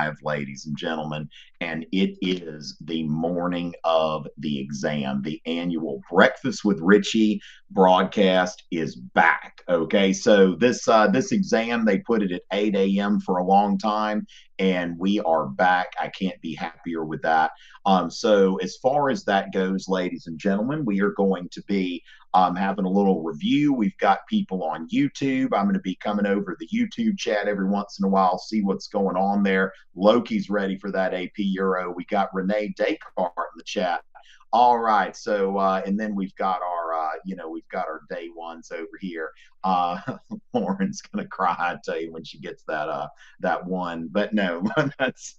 5, ladies and gentlemen, and it is the morning of the exam. The annual Breakfast with Richey broadcast is back. Okay, so this exam, they put it at 8 a.m. for a long time, and we are back. I can't be happier with that. So as far as that goes, ladies and gentlemen, we are going to be having a little review. We've got people on YouTube. I'm going to be coming over the YouTube chat every once in a while, see what's going on there. Loki's ready for that AP Euro. We got Renee Descartes in the chat. All right, so and then we've got our we've got our day ones over here. Lauren's gonna cry, I tell you, when she gets that one, but no, that's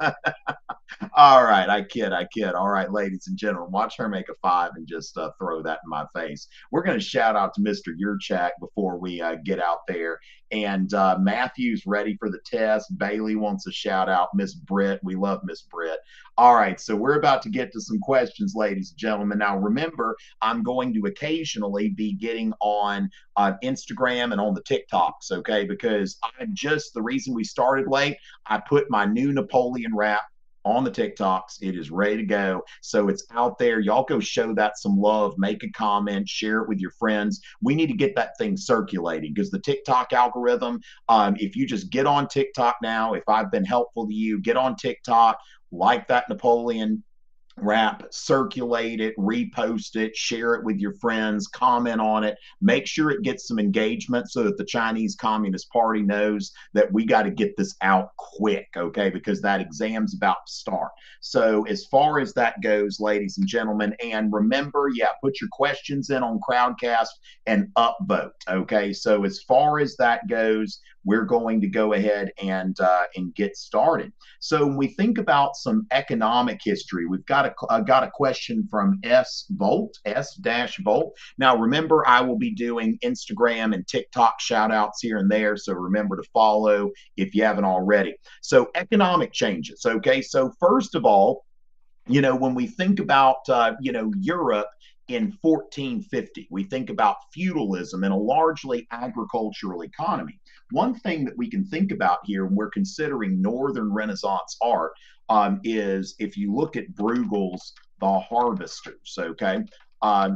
all right. I kid. All right, ladies and gentlemen, watch her make a 5 and just throw that in my face. We're going to shout out to Mr. Yurchak before we get out there. And Matthew's ready for the test. Bailey wants a shout out. Miss Britt, we love Miss Britt. All right, so we're about to get to some questions, ladies and gentlemen. Now, remember, I'm going to occasionally be getting on Instagram and on the TikToks, okay? Because the reason we started late, I put my new Napoleon rap on the TikToks. It is ready to go. So it's out there. Y'all go show that some love, make a comment, share it with your friends. We need to get that thing circulating because the TikTok algorithm, if you just get on TikTok now, if I've been helpful to you, get on TikTok, like that Napoleon rap, circulate it, repost it, share it with your friends, comment on it, make sure it gets some engagement so that the Chinese Communist Party knows that we got to get this out quick, okay, because that exam's about to start. So as far as that goes, ladies and gentlemen, and remember, put your questions in on Crowdcast and upvote, okay? So as far as that goes, we're going to go ahead and get started. So when we think about some economic history, we've got a question from S-Volt. Now, remember, I will be doing Instagram and TikTok shout outs here and there, so remember to follow if you haven't already. So economic changes, okay? So first of all, when we think about, Europe in 1450, we think about feudalism in a largely agricultural economy. One thing that we can think about here when we're considering Northern Renaissance art is if you look at Bruegel's The Harvesters, okay?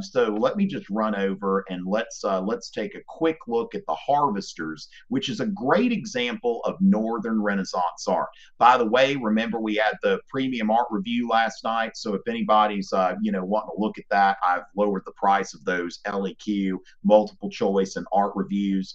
So let me just run over and let's take a quick look at The Harvesters, which is a great example of Northern Renaissance art. By the way, remember we had the premium art review last night, so if anybody's wanting to look at that, I've lowered the price of those LEQ, multiple choice, and art reviews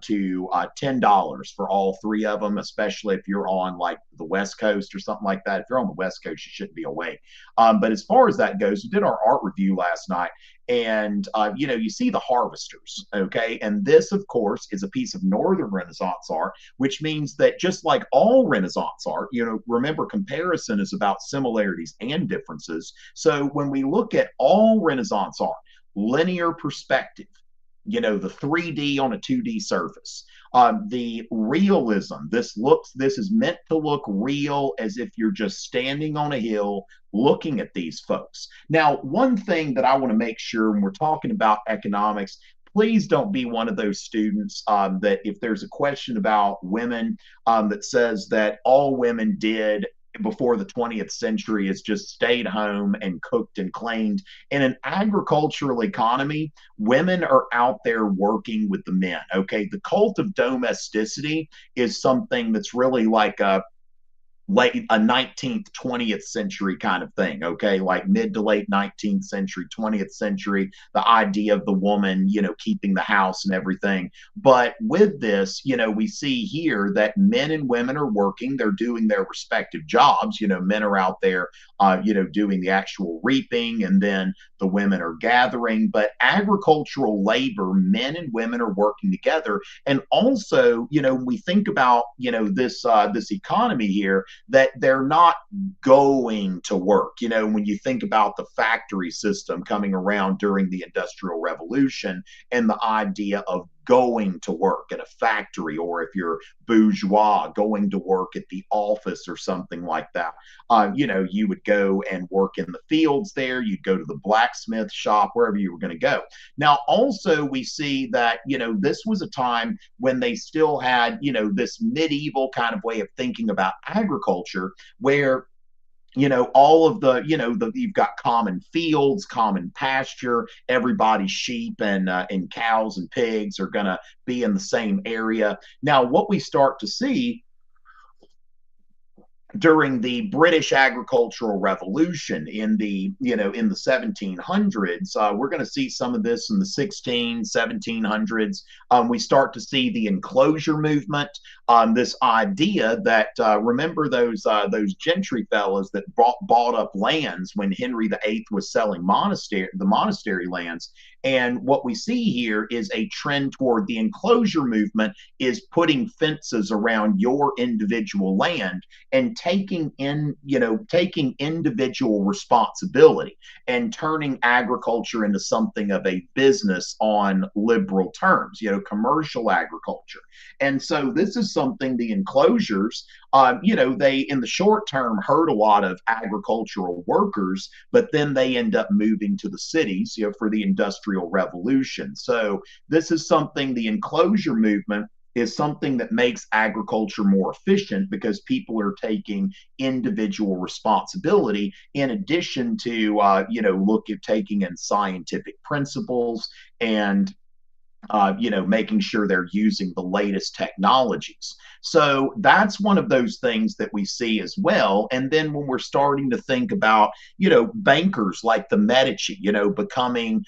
to $10 for all 3 of them, especially if you're on like the West Coast or something like that. If you're on the West Coast, you shouldn't be awake. But as far as that goes, we did our art review last night, and you see the Harvesters, okay? And this, of course, is a piece of Northern Renaissance art, which means that just like all Renaissance art, remember, comparison is about similarities and differences. So when we look at all Renaissance art, linear perspective, the 3D on a 2D surface. The realism, this is meant to look real, as if you're just standing on a hill looking at these folks. Now, one thing that I want to make sure when we're talking about economics, please don't be one of those students that if there's a question about women that says that all women did before the 20th century is just stayed home and cooked and cleaned. In an agricultural economy, women are out there working with the men, okay? The cult of domesticity is something that's really like a 19th, 20th century kind of thing, okay? Like mid to late 19th century, 20th century, the idea of the woman, keeping the house and everything. But with this, we see here that men and women are working, they're doing their respective jobs. Men are out there, doing the actual reaping, and then the women are gathering. But agricultural labor, men and women are working together. And also, when we think about, this economy here, that they're not going to work. When you think about the factory system coming around during the Industrial Revolution and the idea of going to work at a factory, or if you're bourgeois going to work at the office or something like that. You would go and work in the fields there. You'd go to the blacksmith shop, wherever you were going to go. Now, also, we see that, this was a time when they still had, this medieval kind of way of thinking about agriculture, where all of you've got common fields, common pasture. Everybody's sheep and cows and pigs are going to be in the same area. Now, what we start to see during the British agricultural revolution in the 1700s, we're going to see some of this in the 1700s. We start to see the enclosure movement. This idea that remember those gentry fellows that bought up lands when Henry VIII was selling the monastery lands. And what we see here is a trend toward the enclosure movement, is putting fences around your individual land and taking individual responsibility and turning agriculture into something of a business on liberal terms, commercial agriculture. And so this is something, the enclosures, they in the short term hurt a lot of agricultural workers, but then they end up moving to the cities, for the Industrial Revolution. So this is something, the enclosure movement is something that makes agriculture more efficient, because people are taking individual responsibility, in addition to look at taking in scientific principles and making sure they're using the latest technologies. So that's one of those things that we see as well. And then when we're starting to think about, bankers like the Medici, becoming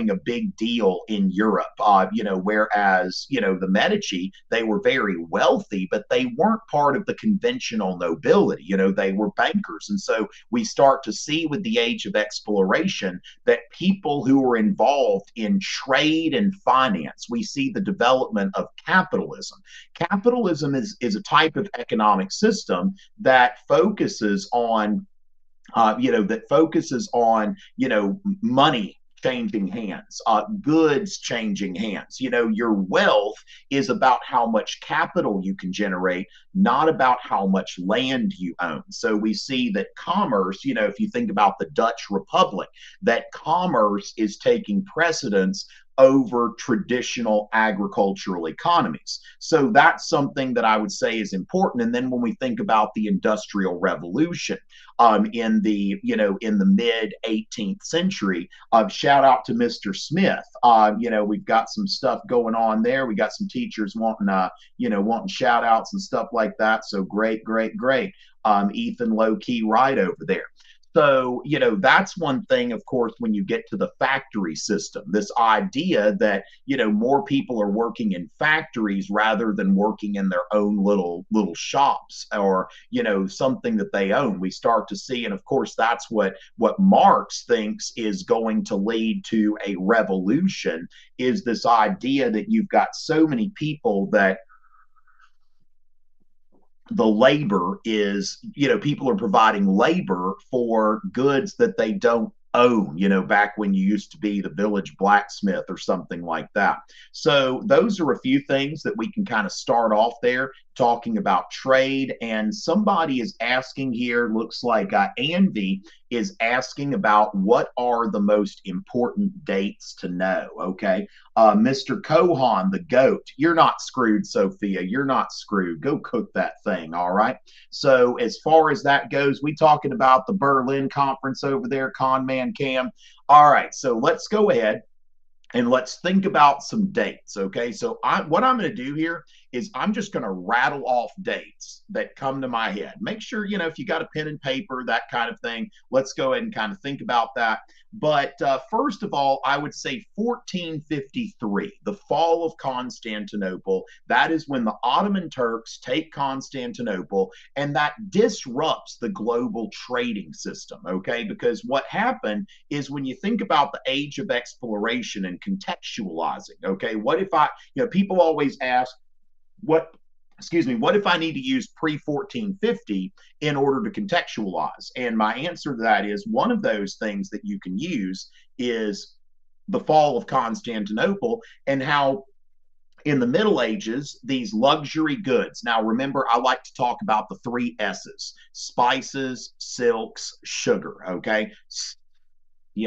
a big deal in Europe, whereas, the Medici, they were very wealthy, but they weren't part of the conventional nobility. They were bankers. And so we start to see with the age of exploration that people who were involved in trade and finance, we see the development of capitalism. Capitalism is a type of economic system that focuses on money changing hands, goods changing hands. Your wealth is about how much capital you can generate, not about how much land you own. So we see that commerce, if you think about the Dutch Republic, that commerce is taking precedence over traditional agricultural economies. So that's something that I would say is important. And then when we think about the Industrial Revolution, in the mid 18th century, shout out to Mr. Smith. We've got some stuff going on there. We got some teachers wanting shout outs and stuff like that. So great. Ethan low key right over there. So, that's one thing, of course, when you get to the factory system, this idea that, more people are working in factories rather than working in their own little shops, or, something that they own. We start to see, and of course, that's what Marx thinks is going to lead to a revolution, is this idea that you've got so many people that the labor is, people are providing labor for goods that they don't own, back when you used to be the village blacksmith or something like that. So those are a few things that we can kind of start off there talking about trade. And somebody is asking here, looks like Andy is asking about what are the most important dates to know. Okay. Mr. Kohan, the goat, you're not screwed, Sophia. You're not screwed. Go cook that thing. All right. So as far as that goes, we talking about the Berlin conference over there, Conman Cam. All right. So let's go ahead and let's think about some dates. Okay. So what I'm going to do here is I'm just going to rattle off dates that come to my head. Make sure, if you got a pen and paper, that kind of thing, let's go ahead and kind of think about that. But first of all, I would say 1453, the fall of Constantinople. That is when the Ottoman Turks take Constantinople, and that disrupts the global trading system, okay? Because what happened is, when you think about the age of exploration and contextualizing, okay, what if people always ask, what if I need to use pre-1450 in order to contextualize? And my answer to that is, one of those things that you can use is the fall of Constantinople and how in the Middle Ages, these luxury goods. Now, remember, I like to talk about the three S's: spices, silks, sugar. Okay.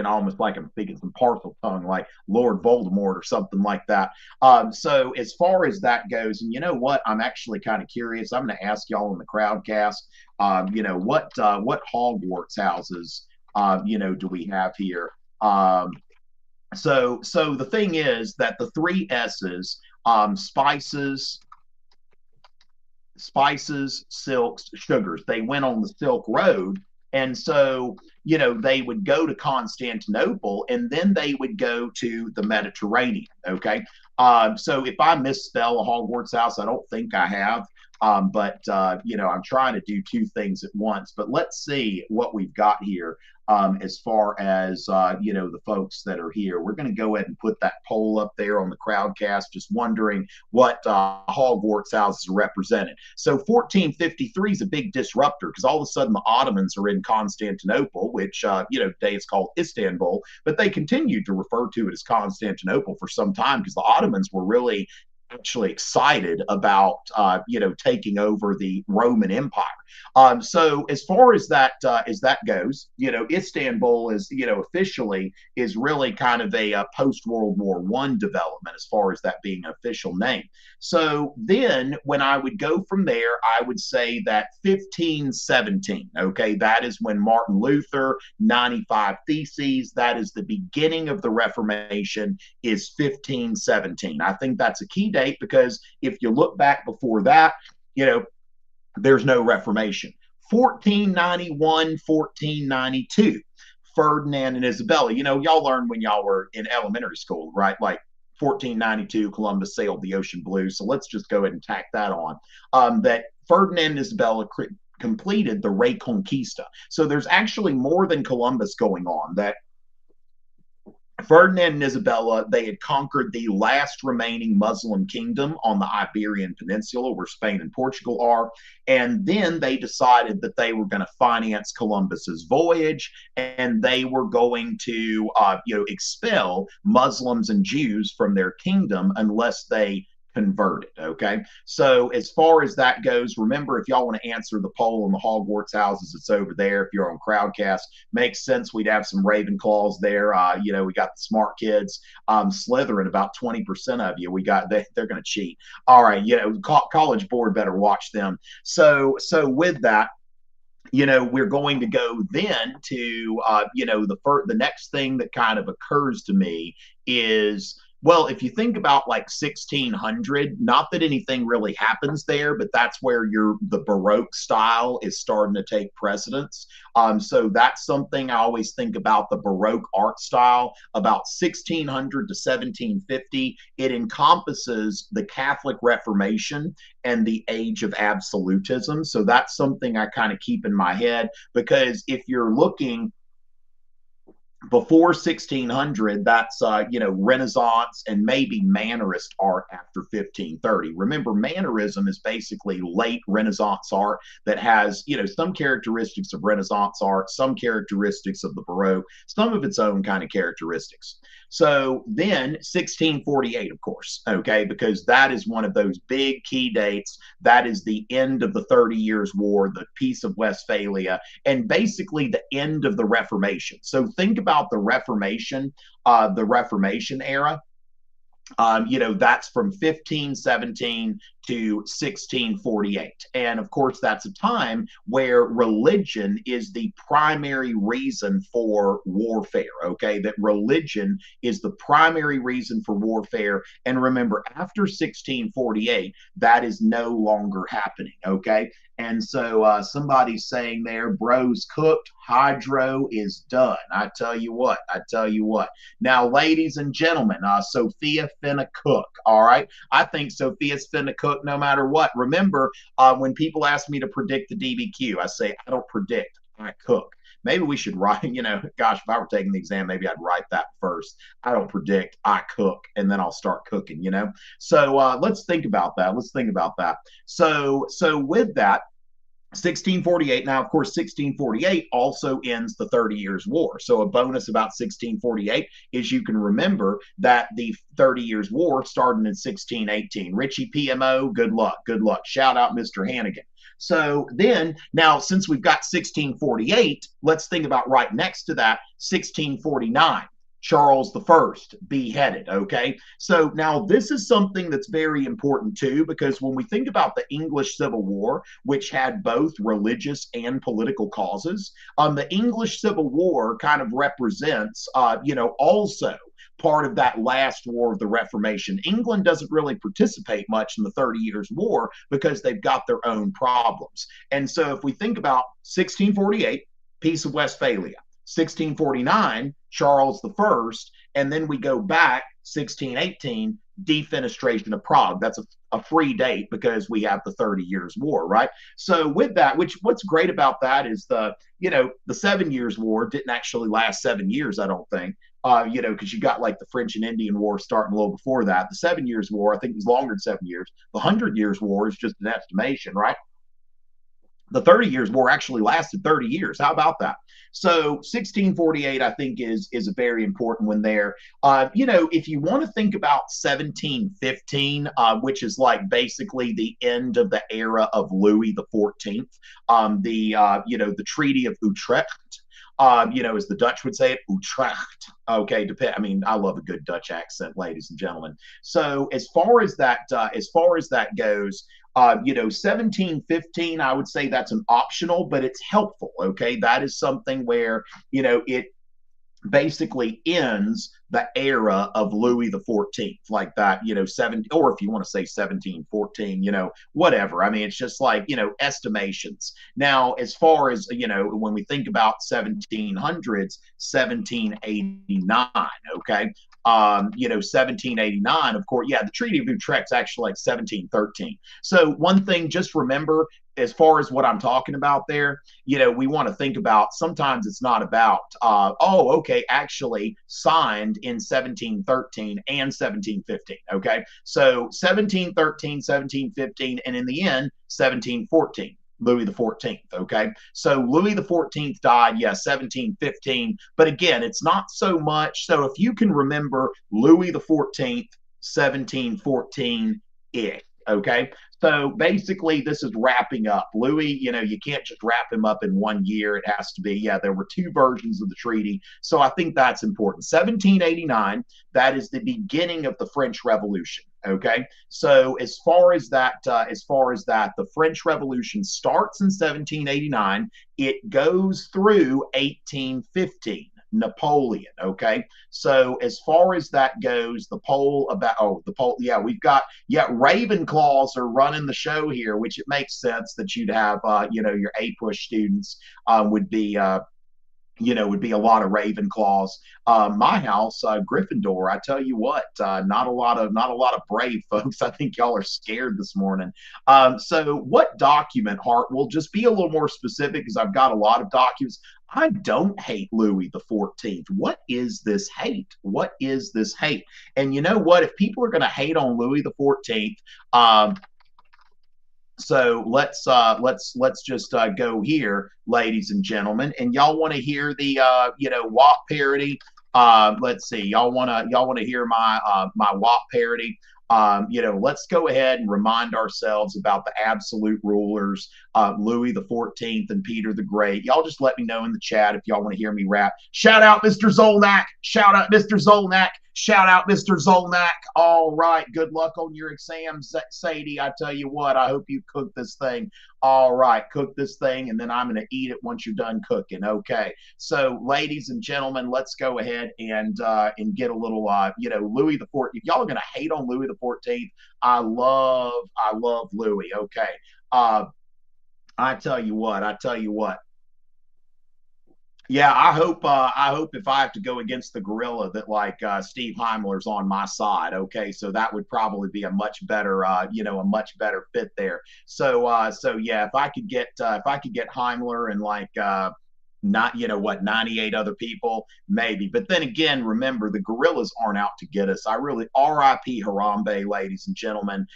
Almost like I'm speaking some parcel tongue, like Lord Voldemort or something like that. So, as far as that goes, and you know what, I'm actually kind of curious. I'm going to ask y'all in the crowdcast, what Hogwarts houses, do we have here? So the thing is that the three S's, spices, silks, sugars, they went on the Silk Road. And so, they would go to Constantinople and then they would go to the Mediterranean. Okay. So if I misspell a Hogwarts house, I don't think I have. But I'm trying to do two things at once. But let's see what we've got here. As far as the folks that are here, we're going to go ahead and put that poll up there on the crowdcast, just wondering what Hogwarts houses are represented. So 1453 is a big disruptor because all of a sudden the Ottomans are in Constantinople, which today it's called Istanbul, but they continued to refer to it as Constantinople for some time because the Ottomans were really actually excited about taking over the Roman Empire. So as far as that goes, Istanbul is officially is really kind of a post World War I development as far as that being an official name. So then when I would go from there, I would say that 1517. Okay, that is when Martin Luther 95 Theses. That is the beginning of the Reformation. Is 1517. I think that's a key date because if you look back before that, there's no Reformation. 1491, 1492, Ferdinand and Isabella. Y'all learned when y'all were in elementary school, right? Like 1492, Columbus sailed the ocean blue. So let's just go ahead and tack that on. That Ferdinand and Isabella completed the Reconquista. So there's actually more than Columbus going on. That Ferdinand and Isabella, they had conquered the last remaining Muslim kingdom on the Iberian Peninsula, where Spain and Portugal are. And then they decided that they were going to finance Columbus's voyage, and they were going to, expel Muslims and Jews from their kingdom unless they converted. Okay. So as far as that goes, remember, if y'all want to answer the poll on the Hogwarts houses, it's over there. If you're on Crowdcast, makes sense. We'd have some Ravenclaws there. We got the smart kids. Slytherin, about 20% of you. They're going to cheat. All right. College board better watch them. So with that, we're going to go then to, the next thing that kind of occurs to me is, well, if you think about like 1600, not that anything really happens there, but that's where the Baroque style is starting to take precedence. So that's something I always think about, the Baroque art style, about 1600 to 1750. It encompasses the Catholic Reformation and the age of absolutism. So that's something I kind of keep in my head, because if you're looking before 1600, that's Renaissance and maybe Mannerist art after 1530. Remember, Mannerism is basically late Renaissance art that has some characteristics of Renaissance art, some characteristics of the Baroque, some of its own kind of characteristics. So then 1648, of course, okay, because that is one of those big key dates. That is the end of the 30 Years' War, the Peace of Westphalia, and basically the end of the Reformation. So think about the Reformation era. That's from 1517 to 1648. And of course, that's a time where religion is the primary reason for warfare, okay? That religion is the primary reason for warfare. And remember, after 1648, that is no longer happening, okay? And so somebody's saying there, bro's cooked, hydro is done. I tell you what. Now, ladies and gentlemen, Sophia finna cook, all right? I think Sophia's finna cook no matter what. Remember, when people ask me to predict the DBQ, I say, I don't predict, I cook. Maybe we should write, gosh, if I were taking the exam, maybe I'd write that first. I don't predict, I cook, and then I'll start cooking, So let's think about that. So with that, 1648. Now, of course, 1648 also ends the 30 Years' War. So, a bonus about 1648 is you can remember that the 30 Years' War started in 1618. Richie PMO, good luck. Good luck. Shout out Mr. Hannigan. So, then, now, since we've got 1648, let's think about right next to that 1649. Charles I beheaded. Okay. So now this is something that's very important too, because when we think about the English Civil War, which had both religious and political causes, the English Civil War kind of represents, also part of that last war of the Reformation. England doesn't really participate much in the 30 Years' War because they've got their own problems. And so if we think about 1648, Peace of Westphalia, 1649, Charles I, and then we go back 1618, defenestration of Prague. That's a free date because we have the 30 Years' War, right? So with that, what's great about that is the 7 Years' War didn't actually last 7 years, I don't think. Because you got like the French and Indian War starting a little before that. The 7 Years' War, I think, was longer than 7 years. The 100 Years' War is just an estimation, right? The 30 Years' War actually lasted 30 years. How about that? So 1648, I think, is a very important one there. If you want to think about 1715, which is like basically the end of the era of Louis the 14th, the Treaty of Utrecht. As the Dutch would say it, Utrecht. Okay, I mean, I love a good Dutch accent, ladies and gentlemen. So as far as that goes, 1715, I would say that's an optional, but it's helpful. Okay, that is something where it basically ends the era of Louis the 14th, like that, or if you want to say 1714, whatever. I mean, it's just like, estimations. Now, as far as, when we think about 1700s, 1789, okay, 1789, of course, yeah, the Treaty of Utrecht's actually like 1713. So one thing, just remember, as far as what I'm talking about there, we want to think about sometimes it's not about, okay, actually signed in 1713 and 1715. Okay. So 1713, 1715, and in the end, 1714. Louis the 14th. Okay. So Louis the 14th died, 1715. But again, it's not so much. So if you can remember Louis the 14th, 1714 ish. Okay. So basically, this is wrapping up. Louis, you can't just wrap him up in 1 year. It has to be, there were two versions of the treaty. So I think that's important. 1789, that is the beginning of the French Revolution. Okay. So as far as that, the French Revolution starts in 1789. It goes through 1815. Napoleon. Okay. So as far as that goes, we've got, Ravenclaws are running the show here, which it makes sense that you'd have, your A-push students would be a lot of Ravenclaws. My house, Gryffindor. I tell you what, not a lot of brave folks. I think y'all are scared this morning. So, what document, Hart? Will just be a little more specific because I've got a lot of documents. I don't hate Louis the 14th. What is this hate? What is this hate? And you know what? If people are going to hate on Louis the 14th, so let's just go here, ladies and gentlemen. And y'all want to hear the WAP parody? Let's see. Y'all wanna hear my WAP parody? Let's go ahead and remind ourselves about the absolute rulers, Louis the 14th and Peter the Great. Y'all just let me know in the chat if y'all want to hear me rap. Shout out Mr. Zolnak. Shout out Mr. Zolnak. Shout out Mr. Zolnak. All right. Good luck on your exams, Sadie. I tell you what, I hope you cook this thing. All right. Cook this thing, and then I'm going to eat it once you're done cooking. Okay. So, ladies and gentlemen, let's go ahead and get a little, Louis the 14th. If y'all are going to hate on Louis the 14th, I love Louis. Okay. I tell you what. Yeah, I hope if I have to go against the gorilla that like Steve Heimler's on my side. Okay, so that would probably be a much better fit there. So yeah, if I could get Heimler and like not, you know what, 98 other people, maybe. But then again, remember, the gorillas aren't out to get us. I really, RIP Harambe, ladies and gentlemen.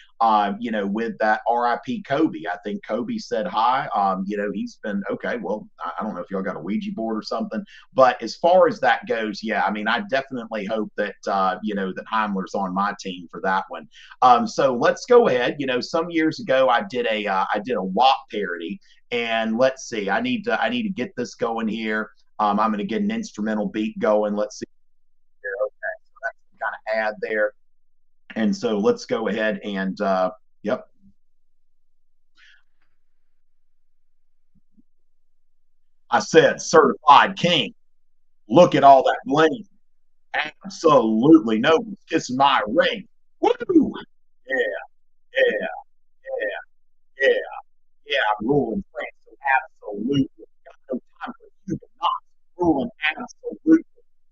You know, with that RIP Kobe, I think Kobe said hi. You know, he's been okay. Well, I don't know if y'all got a Ouija board or something, but as far as that goes, yeah, I mean, I definitely hope that, you know, that Heimler's on my team for that one. So let's go ahead. You know, some years ago, I did a WAP parody, and let's see, I need to get this going here. I'm going to get an instrumental beat going. Let's see here. Okay, so that's kind of ad there. And so let's go ahead and yep. I said certified king. Look at all that bling. Absolutely, no one's kissing my ring. Woo! Yeah, yeah, yeah, yeah. Yeah, I'm ruling France, so absolutely. Got no time for Huguenots. Ruling absolutely.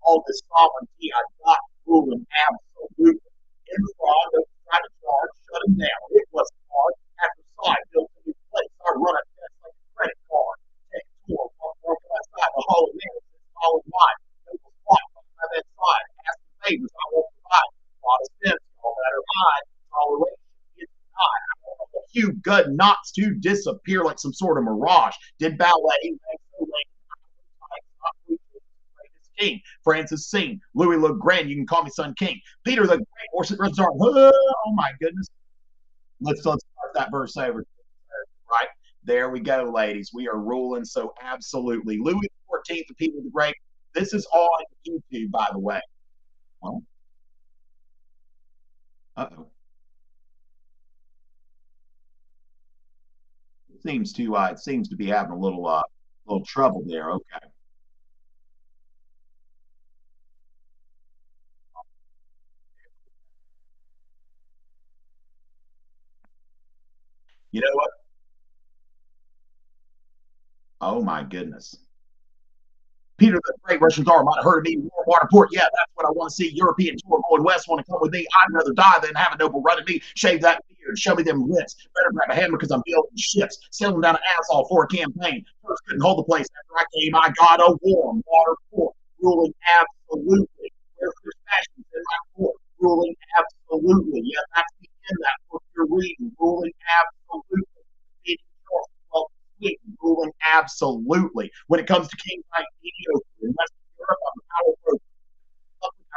All this sovereignty I got, ruling absolutely. In fraud, don't try to charge, shut him down. It wasn't hard. After side built a new place, I run a test like a credit card. Take a tour, walk outside the Hall of Mirrors, all in wide. No spot by that side. Ask for favors, I won't provide. Protestants, all better hide. Toleration is denied. Hugh Good Knots to disappear like some sort of mirage. Did ballet, King, Francis Scene, Louis Le Grand, you can call me Sun King, Peter the Great, Orson Rizar. Oh my goodness. Let's start that verse over. Right. There we go, ladies. We are ruling so absolutely. Louis the 14th and Peter the Great. This is all on YouTube, by the way. Well, uh-oh. It seems to be having a little trouble there. Okay. You know what? Oh my goodness. Peter the Great Russian Tsar might have heard of me. Waterport, yeah, that's what I want to see. European tour going west, want to come with me. I'd rather die than have a noble run at me. Shave that beard, show me them lips. Better grab a hammer because I'm building ships, sailing down an asshole for a campaign. First couldn't hold the place. After I came, I got a warm waterport, ruling absolutely. Where's your fashions in my court? Ruling absolutely. Yeah, that's the end that book you're reading. Ruling absolutely. Well, ruling absolutely. When it comes to King Knight mediocre in Western Europe, I'm power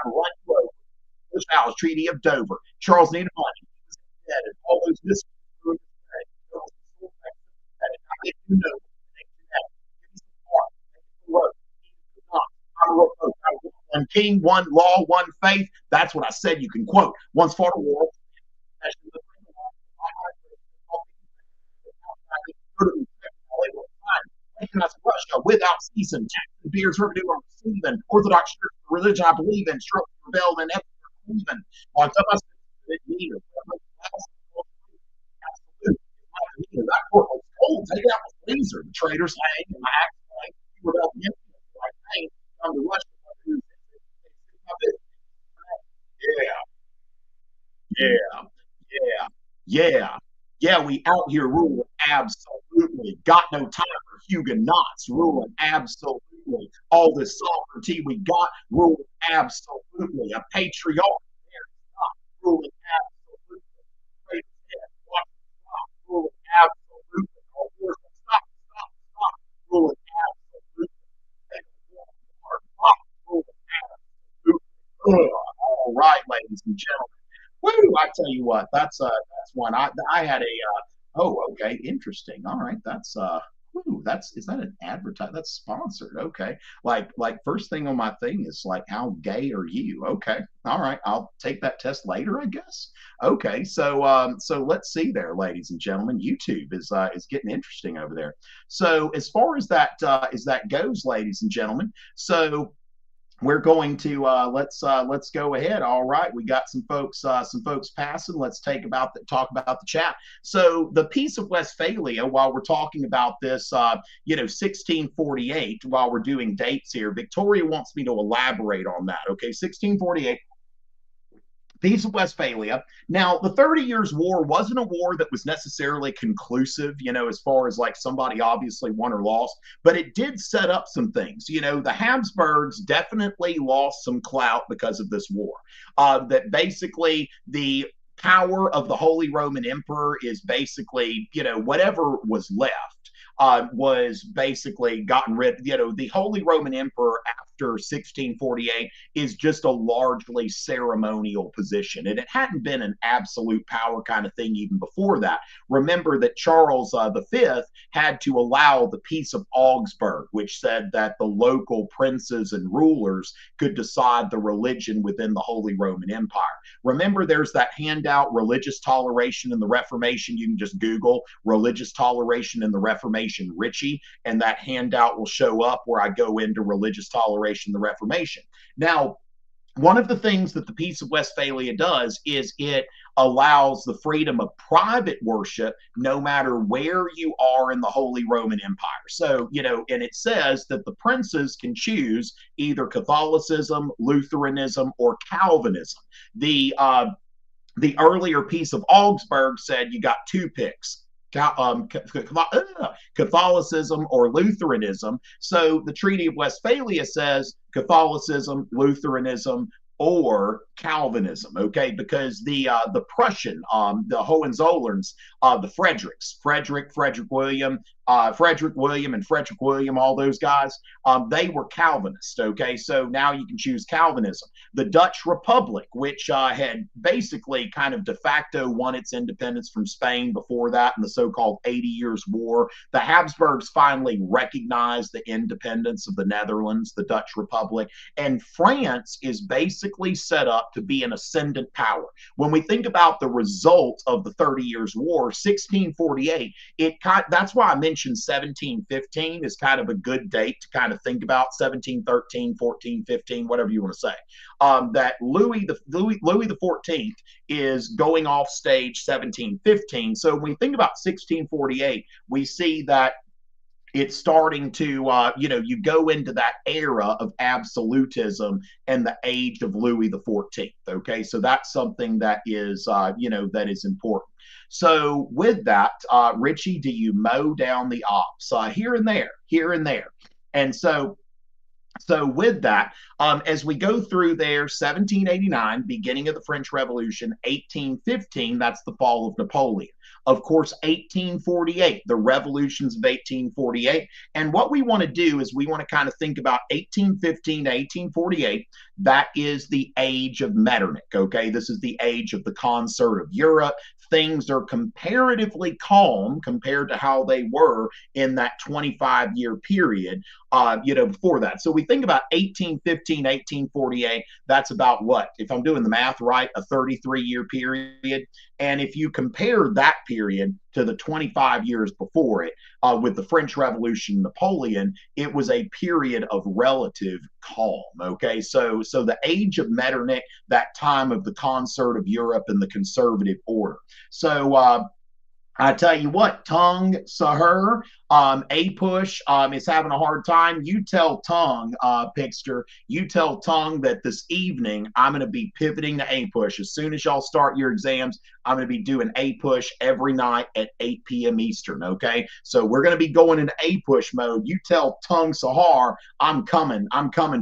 I'm right over. Bush House, Treaty of Dover, Charles needed money, he was dead, and all those mysteries through his head. I think you know one king, one law, one faith. That's what I said you can quote. Once fought a war, Russia without season, tax beers, revenue on receiving, Orthodox Church, religion I believe in, struck, rebelled, and even on some of that court was cold. Take out the freezer. The traitors hang and my axe hang. You rebelled against me. Like, hey, come to Russia. Yeah, yeah, yeah, yeah. Yeah, we out here ruling absolutely. Got no time for Huguenots ruling absolutely. All this sovereignty we got ruling absolutely. A patriarch ruling absolutely. Ruling absolutely. Stop, ruling absolutely. All right, ladies and gentlemen. Woo! I tell you what, that's one. I had a oh, okay, interesting. All right, that's woo, that's is that an advertise? That's sponsored. Okay, like first thing on my thing is like, how gay are you? Okay, all right, I'll take that test later, I guess. Okay, so let's see there, ladies and gentlemen. YouTube is getting interesting over there. So as far as that goes, ladies and gentlemen, so we're going to let's go ahead. All right, we got some folks passing. Let's talk about the chat. So the Peace of Westphalia. While we're talking about this, 1648. While we're doing dates here, Victoria wants me to elaborate on that. Okay, 1648. Peace of Westphalia. Now, the 30 Years' War wasn't a war that was necessarily conclusive, as far as like somebody obviously won or lost, but it did set up some things. The Habsburgs definitely lost some clout because of this war. That basically the power of the Holy Roman Emperor is basically, whatever was left. Was basically gotten rid. The Holy Roman Emperor after 1648 is just a largely ceremonial position, and it hadn't been an absolute power kind of thing even before that. Remember that Charles V had to allow the Peace of Augsburg, which said that the local princes and rulers could decide the religion within the Holy Roman Empire. Remember, there's that handout, Religious Toleration in the Reformation. You can just Google Religious Toleration in the Reformation Richey, and that handout will show up where I go into religious toleration, the Reformation. Now, one of the things that the Peace of Westphalia does is it allows the freedom of private worship no matter where you are in the Holy Roman Empire. So, and it says that the princes can choose either Catholicism, Lutheranism, or Calvinism. The earlier Peace of Augsburg said you got two picks. Catholicism or Lutheranism. So the Treaty of Westphalia says Catholicism, Lutheranism, or Calvinism, okay? Because the Prussian, the Hohenzollerns, the Frederick William, and Frederick William, all those guys, they were Calvinist, okay? So now you can choose Calvinism. The Dutch Republic, which had basically kind of de facto won its independence from Spain before that in the so-called 80 Years' War. The Habsburgs finally recognized the independence of the Netherlands, the Dutch Republic, and France is basically set up to be an ascendant power. When we think about the result of the 30 Years' War, 1648, that's why I mentioned 1715 is kind of a good date to kind of think about. 1713, 14, 15, whatever you want to say. That Louis the 14th is going off stage 1715. So when we think about 1648, we see that it's starting to, you go into that era of absolutism and the age of Louis the 14th. Okay, so that's something that is, that is important. So with that, Richey, do you mow down the ops here and there? And so with that, as we go through there, 1789, beginning of the French Revolution, 1815, that's the fall of Napoleon. Of course, 1848, the revolutions of 1848. And what we want to do is we want to kind of think about 1815 to 1848. That is the age of Metternich, okay? This is the age of the concert of Europe. Things are comparatively calm compared to how they were in that 25-year period, before that. So we think about 1815, 1848, that's about what? If I'm doing the math right, a 33-year period. And if you compare that period to the 25 years before it, with the French Revolution, Napoleon, it was a period of relative calm, okay? So the age of Metternich, that time of the concert of Europe and the conservative order. So I tell you what, Tung Sahur, A-Push is having a hard time. You tell Tung, Pixter, you tell Tung that this evening I'm going to be pivoting to A-Push. As soon as y'all start your exams, I'm going to be doing A-Push every night at 8 p.m. Eastern, okay? So we're going to be going into A-Push mode. You tell Tung Sahar, I'm coming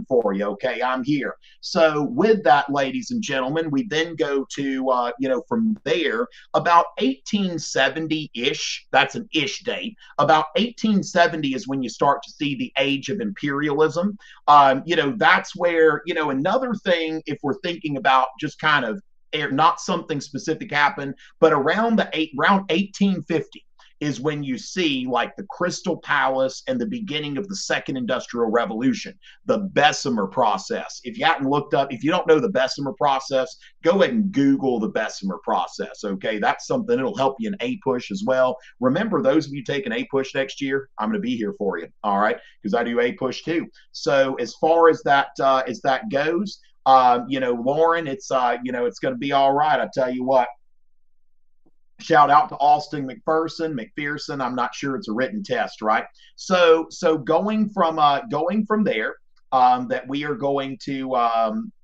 for you, okay? I'm here. So with that, ladies and gentlemen, we then go to, from there, about 1870-ish, that's an ish date, about 1870 is when you start to see the age of imperialism. That's where, another thing, if we're thinking about just kind of not something specific happened, but around 1850 is when you see like the Crystal Palace and the beginning of the Second Industrial Revolution, the Bessemer process. If you haven't looked up, if you don't know the Bessemer process, go ahead and Google the Bessemer process, okay? That's something that'll help you in A-Push as well. Remember, those of you taking A-Push next year, I'm going to be here for you, all right? Because I do A-Push too. So as far as that goes, Lauren, it's it's going to be all right. I tell you what. Shout out to Austin McPherson. I'm not sure it's a written test, right? So going from there, that we are going to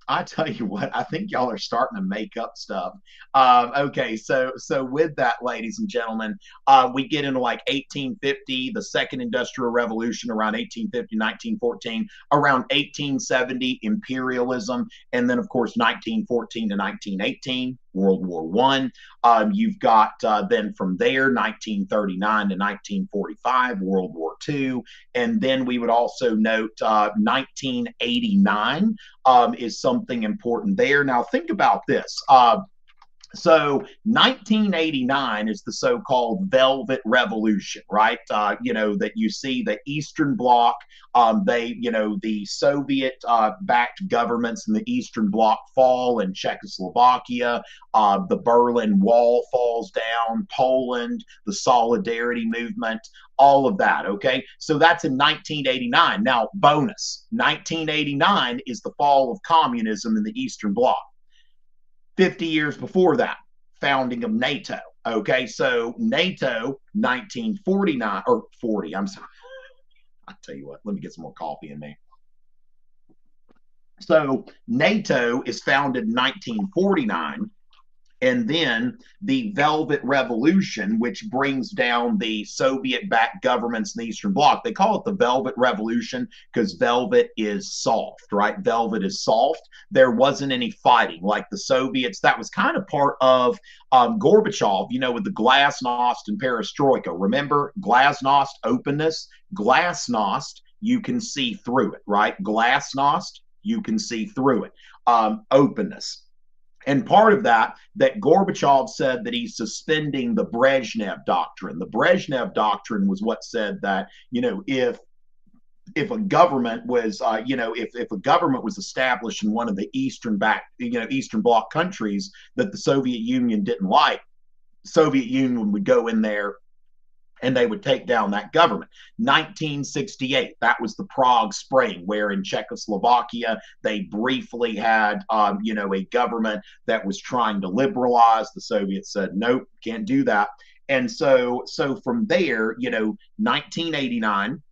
I tell you what, I think y'all are starting to make up stuff. Okay, so with that, ladies and gentlemen, we get into like 1850, the Second Industrial Revolution around 1850, 1914, around 1870, imperialism, and then of course 1914 to 1918, World War One. You've got then from there 1939 to 1945, World War Two, and then we would also note 1989 is something important there. Now, think about this. So 1989 is the so-called Velvet Revolution, right? That you see the Eastern Bloc, the Soviet-backed governments in the Eastern Bloc fall in Czechoslovakia. The Berlin Wall falls down, Poland, the Solidarity Movement, all of that, okay? So that's in 1989. Now, bonus, 1989 is the fall of communism in the Eastern Bloc. 50 years before that, founding of NATO. Okay, so NATO, 1949, or 40, I'm sorry. I'll tell you what, let me get some more coffee in me. So NATO is founded in 1949. And then the Velvet Revolution, which brings down the Soviet-backed governments in the Eastern Bloc. They call it the Velvet Revolution because velvet is soft, right? Velvet is soft. There wasn't any fighting like the Soviets. That was kind of part of Gorbachev, with the glasnost and perestroika. Remember, glasnost, openness, glasnost, you can see through it, right? Glasnost, you can see through it. Openness. And part of that Gorbachev said that he's suspending the Brezhnev doctrine. The Brezhnev doctrine was what said that, if a government was, if a government was established in one of the Eastern Bloc countries that the Soviet Union didn't like, Soviet Union would go in there and they would take down that government. 1968, that was the Prague Spring, where in Czechoslovakia, they briefly had, a government that was trying to liberalize. The Soviets said, nope, can't do that. And so from there, 1989,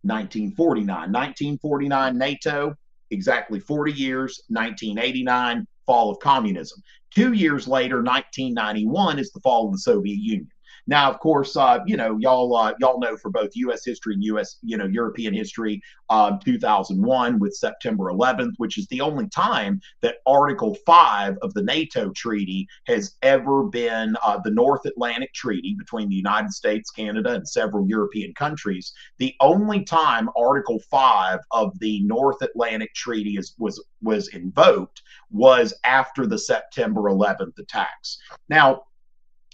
1949, NATO, exactly 40 years, 1989, fall of communism. 2 years later, 1991, is the fall of the Soviet Union. Now, of course, y'all know for both U.S. history and U.S. European history, 2001 with September 11th, which is the only time that Article 5 of the NATO treaty has ever been the North Atlantic Treaty between the United States, Canada, and several European countries. The only time Article 5 of the North Atlantic Treaty was invoked was after the September 11th attacks. Now,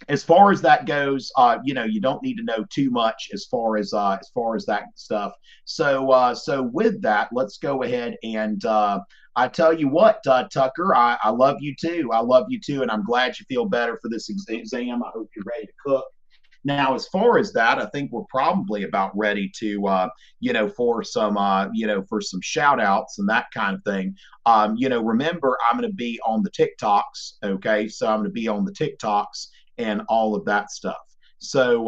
as far as that goes, you don't need to know too much as far as that stuff. So with that, let's go ahead and I tell you what, Tucker, I love you too. I love you too, and I'm glad you feel better for this exam. I hope you're ready to cook. Now, as far as that, I think we're probably about ready to, for some shout outs and that kind of thing. Remember, I'm going to be on the TikToks. Okay. So I'm going to be on the TikToks and all of that stuff. So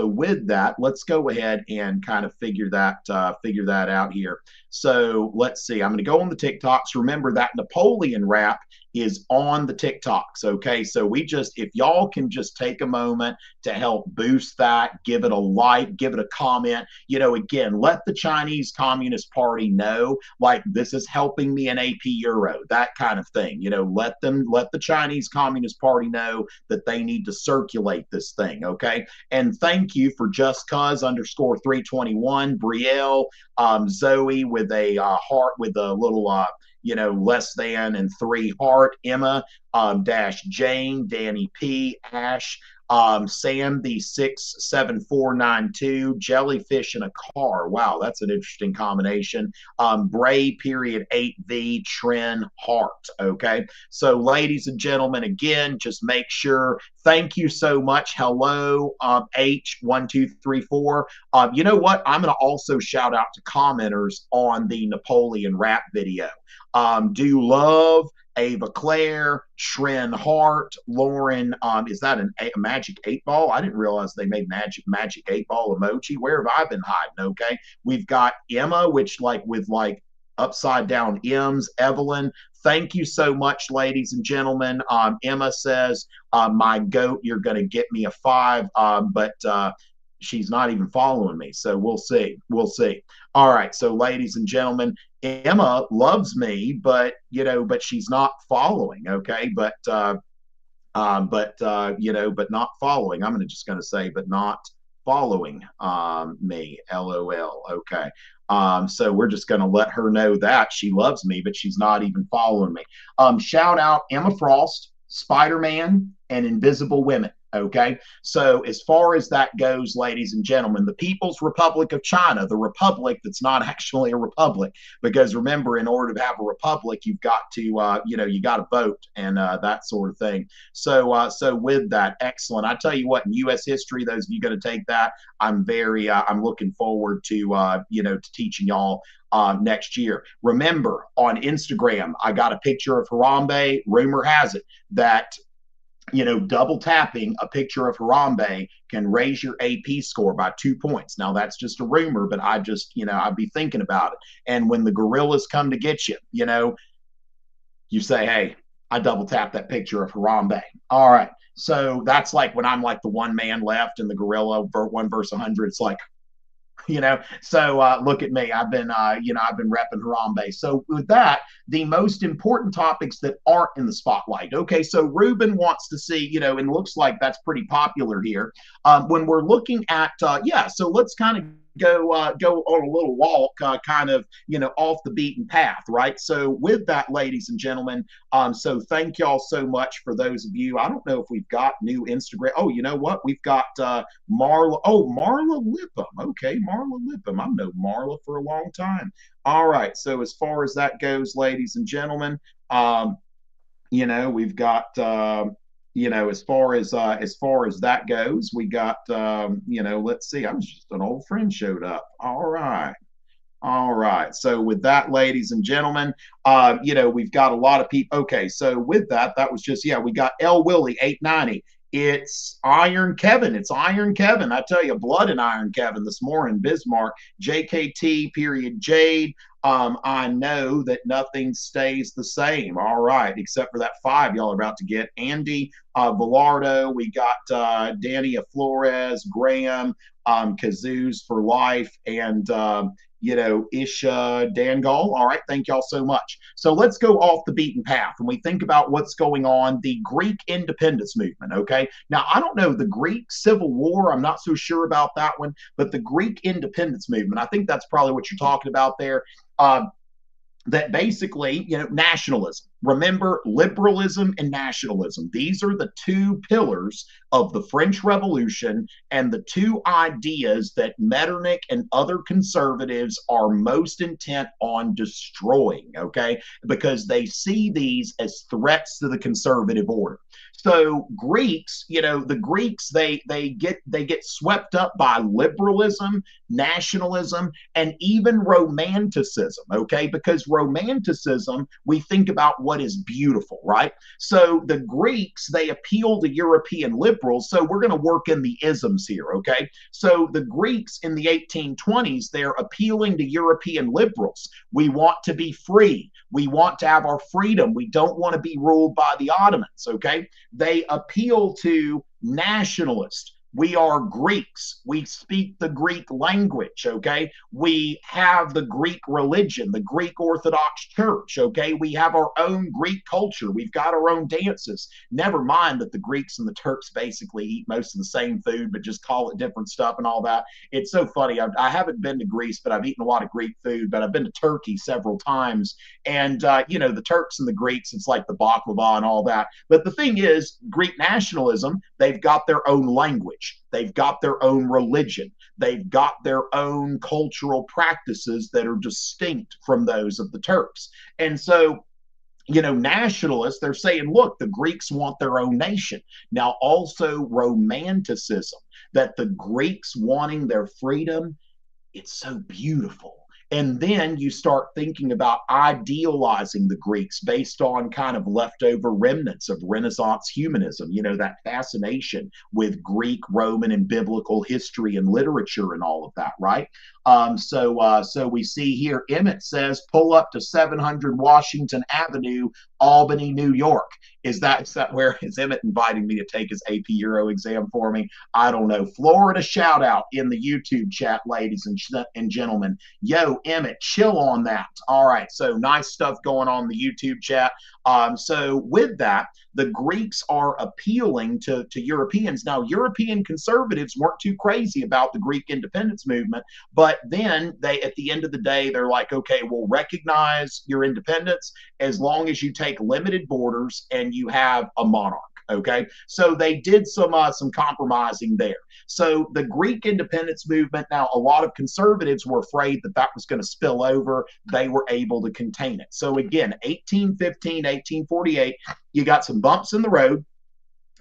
with that, let's go ahead and kind of figure that out here. So let's see. I'm going to go on the TikToks. Remember that Napoleon rap is on the TikToks. Okay, so if y'all can just take a moment to help boost that, give it a like, give it a comment. Again, let the Chinese Communist Party know, like, this is helping me in AP Euro, that kind of thing. Let the Chinese Communist Party know that they need to circulate this thing. Okay, and thank you for just cuz _321, Brielle, Zoe with a heart with a little less than and 3 heart, Emma, dash Jane, Danny P, Ash, Sam the 67492, jellyfish in a car. Wow, that's an interesting combination. Bray period 8V, Tren Heart. Okay, so ladies and gentlemen, again, just make sure. Thank you so much. Hello, H1234. You know what? I'm going to also shout out to commenters on the Napoleon rap video. Do love Ava Claire, Tren Hart, Lauren. Is that a magic 8-ball? I didn't realize they made magic 8-ball emoji. Where have I been hiding? Okay, we've got Emma, which with upside down M's. Evelyn, thank you so much, ladies and gentlemen. Emma says, my goat, you're going to get me a 5, but she's not even following me. So we'll see. We'll see. All right. So, ladies and gentlemen, Emma loves me, but, but she's not following. Okay. But but not following. I'm just going to say, but not following me. LOL. Okay. So we're just going to let her know that she loves me, but she's not even following me. Shout out Emma Frost, Spider-Man, and Invisible Women. Okay. So as far as that goes, ladies and gentlemen, the People's Republic of China, the republic that's not actually a republic, because remember, in order to have a republic, you've got to, you got to vote and that sort of thing. So with that, excellent. I tell you what, in U.S. history, those of you going to take that, I'm looking forward to, to teaching y'all next year. Remember, on Instagram, I got a picture of Harambe. Rumor has it that double tapping a picture of Harambe can raise your AP score by 2 points. Now, that's just a rumor, but I'd be thinking about it. And when the gorillas come to get you, you say, hey, I double tapped that picture of Harambe. All right. So that's like when I'm like the one man left and the gorilla 1 versus 100. It's like, so look at me. I've been repping Harambe. So with that, the most important topics that aren't in the spotlight. Okay, so Ruben wants to see, and looks like that's pretty popular here. When we're looking at, so let's kind of go on a little walk, kind of, off the beaten path, right? So with that, ladies and gentlemen, so thank y'all so much for those of you. I don't know if we've got new Instagram. Oh, you know what? We've got Marla. Oh, Marla Lippum. Okay, Marla Lippum. I've known Marla for a long time. All right. So as far as that goes, ladies and gentlemen, we've got as far as that goes, we got let's see. I was just an old friend showed up. All right. All right. So with that, ladies and gentlemen, we've got a lot of people. Okay. So with that, that was just, we got L Willie 890. It's Iron Kevin. It's Iron Kevin. I tell you, blood and Iron Kevin this morning. Bismarck, JKT, period, Jade. I know that nothing stays the same. All right, except for that 5 y'all are about to get. Andy Villardo, we got Dania Flores, Graham, Kazoos for life, and Isha Dangal. All right, thank y'all so much. So let's go off the beaten path when we think about what's going on, the Greek independence movement, okay? Now, I don't know, the Greek Civil War, I'm not so sure about that one, but the Greek independence movement, I think that's probably what you're talking about there. That basically, nationalism. Remember, liberalism and nationalism. These are the 2 pillars of the French Revolution and the 2 ideas that Metternich and other conservatives are most intent on destroying, okay? Because they see these as threats to the conservative order. So Greeks, the Greeks, they get swept up by liberalism, nationalism, and even romanticism, okay? Because romanticism, we think about what is beautiful, right? So the Greeks, they appeal to European liberals. So we're going to work in the isms here, okay? So the Greeks in the 1820s, they're appealing to European liberals. We want to be free. We want to have our freedom. We don't want to be ruled by the Ottomans, okay? They appeal to nationalists. We are Greeks. We speak the Greek language, okay? We have the Greek religion, the Greek Orthodox Church, okay? We have our own Greek culture. We've got our own dances. Never mind that the Greeks and the Turks basically eat most of the same food, but just call it different stuff and all that. It's so funny. I haven't been to Greece, but I've eaten a lot of Greek food, but I've been to Turkey several times. And, the Turks and the Greeks, it's like the baklava and all that. But the thing is, Greek nationalism, they've got their own language. They've got their own religion. They've got their own cultural practices that are distinct from those of the Turks. And so, nationalists, they're saying, look, the Greeks want their own nation. Now, also romanticism, that the Greeks wanting their freedom, it's so beautiful. And then you start thinking about idealizing the Greeks based on kind of leftover remnants of Renaissance humanism, that fascination with Greek, Roman, and biblical history and literature and all of that, right? So we see here, Emmett says, pull up to 700 Washington Avenue, Albany, New York. Is that where is Emmett inviting me to take his AP Euro exam for me? I don't know. Florida shout out in the YouTube chat, ladies and gentlemen. Yo, Emmett, chill on that. All right. So nice stuff going on in the YouTube chat. So with that, the Greeks are appealing to Europeans. Now, European conservatives weren't too crazy about the Greek independence movement, but then they, at the end of the day, they're like, okay, we'll recognize your independence as long as you take limited borders and you have a monarch. Okay, so they did some compromising there. So the Greek independence movement, now a lot of conservatives were afraid that that was going to spill over. They were able to contain it. So again, 1815, 1848, you got some bumps in the road,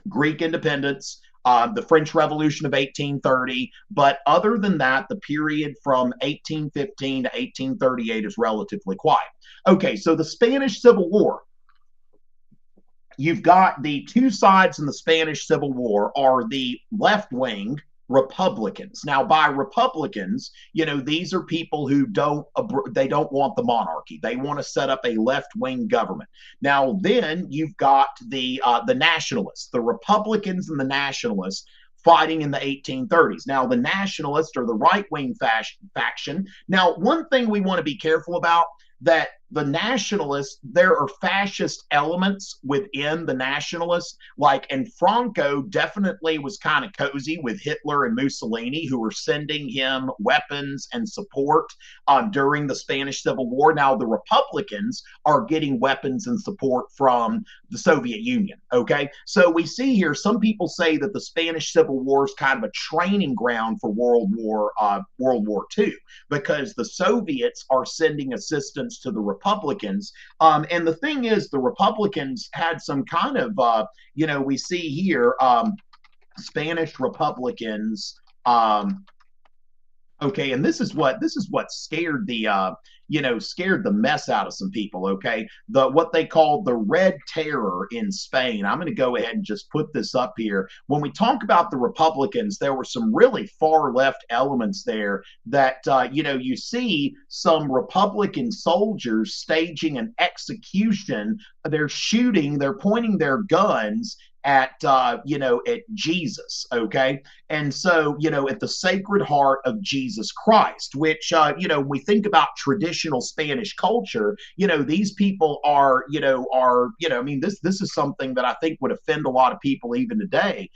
Greek independence, the French Revolution of 1830. But other than that, the period from 1815 to 1838 is relatively quiet. Okay, so the Spanish Civil War. You've got the two sides in the Spanish Civil War are the left-wing Republicans. Now, by Republicans, these are people who don't want the monarchy. They want to set up a left-wing government. Now, then you've got the nationalists, the Republicans and the nationalists fighting in the 1830s. Now, the nationalists are the right-wing faction. Now, one thing we want to be careful about, that the nationalists, there are fascist elements within the nationalists, and Franco definitely was kind of cozy with Hitler and Mussolini, who were sending him weapons and support during the Spanish Civil War. Now, the Republicans are getting weapons and support from the Soviet Union, okay? So we see here, some people say that the Spanish Civil War is kind of a training ground for World War II, because the Soviets are sending assistance to the Republicans. And the thing is, the Republicans had some kind of, we see here, Spanish Republicans. Okay, and this is what scared the mess out of some people. Okay, what they called the Red Terror in Spain. I'm going to go ahead and just put this up here. When we talk about the Republicans, there were some really far left elements there that you see some Republican soldiers staging an execution. They're shooting. They're pointing their guns at Jesus, okay? And so, at the Sacred Heart of Jesus Christ, which, we think about traditional Spanish culture, these people are, this is something that I think would offend a lot of people even today,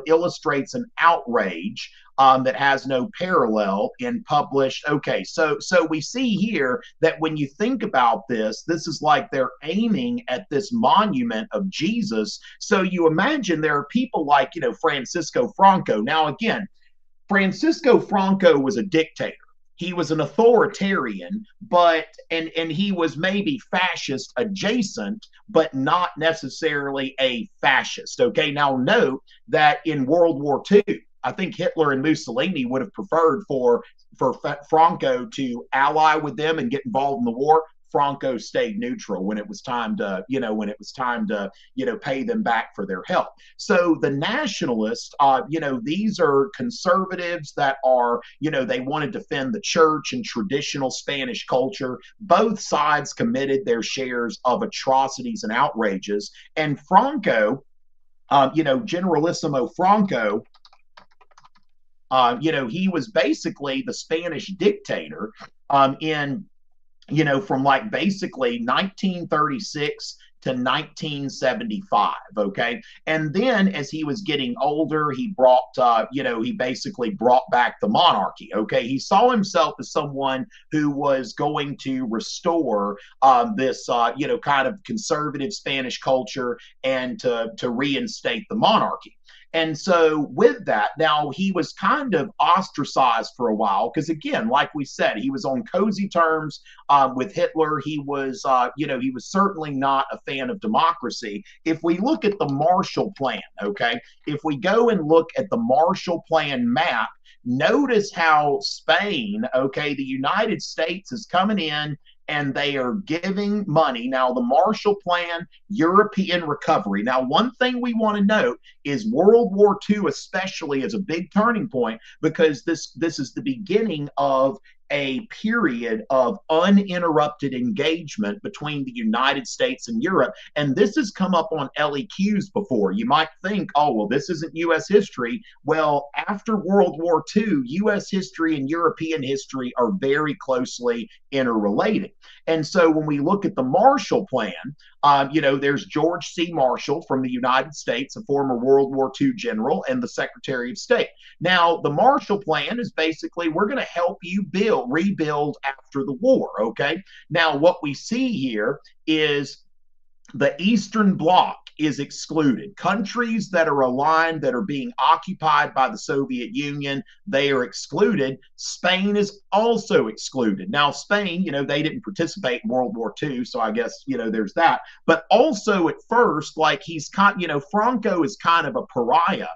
illustrates an outrage that has no parallel in published. Okay, so we see here that when you think about this is like they're aiming at this monument of Jesus. So you imagine there are people like, Francisco Franco. Now, again, Francisco Franco was a dictator. He was an authoritarian, but and he was maybe fascist adjacent, but not necessarily a fascist. Okay, now note that in World War II, I think Hitler and Mussolini would have preferred for Franco to ally with them and get involved in the war. Franco stayed neutral when it was time to, pay them back for their help. So the nationalists, these are conservatives that are, they want to defend the church and traditional Spanish culture. Both sides committed their shares of atrocities and outrages. And Franco, Generalissimo Franco, he was basically the Spanish dictator from basically 1936 to 1975, okay? And then as he was getting older, he he basically brought back the monarchy, okay? He saw himself as someone who was going to restore this, kind of conservative Spanish culture and to reinstate the monarchy. And so with that, now he was kind of ostracized for a while because, again, like we said, he was on cozy terms with Hitler. He was, he was certainly not a fan of democracy. If we look at the Marshall Plan, okay, if we go and look at the Marshall Plan map, notice how Spain, okay, the United States is coming in and they are giving money. Now, the Marshall Plan, European recovery. Now, one thing we want to note is World War II, especially, is a big turning point because this is the beginning of a period of uninterrupted engagement between the United States and Europe. And this has come up on LEQs before. You might think, oh, well, this isn't U.S. history. Well, after World War II, U.S. history and European history are very closely interrelated. And so when we look at the Marshall Plan, there's George C. Marshall from the United States, a former World War II general and the Secretary of State. Now, the Marshall Plan is basically we're going to help you rebuild after the war, okay? Now, what we see here is the Eastern Bloc is excluded. Countries that are aligned, that are being occupied by the Soviet Union, they are excluded. Spain is also excluded. Now, Spain, they didn't participate in World War II, so I guess, there's that. But also at first, like Franco is kind of a pariah.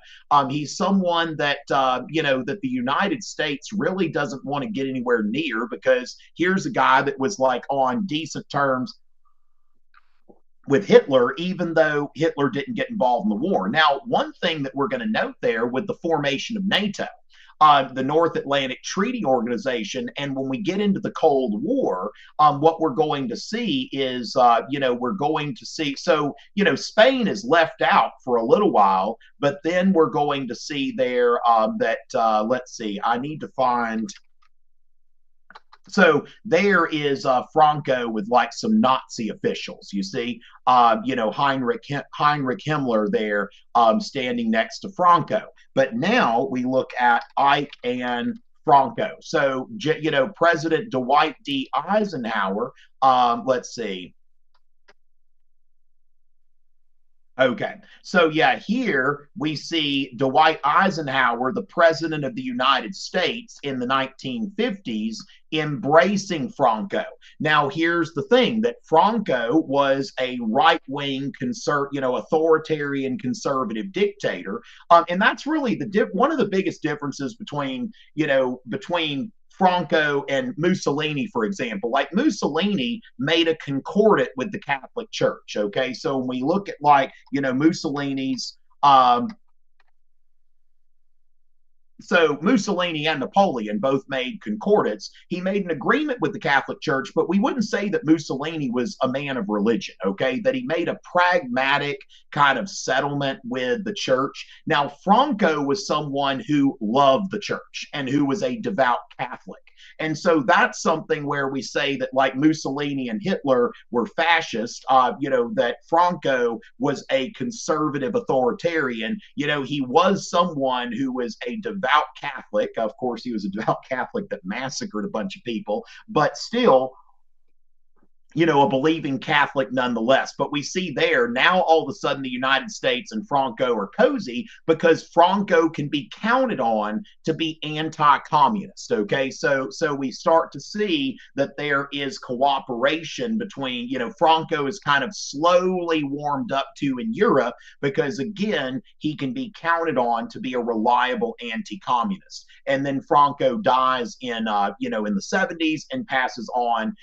He's someone that, that the United States really doesn't want to get anywhere near because here's a guy that was like on decent terms with Hitler, even though Hitler didn't get involved in the war. Now, one thing that we're going to note there with the formation of NATO, the North Atlantic Treaty Organization, and when we get into the Cold War, what we're going to see is, we're going to see, Spain is left out for a little while, but then we're going to see there let's see, I need to find... So there is Franco with like some Nazi officials, you see, Heinrich Himmler there standing next to Franco. But now we look at Ike and Franco. So, President Dwight D. Eisenhower, let's see. Okay, so yeah, here we see Dwight Eisenhower, the president of the United States in the 1950s, embracing Franco. Now, here's the thing, that Franco was a right-wing, authoritarian conservative dictator, and that's really one of the biggest differences between Franco and Mussolini, for example. Like Mussolini made a concordat with the Catholic Church, okay? So when we look at Mussolini's so Mussolini and Napoleon both made concordats. He made an agreement with the Catholic Church, but we wouldn't say that Mussolini was a man of religion, okay? That he made a pragmatic kind of settlement with the church. Now, Franco was someone who loved the church and who was a devout Catholic. And so that's something where we say that like Mussolini and Hitler were fascist, that Franco was a conservative authoritarian. He was someone who was a devout Catholic. Of course, he was a devout Catholic that massacred a bunch of people, but still, a believing Catholic nonetheless. But we see there now all of a sudden the United States and Franco are cozy because Franco can be counted on to be anti-communist. Okay, so we start to see that there is cooperation between, Franco is kind of slowly warmed up to in Europe because again, he can be counted on to be a reliable anti-communist. And then Franco dies in in the 70s and passes on,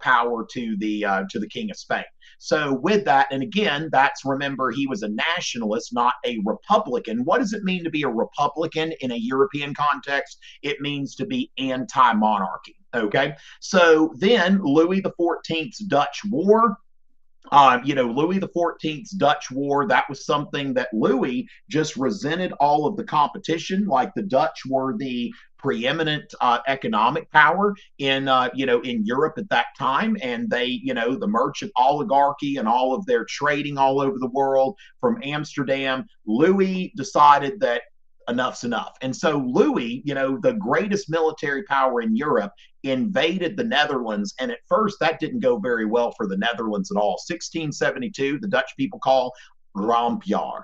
power to the King of Spain. So with that, and again, remember, he was a nationalist, not a Republican. What does it mean to be a Republican in a European context? It means to be anti-monarchy, okay? So then Louis XIV's Dutch War, Louis XIV's Dutch War, that was something that Louis just resented all of the competition. Like the Dutch were the preeminent economic power in Europe at that time, and they, the merchant oligarchy and all of their trading all over the world from Amsterdam. Louis decided that enough's enough. And so Louis, the greatest military power in Europe, invaded the Netherlands. And at first, that didn't go very well for the Netherlands at all. 1672, the Dutch people call Rampjaar.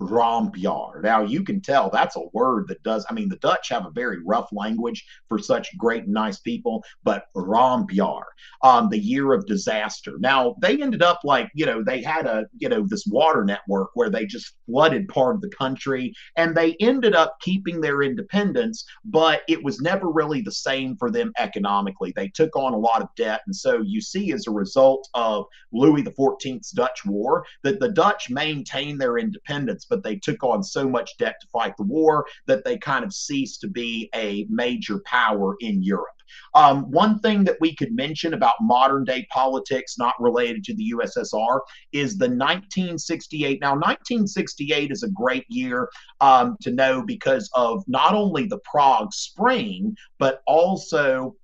Rampjaar. Now you can tell that's a word that does. I mean, the Dutch have a very rough language for such great and nice people, but Rampjaar, the year of disaster. Now they ended up like they had this water network where they just flooded part of the country, and they ended up keeping their independence, but it was never really the same for them economically. They took on a lot of debt, and so you see as a result of Louis XIV's Dutch War that the Dutch maintained their independence, but they took on so much debt to fight the war that they kind of ceased to be a major power in Europe. One thing that we could mention about modern day politics, not related to the USSR, is the 1968. Now, 1968 is a great year to know because of not only the Prague Spring, but also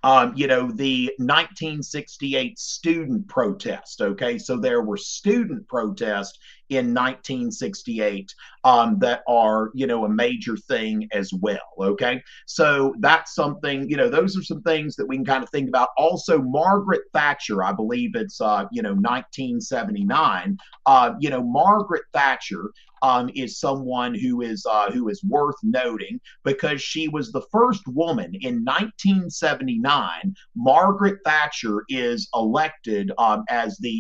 the 1968 student protest. Okay, so there were student protests in 1968 that are, a major thing as well. Okay, so that's something, those are some things that we can kind of think about. Also, Margaret Thatcher, I believe it's, 1979. Margaret Thatcher is someone who is worth noting because she was the first woman in 1979. Margaret Thatcher is elected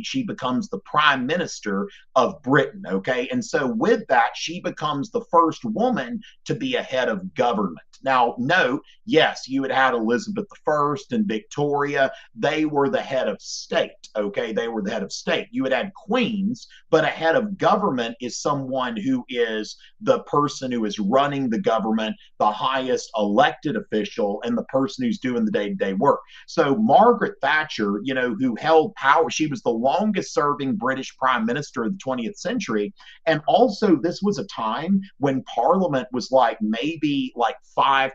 she becomes the prime minister of Britain. Okay, and so with that, she becomes the first woman to be a head of government. Now, note, yes, you had Elizabeth I and Victoria. They were the head of state. Okay, they were the head of state. You had queens, but a head of government is someone who is the person who is running the government, the highest elected official, and the person who's doing the day-to-day work. So Margaret Thatcher, who held power, she was the longest serving British prime minister of the 20th century. And also this was a time when Parliament was like maybe like 5%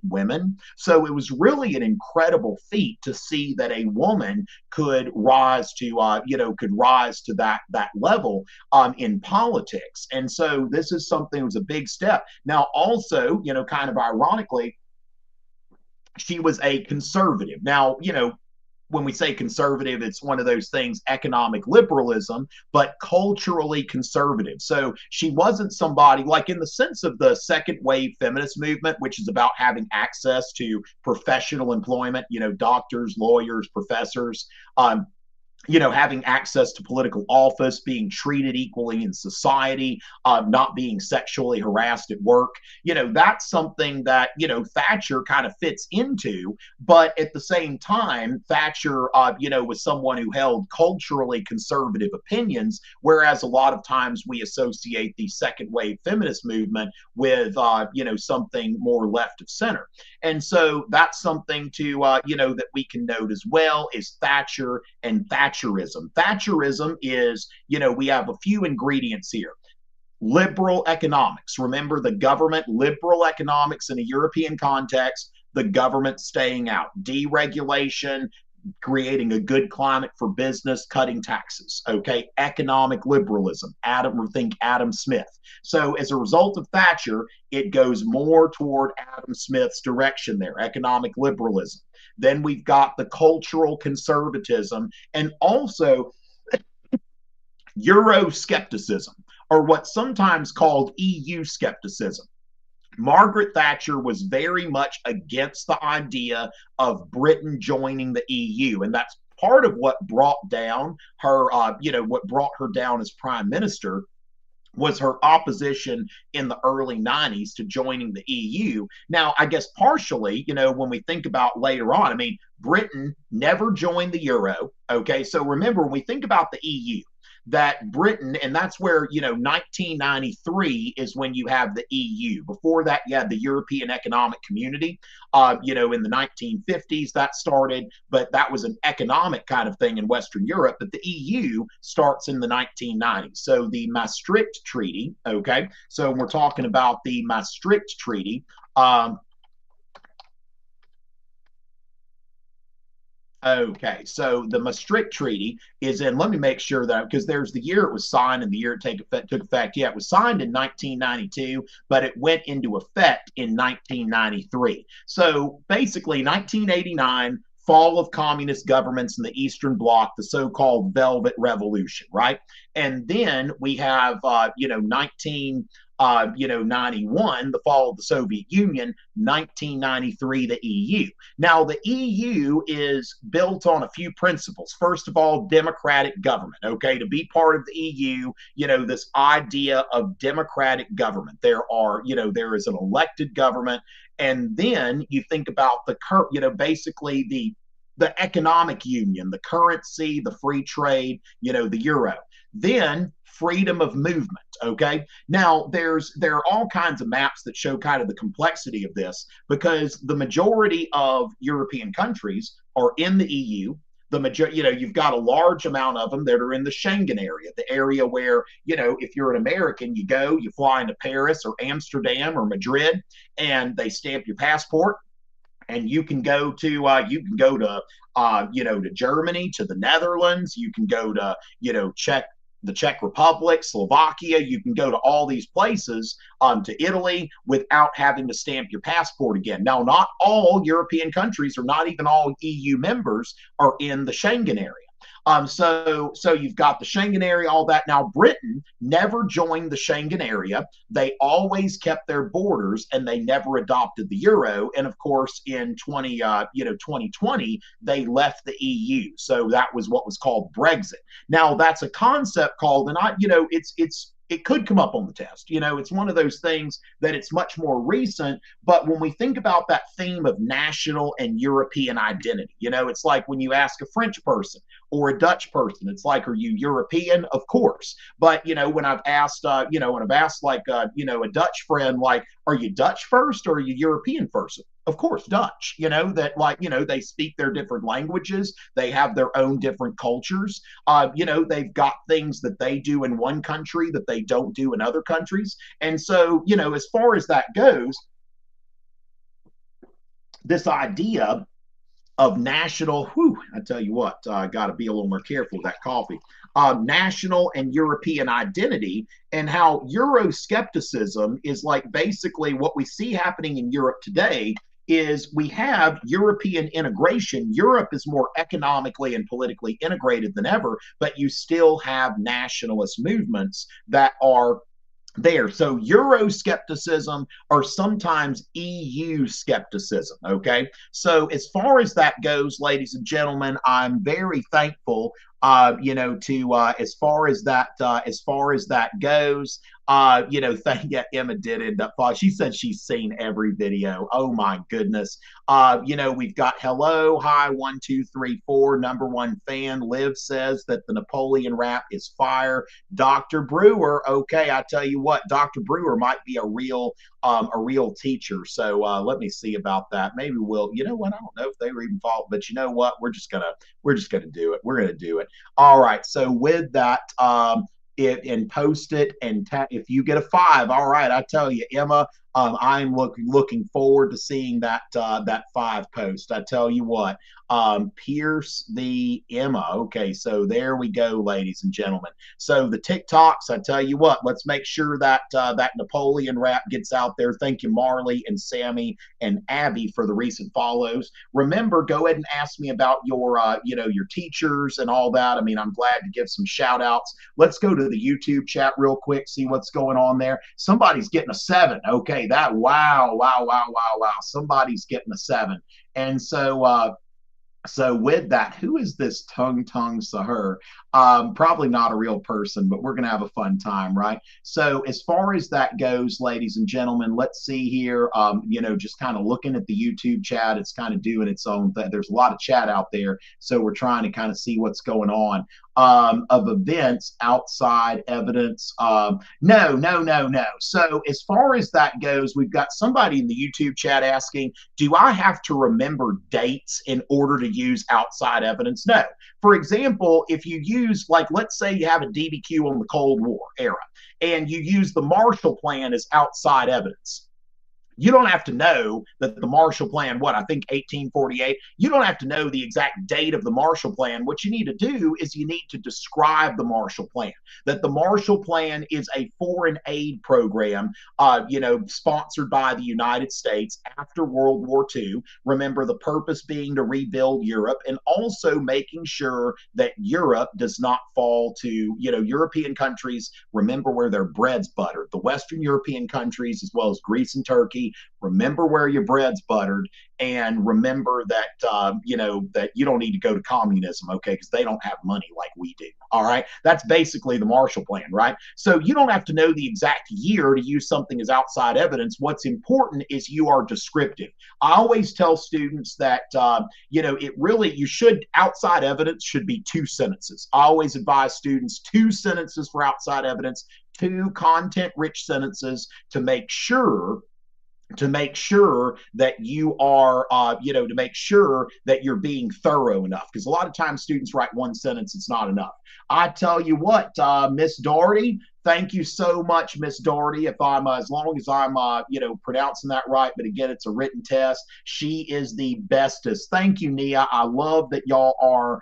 women. So it was really an incredible feat to see that a woman could rise to that level in politics. And so this is something that was a big step. Now, also, kind of ironically, she was a conservative. Now, when we say conservative, it's one of those things, economic liberalism, but culturally conservative. So she wasn't somebody like in the sense of the second wave feminist movement, which is about having access to professional employment, doctors, lawyers, professors. Having access to political office, being treated equally in society, not being sexually harassed at work. That's something that, Thatcher kind of fits into. But at the same time, Thatcher, was someone who held culturally conservative opinions, whereas a lot of times we associate the second wave feminist movement with, something more left of center. And so that's something to, that we can note as well is Thatcher and Thatcherism. Thatcherism is, we have a few ingredients here. Liberal economics. Remember the government, liberal economics in a European context, the government staying out. Deregulation, creating a good climate for business, cutting taxes. Okay, economic liberalism. Think Adam Smith. So as a result of Thatcher, it goes more toward Adam Smith's direction there, economic liberalism. Then we've got the cultural conservatism and also Euroscepticism, or what's sometimes called EU skepticism. Margaret Thatcher was very much against the idea of Britain joining the EU, and that's part of what brought down her, what brought her down as prime minister was her opposition in the early 90s to joining the EU. Now, I guess partially, when we think about later on, I mean, Britain never joined the euro. Okay, so remember, when we think about the EU, that Britain, and that's where, 1993 is when you have the EU. Before that, you had the European Economic Community, in the 1950s that started, but that was an economic kind of thing in Western Europe. But the EU starts in the 1990s. So the Maastricht Treaty, okay, so we're talking about the Maastricht Treaty. Okay, so the Maastricht Treaty is in, let me make sure that, because there's the year it was signed and the year it took effect. Yeah, it was signed in 1992, but it went into effect in 1993. So basically, 1989, fall of communist governments in the Eastern Bloc, the so-called Velvet Revolution, right? And then we have, 91, the fall of the Soviet Union, 1993, the EU. Now, the EU is built on a few principles. First of all, democratic government, okay? To be part of the EU, this idea of democratic government. There is an elected government, and then you think about the current, basically the economic union, the currency, the free trade, the euro. Then freedom of movement. Okay. Now there are all kinds of maps that show kind of the complexity of this, because the majority of European countries are in the EU. You've got a large amount of them that are in the Schengen area, the area where, if you're an American, you fly into Paris or Amsterdam or Madrid, and they stamp your passport, and you can go to to Germany, to the Netherlands. You can go to the Czech Republic, Slovakia. You can go to all these places, to Italy, without having to stamp your passport again. Now, not all European countries, or not even all EU members, are in the Schengen area. So you've got the Schengen area, all that. Now, Britain never joined the Schengen area. They always kept their borders, and they never adopted the euro. And of course, in 2020, they left the EU. So that was what was called Brexit. Now, that's a concept called, and it could come up on the test. It's one of those things that it's much more recent. But when we think about that theme of national and European identity, it's like when you ask a French person or a Dutch person, it's like, are you European? Of course. But, when I've asked, a Dutch friend, like, are you Dutch first or are you European first? Of course, Dutch, they speak their different languages. They have their own different cultures. They've got things that they do in one country that they don't do in other countries. And so, as far as that goes, this idea of national, I tell you what, I got to be a little more careful with that coffee, national and European identity, and how Euroscepticism is like basically what we see happening in Europe today is we have European integration. Europe is more economically and politically integrated than ever, but you still have nationalist movements that are there. So Euroscepticism, or sometimes EU skepticism. Okay. So as far as that goes, ladies and gentlemen, I'm very thankful, as far as that goes, Emma did end up following. She said she's seen every video. Oh my goodness. We've got hello, hi, 1, 2, 3, 4, number one fan. Liv says that the Napoleon rap is fire. Dr. Brewer, okay, I tell you what, Dr. Brewer might be a real teacher. So let me see about that. Maybe we'll, I don't know if they were even followed, but you know what? We're just gonna do it. We're gonna do it. All right. So with that, and post it, and if you get a 5, all right, I tell you, Emma, I'm looking forward to seeing that 5 post. I tell you what, Pierce the Emma. Okay, so there we go, ladies and gentlemen. So the TikToks, I tell you what, let's make sure that that Napoleon rap gets out there. Thank you, Marley and Sammy and Abby, for the recent follows. Remember, go ahead and ask me about your your teachers and all that. I mean, I'm glad to give some shout outs. Let's go to the YouTube chat real quick, see what's going on there. Somebody's getting a 7. Okay, that wow. Somebody's getting a 7. And so with that, who is this Tung Sahur? Probably not a real person, but we're going to have a fun time, right? So as far as that goes, ladies and gentlemen, let's see here, just kind of looking at the YouTube chat, it's kind of doing its own thing. There's a lot of chat out there, so we're trying to kind of see what's going on. Of events outside evidence. No. So as far as that goes, we've got somebody in the YouTube chat asking, do I have to remember dates in order to use outside evidence? No. For example, if you use, like, let's say you have a DBQ on the Cold War era, and you use the Marshall Plan as outside evidence. You don't have to know that the Marshall Plan, what, I think 1848, you don't have to know the exact date of the Marshall Plan. What you need to do is you need to describe the Marshall Plan, that the Marshall Plan is a foreign aid program, sponsored by the United States after World War II. Remember, the purpose being to rebuild Europe and also making sure that Europe does not fall to, European countries, remember where their bread's buttered. The Western European countries, as well as Greece and Turkey, remember where your bread's buttered, and remember that that you don't need to go to communism, okay, because they don't have money like we do. All right, that's basically the Marshall Plan, right? So you don't have to know the exact year to use something as outside evidence. What's important is you are descriptive. I always tell students that outside evidence should be 2 sentences. I always advise students 2 sentences for outside evidence, 2 content-rich sentences to make sure that you are, to make sure that you're being thorough enough. Because a lot of times students write 1 sentence, it's not enough. I tell you what, Miss Doherty, thank you so much, Miss Doherty. If I'm, as long as I'm, pronouncing that right, but again, it's a written test. She is the bestest. Thank you, Nia. I love that y'all are,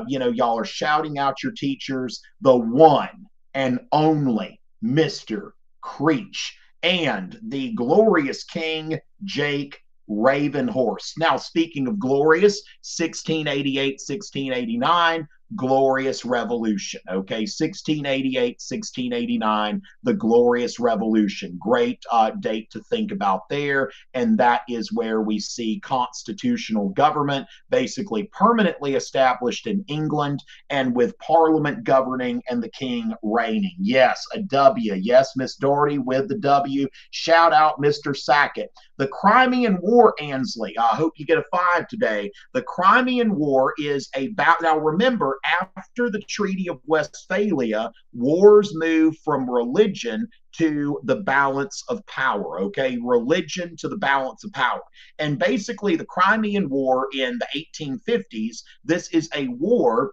y'all are shouting out your teachers, the one and only Mr. Creech and the glorious King Jake Ravenhorse. Now, speaking of glorious, 1688, 1689, Glorious Revolution. Okay, 1688, 1689, the Glorious Revolution. Great date to think about there. And that is where we see constitutional government basically permanently established in England, and with Parliament governing and the king reigning. Yes, a W. Yes, Miss Doherty with the W. Shout out Mr. Sackett. The Crimean War, Ansley. I hope you get a 5 today. The Crimean War is about, now remember, after the Treaty of Westphalia, wars moved from religion to the balance of power, okay? Religion to the balance of power. And basically, the Crimean War in the 1850s, this is a war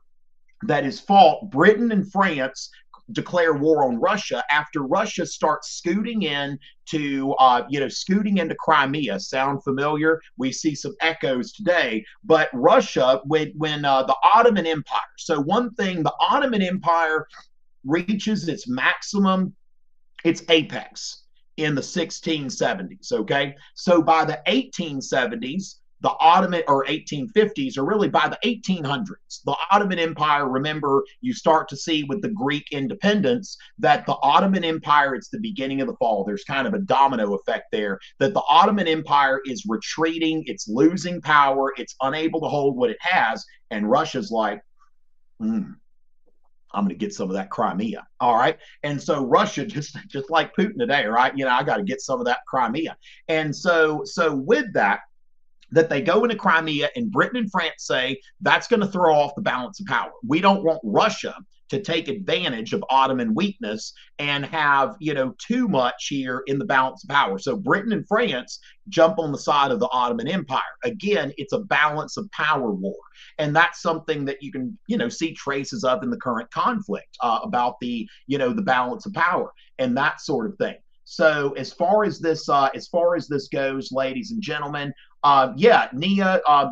that is fought. Britain and France declare war on Russia after Russia starts scooting into Crimea. Sound familiar? We see some echoes today. But Russia, when the Ottoman Empire. So one thing, the Ottoman Empire reaches its maximum, its apex in the 1670s. Okay, so by the 1870s, the Ottoman, or 1850s, or really by the 1800s, the Ottoman Empire, remember, you start to see with the Greek independence that the Ottoman Empire, it's the beginning of the fall. There's kind of a domino effect there, that the Ottoman Empire is retreating, it's losing power, it's unable to hold what it has, and Russia's like, I'm going to get some of that Crimea. All right. And so Russia, just like Putin today, right? I got to get some of that Crimea. And so with that they go into Crimea, and Britain and France say that's going to throw off the balance of power. We don't want Russia to take advantage of Ottoman weakness and have, too much here in the balance of power. So Britain and France jump on the side of the Ottoman Empire. Again, it's a balance of power war. And that's something that you can, see traces of in the current conflict about the balance of power and that sort of thing. So as far as this goes, ladies and gentlemen, Nia,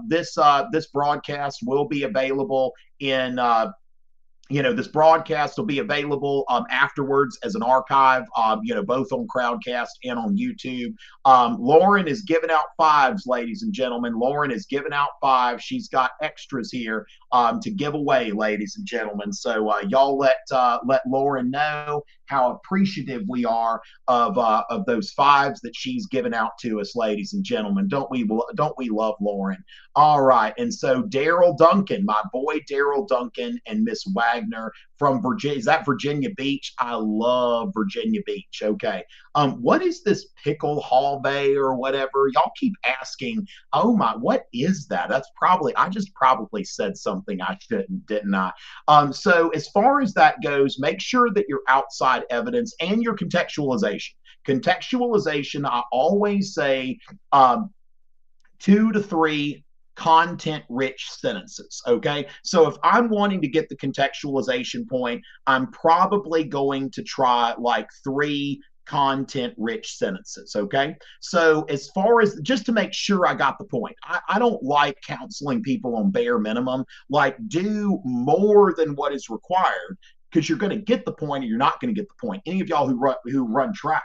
this broadcast will be available in this broadcast will be available afterwards as an archive, both on Crowdcast and on YouTube. Lauren is giving out 5s, ladies and gentlemen. Lauren is giving out 5. She's got extras here to give away, ladies and gentlemen. So y'all let Lauren know how appreciative we are of those 5s that she's given out to us, ladies and gentlemen. Don't we love Lauren? All right, and so Daryl Duncan, my boy Daryl Duncan, and Miss Wagner from Virginia. Is that Virginia Beach? I love Virginia Beach. Okay. What is this pickle halve or whatever? Y'all keep asking, oh my, what is that? I just probably said something I shouldn't, didn't I? So as far as that goes, make sure that your outside evidence and your contextualization. Contextualization, I always say 2 to 3 content-rich sentences, okay? So if I'm wanting to get the contextualization point, I'm probably going to try like 3 content rich sentences. Okay. So, as far as just to make sure I got the point, I don't like counseling people on bare minimum, like do more than what is required because you're going to get the point or you're not going to get the point. Any of y'all who run track,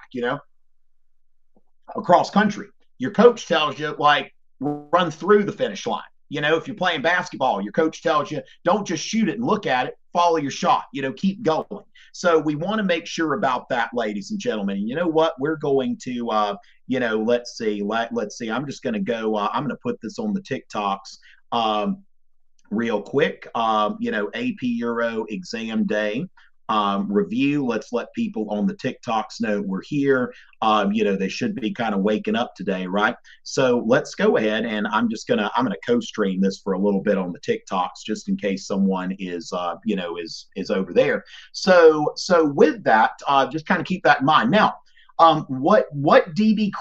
across country, your coach tells you, like, run through the finish line. If you're playing basketball, your coach tells you, don't just shoot it and look at it, follow your shot, keep going. So we want to make sure about that, ladies and gentlemen. And you know what? We're going to, let's see. I'm just going to go, I'm going to put this on the TikToks real quick. AP Euro exam day. Review. Let's let people on the TikToks know we're here. They should be kind of waking up today, right? So let's go ahead, and I'm gonna co-stream this for a little bit on the TikToks just in case someone is over there. So with that, just kind of keep that in mind. Now, what DBQ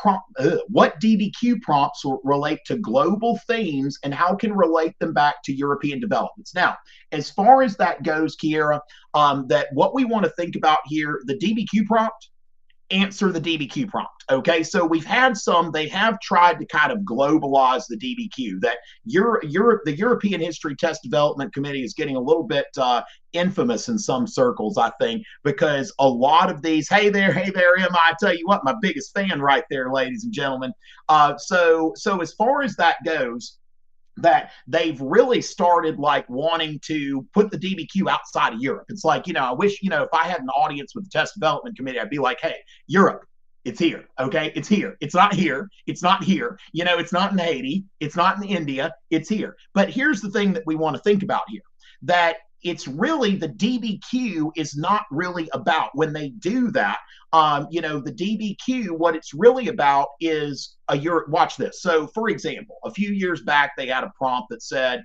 prompts relate to global themes and how can relate them back to European developments? Now, as far as that goes, Kiera, that what we want to think about here, the DBQ prompt, answer the DBQ prompt. Okay, so they have tried to kind of globalize the DBQ. That the European History Test Development Committee is getting a little bit infamous in some circles, I think, because a lot of these, hey there, Emma, I tell you what, my biggest fan right there, ladies and gentlemen. So as far as that goes, that they've really started like wanting to put the DBQ outside of Europe. It's like, I wish, if I had an audience with the Test Development Committee, I'd be like, hey, Europe, it's here. Okay. It's here. It's not here. It's not here. It's not in Haiti. It's not in India. It's here. But here's the thing that we want to think about here, that it's really the DBQ is not really about when they do that. The DBQ, what it's really about is watch this. So, for example, a few years back, they had a prompt that said,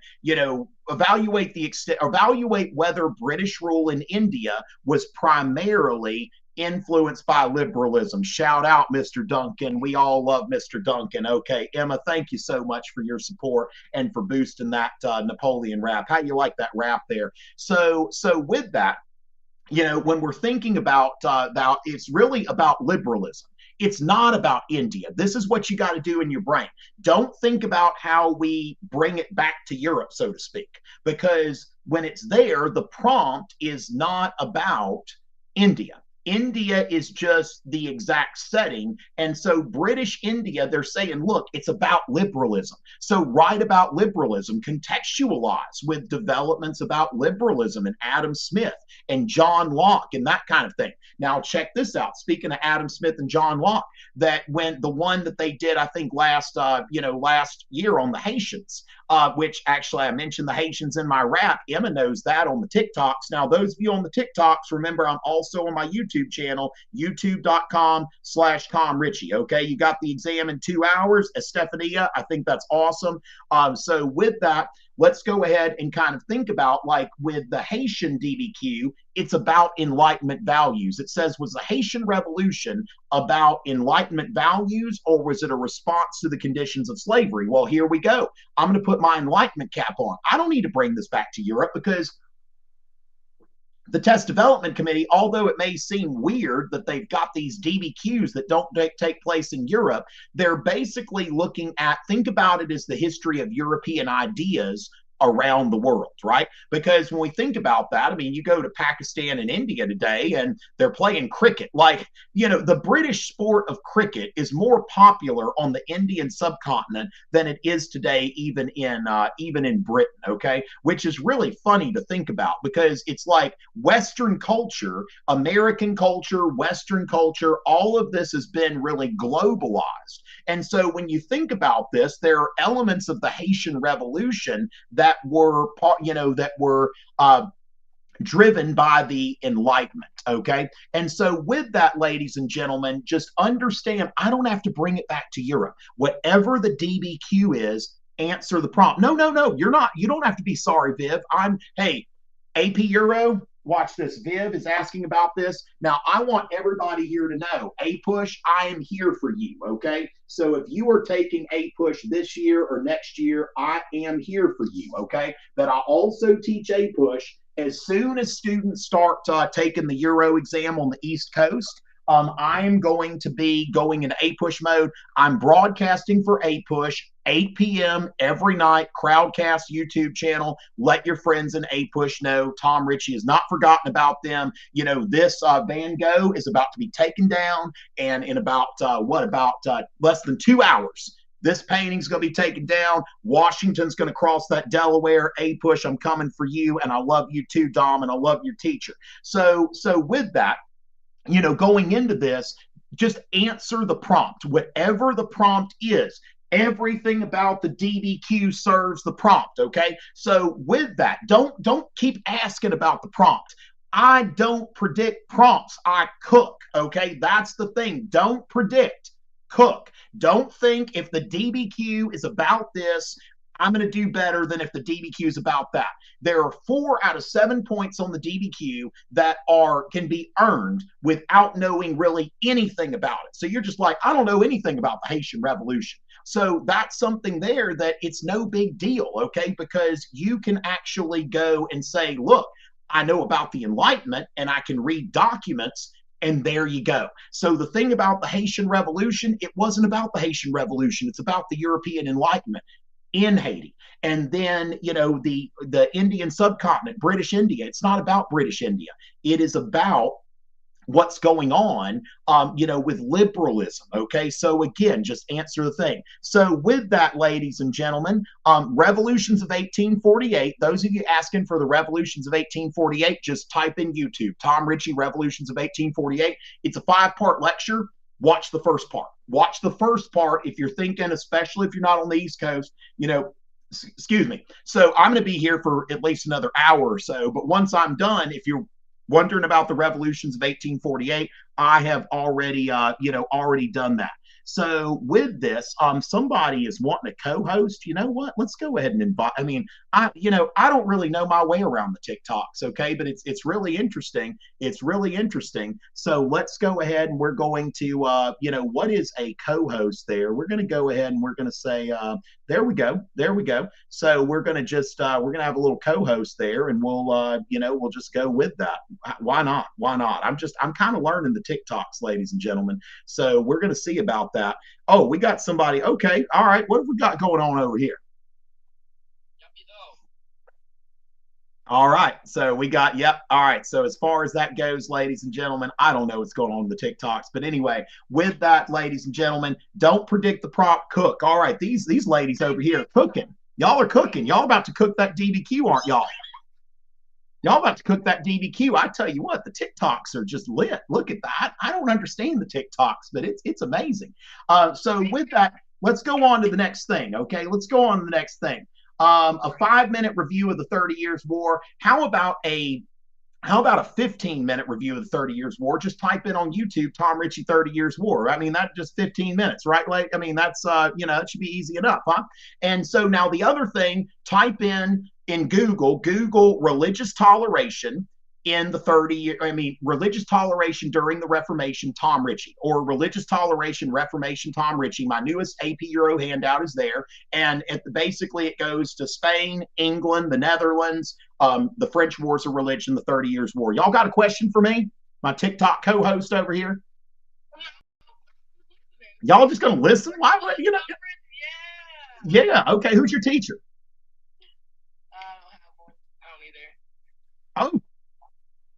evaluate whether British rule in India was primarily influenced by liberalism. Shout out, Mr. Duncan. We all love Mr. Duncan. Okay, Emma, thank you so much for your support and for boosting that Napoleon rap. How you like that rap there? So with that, when we're thinking about it's really about liberalism. It's not about India. This is what you got to do in your brain. Don't think about how we bring it back to Europe, so to speak, because when it's there, the prompt is not about India. India is just the exact setting. And so British India, they're saying, look, it's about liberalism. So write about liberalism, contextualize with developments about liberalism and Adam Smith and John Locke and that kind of thing. Now, check this out. Speaking of Adam Smith and John Locke, that when the one that they did, I think last year on the Haitians, which actually I mentioned the Haitians in my rap. Emma knows that on the TikToks. Now, those of you on the TikToks, remember, I'm also on my YouTube channel, youtube.com/Tom Richey. Okay, you got the exam in 2 hours. Estefania, I think that's awesome. So with that, let's go ahead and kind of think about, like with the Haitian DBQ, it's about Enlightenment values. It says, was the Haitian Revolution about Enlightenment values, or was it a response to the conditions of slavery? Well, here we go. I'm going to put my Enlightenment cap on. I don't need to bring this back to Europe because the Test Development Committee, although it may seem weird that they've got these DBQs that don't take place in Europe, they're basically looking at, think about it as the history of European ideas around the world, right? Because when we think about that, I mean, you go to Pakistan and India today and they're playing cricket. Like, the British sport of cricket is more popular on the Indian subcontinent than it is today, even in Britain, okay? Which is really funny to think about because it's like Western culture, American culture, Western culture, all of this has been really globalized. And so when you think about this, there are elements of the Haitian Revolution that were driven by the Enlightenment, okay? And so with that, ladies and gentlemen, just understand, I don't have to bring it back to Europe. Whatever the DBQ is, answer the prompt. No, you're not. You don't have to be sorry, Viv. Hey, AP Euro, watch this. Viv is asking about this. Now, I want everybody here to know, A-Push, I am here for you, okay? So if you are taking A-Push this year or next year, I am here for you, okay? But I also teach A-Push. As soon as students start taking the Euro exam on the East Coast, I'm going to be going into A-Push mode. I'm broadcasting for A-Push, 8 p.m. every night, Crowdcast YouTube channel. Let your friends in A-Push know Tom Richey has not forgotten about them. You know, this Van Gogh is about to be taken down, and in about, less than 2 hours, this painting's going to be taken down. Washington's going to cross that Delaware. A-Push, I'm coming for you, and I love you too, Dom, and I love your teacher. So with that, you know, going into this, just answer the prompt, whatever the prompt is. Everything about the DBQ serves the prompt. Okay, so with that, don't keep asking about the prompt. I don't predict prompts, I cook. Okay, that's the thing. Don't predict, cook. Don't think if the DBQ is about this, I'm going to do better than if the DBQ is about that. There are 4 out of 7 points on the DBQ that can be earned without knowing really anything about it. So you're just like, I don't know anything about the Haitian Revolution. So that's something there that it's no big deal, okay? Because you can actually go and say, look, I know about the Enlightenment and I can read documents, and there you go. So the thing about the Haitian Revolution, it wasn't about the Haitian Revolution. It's about the European Enlightenment in Haiti. And then, you know, the Indian subcontinent, British India, it's not about British India. It is about what's going on, you know, with liberalism. Okay, so again, just answer the thing. So with that, ladies and gentlemen, revolutions of 1848. Those of you asking for the revolutions of 1848, just type in YouTube, Tom Richey, revolutions of 1848. It's a 5-part lecture. Watch the first part. Watch the first part if you're thinking, especially if you're not on the East Coast, you know, excuse me. So I'm going to be here for at least another hour or so. But once I'm done, if you're wondering about the revolutions of 1848, I have already, already done that. So with this, somebody is wanting to co-host. You know what? Let's go ahead and invite. I mean, I don't really know my way around the TikToks, okay? But it's really interesting. It's really interesting. So let's go ahead and we're going to, what is a co-host there? We're going to go ahead and we're going to say, there we go. There we go. So we're going to just, we're going to have a little co-host there, and we'll, we'll just go with that. Why not? Why not? I'm kind of learning the TikToks, ladies and gentlemen. So we're going to see about that. Oh, we got somebody. Okay. All right. What have we got going on over here? All right. So we got, yep. All right. So as far as that goes, ladies and gentlemen, I don't know what's going on with the TikToks. But anyway, with that, ladies and gentlemen, don't predict the prop, cook. All right. These ladies over here are cooking. Y'all are cooking. Y'all about to cook that DBQ, aren't y'all? Y'all about to cook that DBQ. I tell you what, the TikToks are just lit. Look at that. I don't understand the TikToks, but it's amazing. So with that, let's go on to the next thing. Okay, let's go on to the next thing. A 5-minute review of the 30 Years War. How about a 15-minute review of the 30 Years War? Just type in on YouTube, Tom Richey 30 Years War. I mean, that's just 15 minutes, right? Like, I mean, that's, that should be easy enough, huh? And so now the other thing, type in Google religious toleration in the religious toleration during the Reformation, Tom Richey, or religious toleration, Reformation, Tom Richey. My newest AP Euro handout is there. And basically it goes to Spain, England, the Netherlands, the French Wars of Religion, the 30 Years War. Y'all got a question for me? My TikTok co-host over here? Y'all just going to listen? Why would, Yeah. Okay. Who's your teacher? Oh,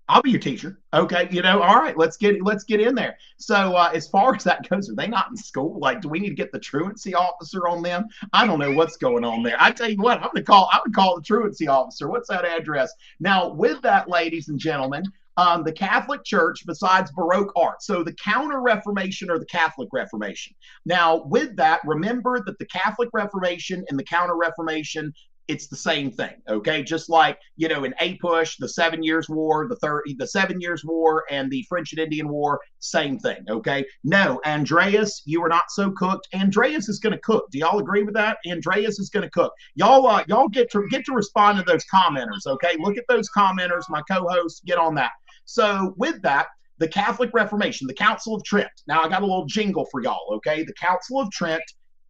I'll be your teacher. Okay, all right, let's get in there. So as far as that goes, are they not in school? Like, do we need to get the truancy officer on them? I don't know what's going on there. I tell you what, I would call the truancy officer. What's that address? Now, with that, ladies and gentlemen, the Catholic Church, besides Baroque art, so the Counter Reformation or the Catholic Reformation. Now, with that, remember that the Catholic Reformation and the Counter Reformation, it's the same thing, okay? Just like, in A-Push, the 7 Years War, the 7 Years War, and the French and Indian War, same thing, okay? No, Andreas, you are not so cooked. Andreas is going to cook. Do y'all agree with that? Andreas is going to cook. Y'all get to respond to those commenters, okay? Look at those commenters, my co-hosts, get on that. So with that, the Catholic Reformation, the Council of Trent. Now I got a little jingle for y'all, okay? The Council of Trent,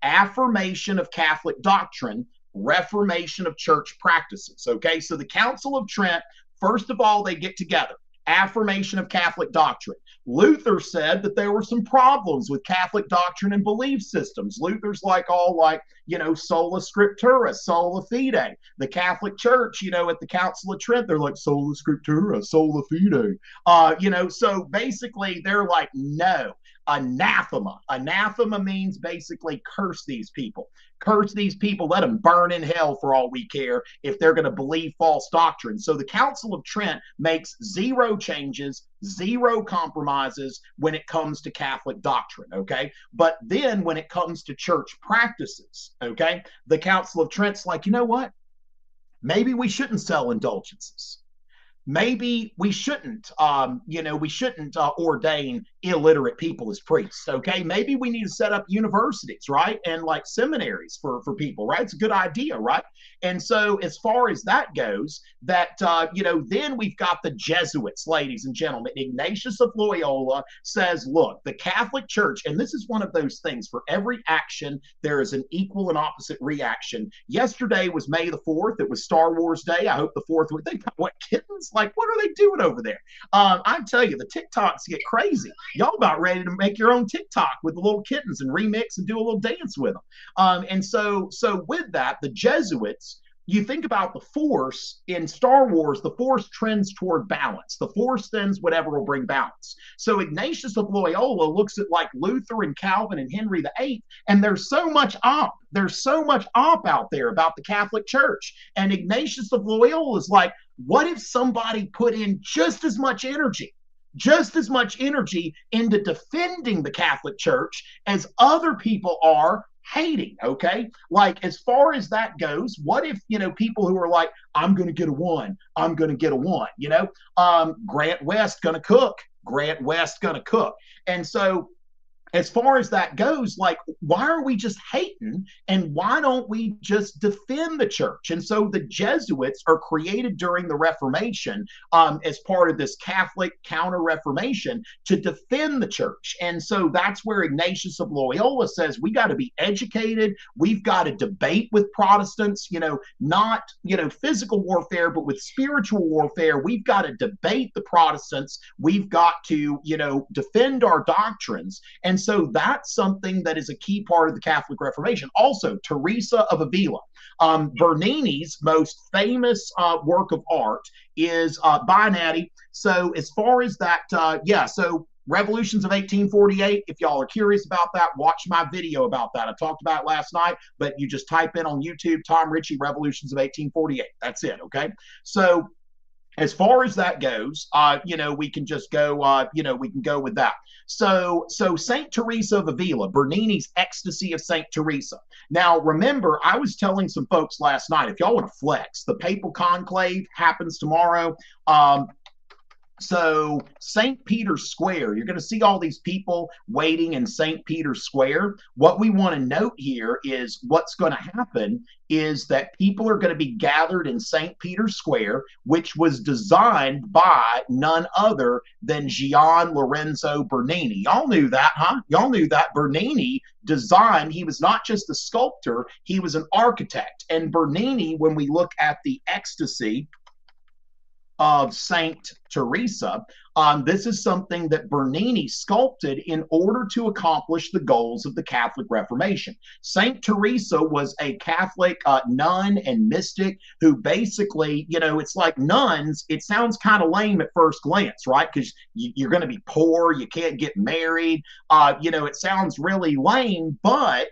affirmation of Catholic doctrine, reformation of church practices. Okay, so the Council of Trent, first of all, they get together affirmation of Catholic doctrine. Luther said that there were some problems with Catholic doctrine and belief systems. Luther's sola scriptura, sola fide. The Catholic Church, at the Council of Trent, they're like sola scriptura, sola fide. So basically they're like, no. Anathema. Anathema means basically curse these people. Curse these people, let them burn in hell for all we care if they're going to believe false doctrine. So the Council of Trent makes zero changes, zero compromises when it comes to Catholic doctrine, okay? But then when it comes to church practices, okay, the Council of Trent's like, you know what? Maybe we shouldn't sell indulgences. Maybe we shouldn't, ordain illiterate people as priests, okay? Maybe we need to set up universities, right? And like seminaries for people, right? It's a good idea, right? And so as far as that goes, then we've got the Jesuits, ladies and gentlemen. Ignatius of Loyola says, look, the Catholic Church, and this is one of those things, for every action, there is an equal and opposite reaction. Yesterday was May the 4th. It was Star Wars Day. I hope the 4th, they got what, kittens? Like, what are they doing over there? I tell you, the TikToks get crazy. Y'all about ready to make your own TikTok with the little kittens and remix and do a little dance with them. And so with that, the Jesuits, you think about the Force in Star Wars, the Force trends toward balance. The Force sends whatever will bring balance. So Ignatius of Loyola looks at like Luther and Calvin and Henry VIII, and there's so much op. There's so much op out there about the Catholic Church. And Ignatius of Loyola is like, what if somebody put in just as much energy into defending the Catholic Church as other people are hating, okay? Like, as far as that goes, what if, people who are like, I'm going to get a 1, Grant West going to cook. And so as far as that goes, like, why are we just hating and why don't we just defend the church? And so the Jesuits are created during the Reformation as part of this Catholic counter-Reformation to defend the church. And so that's where Ignatius of Loyola says we got to be educated. We've got to debate with Protestants, not, physical warfare, but with spiritual warfare. We've got to debate the Protestants. We've got to, defend our doctrines. And so that's something that is a key part of the Catholic Reformation. Also, Teresa of Avila. Bernini's most famous work of art is by Natty. So as far as that, so Revolutions of 1848, if y'all are curious about that, watch my video about that. I talked about it last night, but you just type in on YouTube, Tom Richey, Revolutions of 1848. That's it, okay? So as far as that goes, we can just go, we can go with that. So St. Teresa of Avila, Bernini's Ecstasy of St. Teresa. Now, remember, I was telling some folks last night, if y'all want to flex, the Papal Conclave happens tomorrow. So St. Peter's Square, you're going to see all these people waiting in St. Peter's Square. What we want to note here is what's going to happen is that people are going to be gathered in St. Peter's Square, which was designed by none other than Gian Lorenzo Bernini. Y'all knew that, huh? Y'all knew that. Bernini designed, he was not just a sculptor, he was an architect. And Bernini, when we look at the Ecstasy of Saint Teresa, this is something that Bernini sculpted in order to accomplish the goals of the Catholic Reformation. Saint Teresa was a Catholic nun and mystic who basically, it's like nuns, it sounds kind of lame at first glance, right? Because you're going to be poor, you can't get married, it sounds really lame, but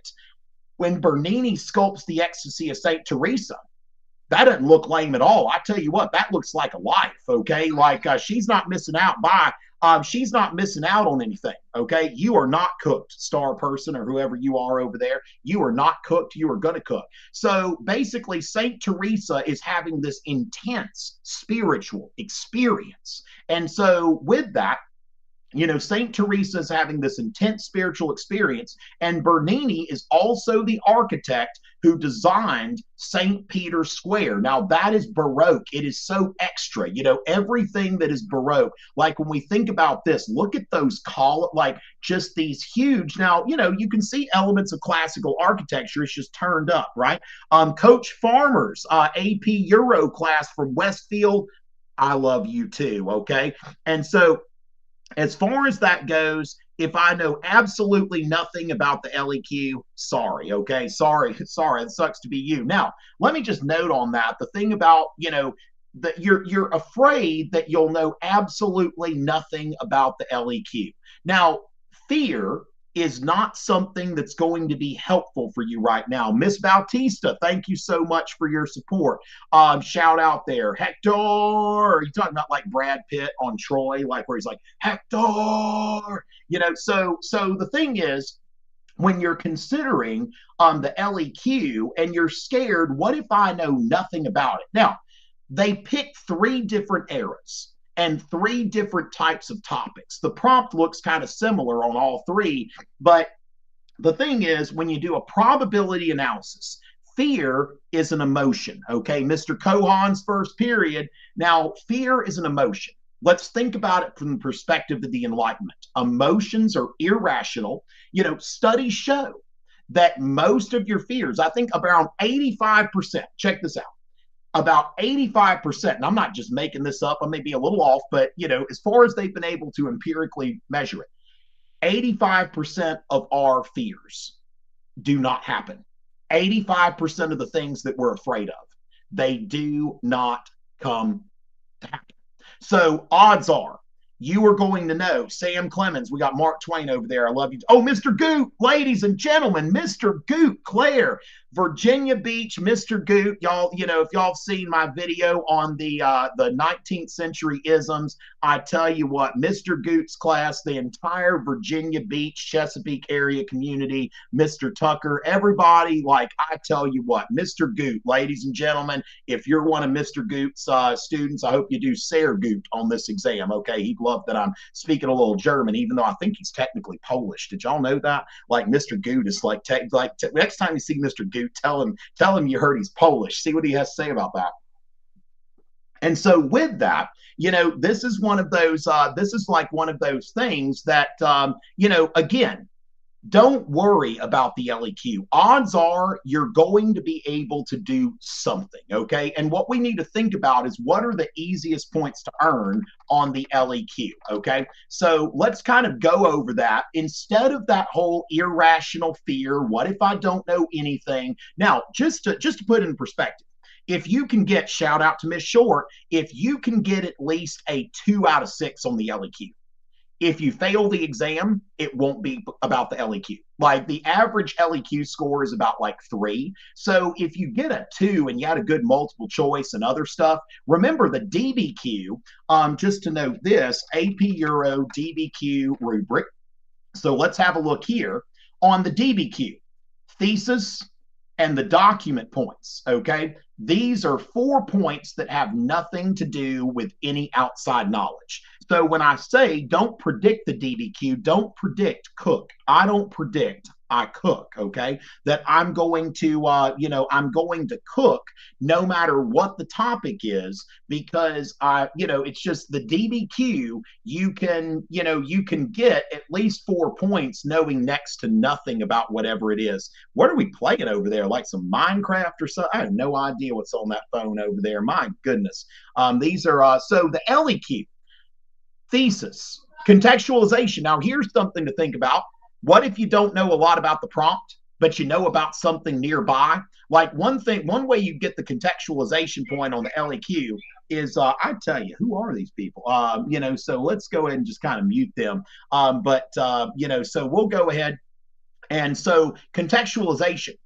when Bernini sculpts the Ecstasy of Saint Teresa, that doesn't look lame at all. I tell you what, that looks like a life, okay? Like she's not missing out she's not missing out on anything, okay? You are not cooked, star person or whoever you are over there. You are not cooked. You are going to cook. So basically, St. Teresa is having this intense spiritual experience. And so with that, St. Teresa is having this intense spiritual experience, and Bernini is also the architect who designed St. Peter's Square. Now, that is Baroque. It is so extra, everything that is Baroque. Like when we think about this, look at those like just these huge, now, you can see elements of classical architecture. It's just turned up, right? Coach Farmer's AP Euro class from Westfield, I love you too. Okay. And so, as far as that goes, if I know absolutely nothing about the LEQ, sorry, okay? Sorry, it sucks to be you. Now, let me just note on that the thing about, that you're afraid that you'll know absolutely nothing about the LEQ. Now, fear is not something that's going to be helpful for you right now. Miss Bautista, thank you so much for your support. Shout out there. Hector, are you talking about like Brad Pitt on Troy, like where he's like, Hector? So the thing is, when you're considering the LEQ and you're scared, what if I know nothing about it? Now, they pick three different eras and three different types of topics. The prompt looks kind of similar on all three, but the thing is, when you do a probability analysis, fear is an emotion. Okay, Mr. Cohan's first period. Now, fear is an emotion. Let's think about it from the perspective of the Enlightenment. Emotions are irrational. Studies show that most of your fears, I think around 85%, check this out, about 85%, and I'm not just making this up, I may be a little off, but as far as they've been able to empirically measure it, 85% of our fears do not happen. 85% of the things that we're afraid of, they do not come to happen. So odds are you are going to know. Sam Clemens, we got Mark Twain over there. I love you. Oh, Mr. Goot, ladies and gentlemen, Mr. Goot, Claire, Virginia Beach, Mr. Goot. Y'all, if y'all have seen my video on the 19th century isms, I tell you what, Mr. Goot's class, the entire Virginia Beach, Chesapeake area community, Mr. Tucker, everybody, like I tell you what, Mr. Goot, ladies and gentlemen, if you're one of Mr. Goot's students, I hope you do Sehr Goot on this exam. Okay, he'd love that I'm speaking a little German, even though I think he's technically Polish. Did y'all know that? Like Mr. Goot is like next time you see Mr. Goot, tell him you heard he's Polish. See what he has to say about that. And so with that, this is one of those. This is like one of those things that again, don't worry about the LEQ. Odds are you're going to be able to do something, okay? And what we need to think about is what are the easiest points to earn on the LEQ, okay? So let's kind of go over that. Instead of that whole irrational fear, what if I don't know anything? Now, just to put it in perspective, if you can get, shout out to Miss Short, if you can get at least a 2 out of 6 on the LEQ, if you fail the exam, it won't be about the LEQ. Like the average LEQ score is about like 3. So if you get a 2 and you had a good multiple choice and other stuff, remember the DBQ, just to note this, AP Euro DBQ rubric. So let's have a look here on the DBQ, thesis and the document points, okay? These are 4 points that have nothing to do with any outside knowledge. So when I say don't predict the DBQ, don't predict cook. I don't predict, I cook, okay? That I'm going to, I'm going to cook no matter what the topic is because it's just the DBQ, you can get at least 4 points knowing next to nothing about whatever it is. What are we playing over there? Like some Minecraft or something? I have no idea what's on that phone over there. My goodness. These are, so the LEQ, thesis, contextualization. Now, here's something to think about. What if you don't know a lot about the prompt, but you know about something nearby? Like one way you get the contextualization point on the LEQ is, I tell you, who are these people? So let's go ahead and just kind of mute them. So we'll go ahead. And so contextualization,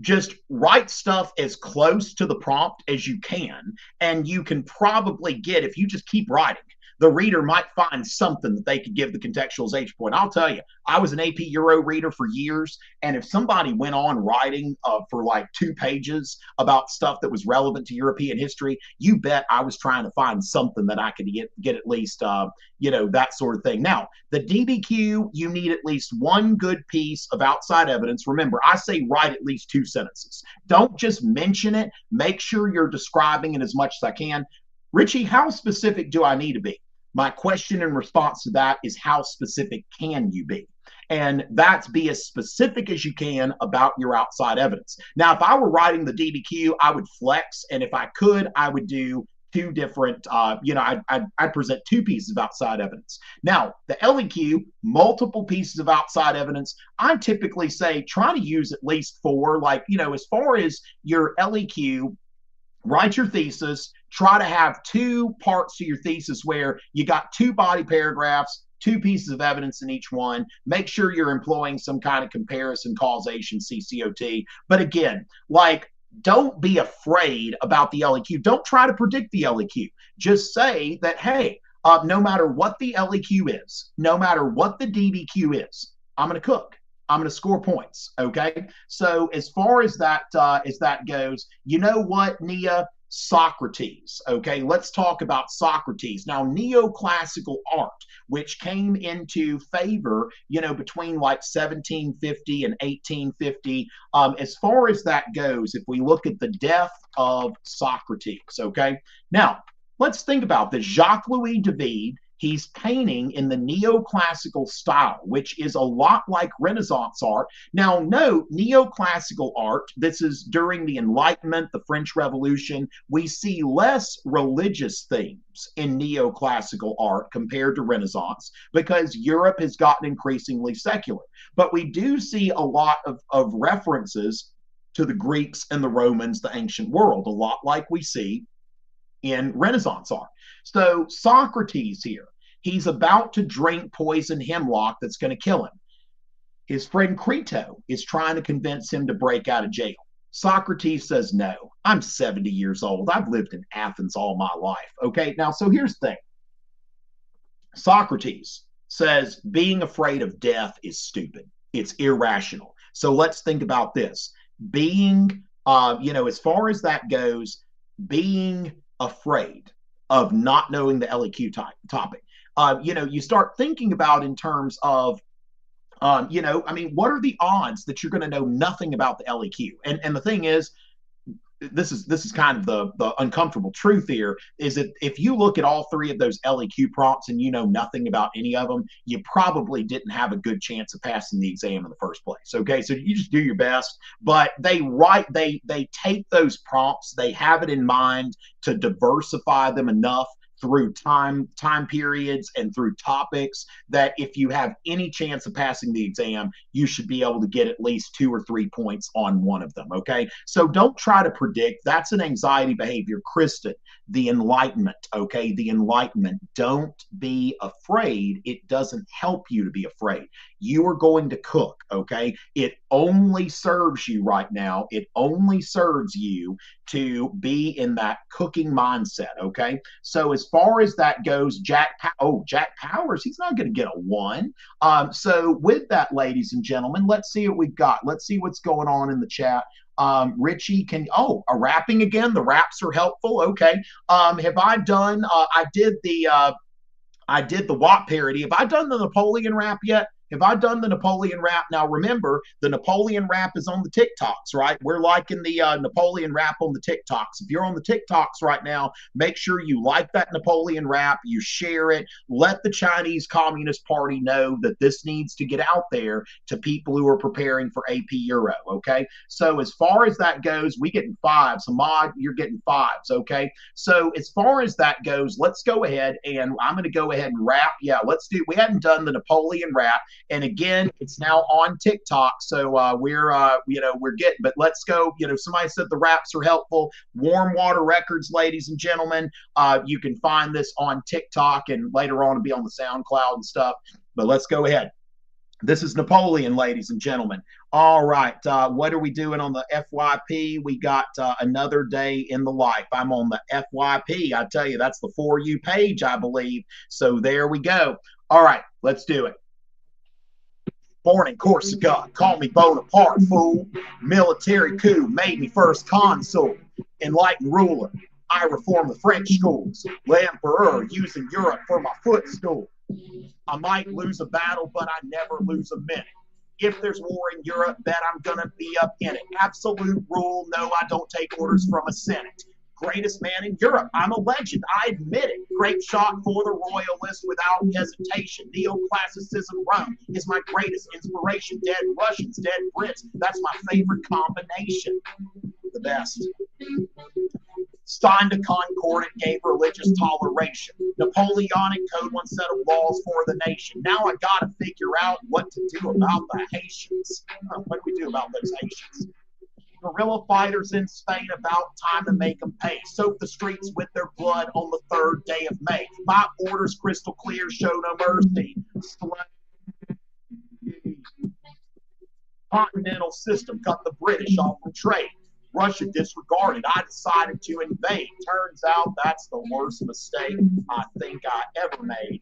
just write stuff as close to the prompt as you can. And you can probably get, if you just keep writing, the reader might find something that they could give the contextualization point. I'll tell you, I was an AP Euro reader for years, and if somebody went on writing for like 2 pages about stuff that was relevant to European history, you bet I was trying to find something that I could get at least, that sort of thing. Now, the DBQ, you need at least 1 good piece of outside evidence. Remember, I say write at least 2 sentences. Don't just mention it. Make sure you're describing it as much as I can. Richie, how specific do I need to be? My question in response to that is how specific can you be? And that's be as specific as you can about your outside evidence. Now, if I were writing the DBQ, I would flex. And if I could, I would do two different, I'd present two pieces of outside evidence. Now, the LEQ, multiple pieces of outside evidence, I typically say try to use at least four. Like, as far as your LEQ, write your thesis, try to have two parts to your thesis where you got two body paragraphs, two pieces of evidence in each one. Make sure you're employing some kind of comparison, causation, CCOT. But again, like, don't be afraid about the LEQ. Don't try to predict the LEQ. Just say that, hey, no matter what the LEQ is, no matter what the DBQ is, I'm going to cook. I'm going to score points. Okay. So as far as that goes, you know what, Nia? Socrates. Okay, let's talk about Socrates. Now, neoclassical art, which came into favor, between like 1750 and 1850. As far as that goes, if we look at the death of Socrates, okay, now let's think about this. Jacques-Louis David. He's painting in the neoclassical style, which is a lot like Renaissance art. Now, note, neoclassical art, this is during the Enlightenment, the French Revolution. We see less religious themes in neoclassical art compared to Renaissance because Europe has gotten increasingly secular. But we do see a lot of references to the Greeks and the Romans, the ancient world, a lot like we see in Renaissance art. So Socrates here, he's about to drink poison hemlock that's going to kill him. His friend Crito is trying to convince him to break out of jail. Socrates says, no, I'm 70 years old. I've lived in Athens all my life. Okay, now, so here's the thing. Socrates says being afraid of death is stupid. It's irrational. So let's think about this. Being, as far as that goes, being afraid of not knowing the LEQ topic. You start thinking about in terms of, what are the odds that you're going to know nothing about the LEQ? And the thing is, this is kind of the uncomfortable truth here, is that if you look at all three of those LEQ prompts and you know nothing about any of them, you probably didn't have a good chance of passing the exam in the first place. Okay, so you just do your best. But they take those prompts, they have it in mind to diversify them enough through time periods and through topics that if you have any chance of passing the exam, you should be able to get at least 2 or 3 points on one of them. Okay, so don't try to predict. That's an anxiety behavior. Kristen, the Enlightenment. Okay, the Enlightenment. Don't be afraid. It doesn't help you to be afraid. You are going to cook. Okay, it only serves you right now. It only serves you to be in that cooking mindset. Okay, so as far as that goes, Jack Powers, he's not going to get a 1. So with that, ladies and gentlemen, let's see what we've got. Let's see what's going on in the chat. Richie, a rapping again? The raps are helpful. Okay. Have I done, I did the WAP parody. Have I done the Napoleon rap yet? Have I done the Napoleon rap? Now, remember, the Napoleon rap is on the TikToks, right? We're liking the Napoleon rap on the TikToks. If you're on the TikToks right now, make sure you like that Napoleon rap, you share it, let the Chinese Communist Party know that this needs to get out there to people who are preparing for AP Euro, okay? So as far as that goes, we getting 5s. Ahmad, you're getting 5s, okay? So as far as that goes, let's go ahead and I'm going to go ahead and rap. Yeah, we hadn't done the Napoleon rap. And again, it's now on TikTok, so we're getting. But let's go. Somebody said the raps are helpful. Warm Water Records, ladies and gentlemen. You can find this on TikTok, and later on it'll be on the SoundCloud and stuff. But let's go ahead. This is Napoleon, ladies and gentlemen. All right, what are we doing on the FYP? We got another day in the life. I'm on the FYP. I tell you, that's the For You page, I believe. So there we go. All right, let's do it. Born in Corsica, call me Bonaparte, fool. Military coup made me first consul. Enlightened ruler, I reformed the French schools. L'Empereur using Europe for my footstool. I might lose a battle, but I never lose a minute. If there's war in Europe, bet I'm gonna be up in it. Absolute rule, no, I don't take orders from a Senate. Greatest man in Europe. I'm a legend. I admit it. Great shot for the royalists without hesitation. Neoclassicism Rome is my greatest inspiration. Dead Russians, dead Brits. That's my favorite combination. The best. signed a concordant, gave religious toleration. Napoleonic code, one set of laws for the nation. Now I got to figure out what to do about the Haitians. What do we do about those Haitians? Guerrilla fighters in Spain, about time to make them pay. Soak the streets with their blood on the 3rd day of May. My orders crystal clear, show no mercy. Continental system cut the British off the trade. Russia disregarded. I decided to invade. Turns out that's the worst mistake I think I ever made.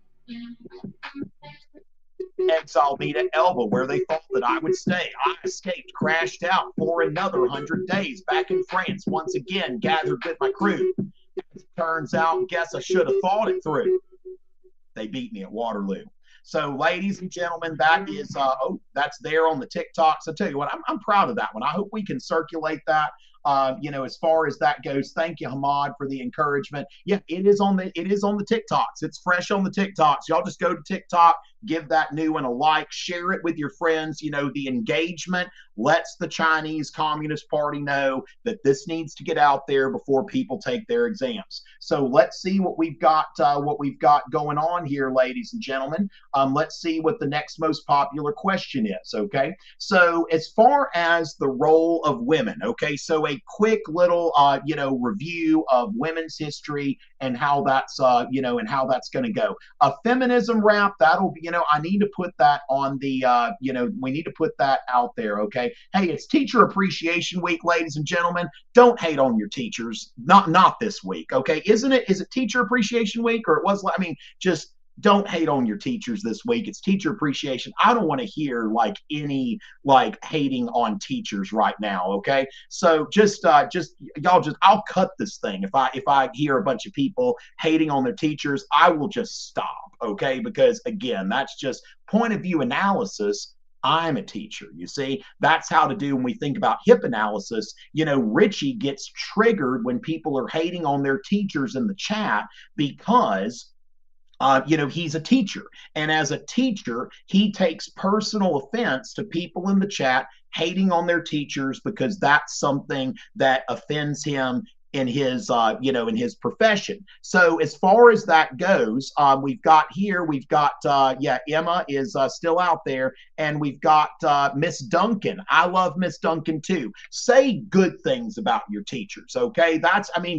Exiled me to Elba, where they thought that I would stay. I escaped, crashed out for another 100 days. Back in France, once again, gathered with my crew. As it turns out, guess I should have thought it through. They beat me at Waterloo. So, ladies and gentlemen, that is, that's there on the TikToks. I tell you what, I'm proud of that one. I hope we can circulate that. As far as that goes, thank you, Hamad, for the encouragement. Yeah, it is on the TikToks. It's fresh on the TikToks. Y'all just go to TikTok, give that new one a like, share it with your friends. The engagement lets the Chinese Communist Party know that this needs to get out there before people take their exams. So let's see what we've got going on here, ladies and gentlemen. Let's see what the next most popular question is. Okay, so as far as the role of women, okay, so a quick little review of women's history and how that's going to go. A feminism rap, that'll be, I need to put that on the we need to put that out there. Okay, hey, it's Teacher Appreciation Week, ladies and gentlemen. Don't hate on your teachers, not this week. Okay, is it Teacher Appreciation Week, or it was, just don't hate on your teachers this week. It's teacher appreciation. I don't want to hear any hating on teachers right now. Okay. So just I'll cut this thing. If I hear a bunch of people hating on their teachers, I will just stop. Okay. Because again, that's just point of view analysis. I'm a teacher. You see, that's how to do when we think about hip analysis. Richey gets triggered when people are hating on their teachers in the chat because he's a teacher. And as a teacher, he takes personal offense to people in the chat hating on their teachers because that's something that offends him in his profession. So as far as that goes, we've got Emma is still out there, and we've got Miss Duncan. I love Miss Duncan too. Say good things about your teachers. Okay,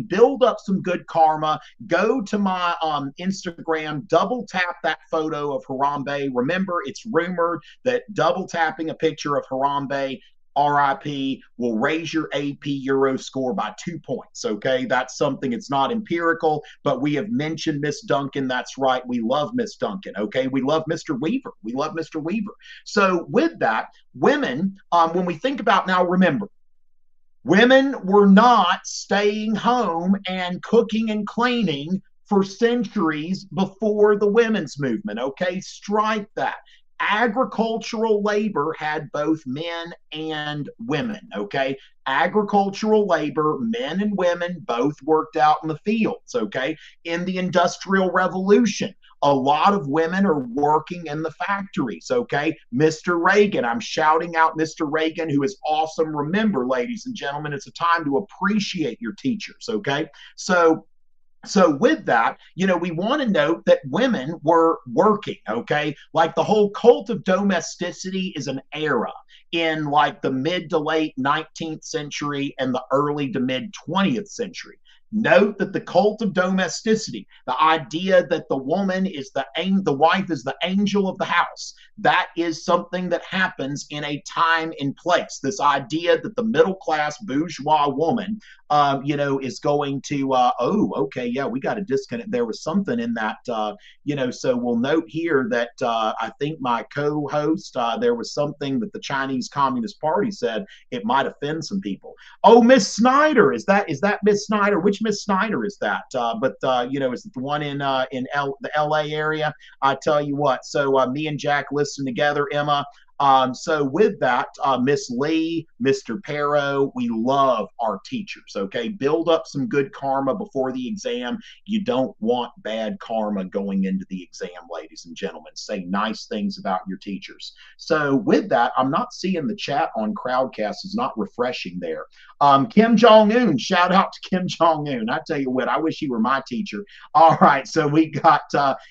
build up some good karma. Go to my Instagram, double tap that photo of Harambe. Remember, it's rumored that double tapping a picture of Harambe, RIP, will raise your AP Euro score by 2 points. Okay, that's something, it's not empirical, but we have mentioned Miss Duncan. That's right, we love Miss Duncan. Okay, we love Mr. Weaver. We love Mr. Weaver. So with that, women, when we think about, now remember, women were not staying home and cooking and cleaning for centuries before the women's movement. Okay, strike that. Agricultural labor had both men and women. Okay, agricultural labor, men and women both worked out in the fields. Okay, in the Industrial Revolution, a lot of women are working in the factories. Okay, Mr. Reagan, I'm shouting out Mr. Reagan, who is awesome. Remember, ladies and gentlemen, it's a time to appreciate your teachers. Okay, so with that, we want to note that women were working, okay? The whole cult of domesticity is an era in the mid to late 19th century and the early to mid 20th century. Note that the cult of domesticity, the idea that the woman is the wife is the angel of the house, that is something that happens in a time and place. This idea that the middle class bourgeois woman, is going to, we got to disconnect. There was something in that, so we'll note here that I think my co-host, there was something that the Chinese Communist Party said it might offend some people. Oh, Miss Snyder, is that Miss Snyder? Which Miss Snyder is that? Is it the one in the LA area? I tell you what. So me and Jack listen together, Emma. So with that, Miss Lee, Mr. Perro, we love our teachers. Okay, build up some good karma before the exam. You don't want bad karma going into the exam, ladies and gentlemen. Say nice things about your teachers. So with that, I'm not seeing the chat on Crowdcast is not refreshing there. Kim Jong-un, shout out to Kim Jong-un. I tell you what, I wish he were my teacher. All right, so we got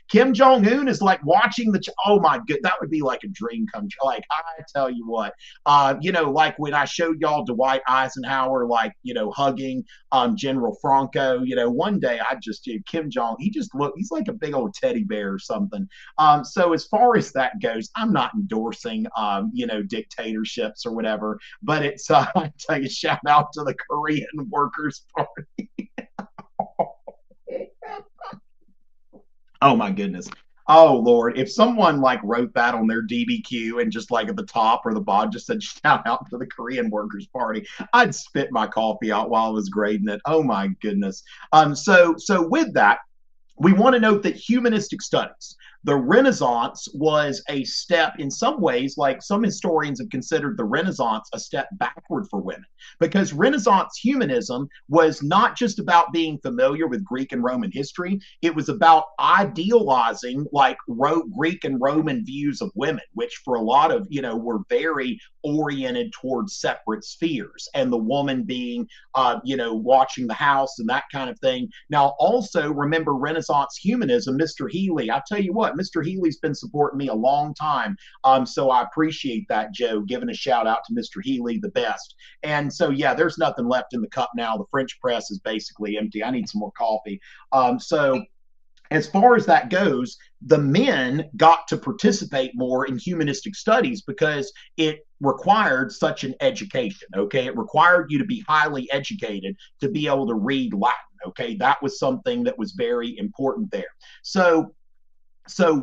Kim Jong-un is like watching the, oh my good, that would be like a dream come true. Like, I tell you what, like when I showed y'all Dwight Eisenhower, like, hugging General Franco, one day I just, Kim Jong, he just looked, he's like a big old teddy bear or something. So as far as that goes, I'm not endorsing, dictatorships or whatever, but it's, I tell you, shout out to the Korean Workers' Party. Oh my goodness. Oh Lord, if someone like wrote that on their DBQ and just like at the top or the bottom just said shout out to the Korean Workers' Party, I'd spit my coffee out while I was grading it. Oh my goodness. So with that, we want to note that humanistic studies, the Renaissance was a step in some ways, like some historians have considered the Renaissance a step backward for women, because Renaissance humanism was not just about being familiar with Greek and Roman history. It was about idealizing like Greek and Roman views of women, which for a lot of, were very oriented towards separate spheres, and the woman being, watching the house and that kind of thing. Now, also remember Renaissance humanism, Mr. Healy. I tell you what, Mr. Healy's been supporting me a long time. So I appreciate that, Joe, giving a shout out to Mr. Healy, the best. And so, yeah, there's nothing left in the cup now. The French press is basically empty. I need some more coffee. So as far as that goes, the men got to participate more in humanistic studies because it required such an education. Okay, it required you to be highly educated to be able to read Latin. Okay, that was something that was very important there. So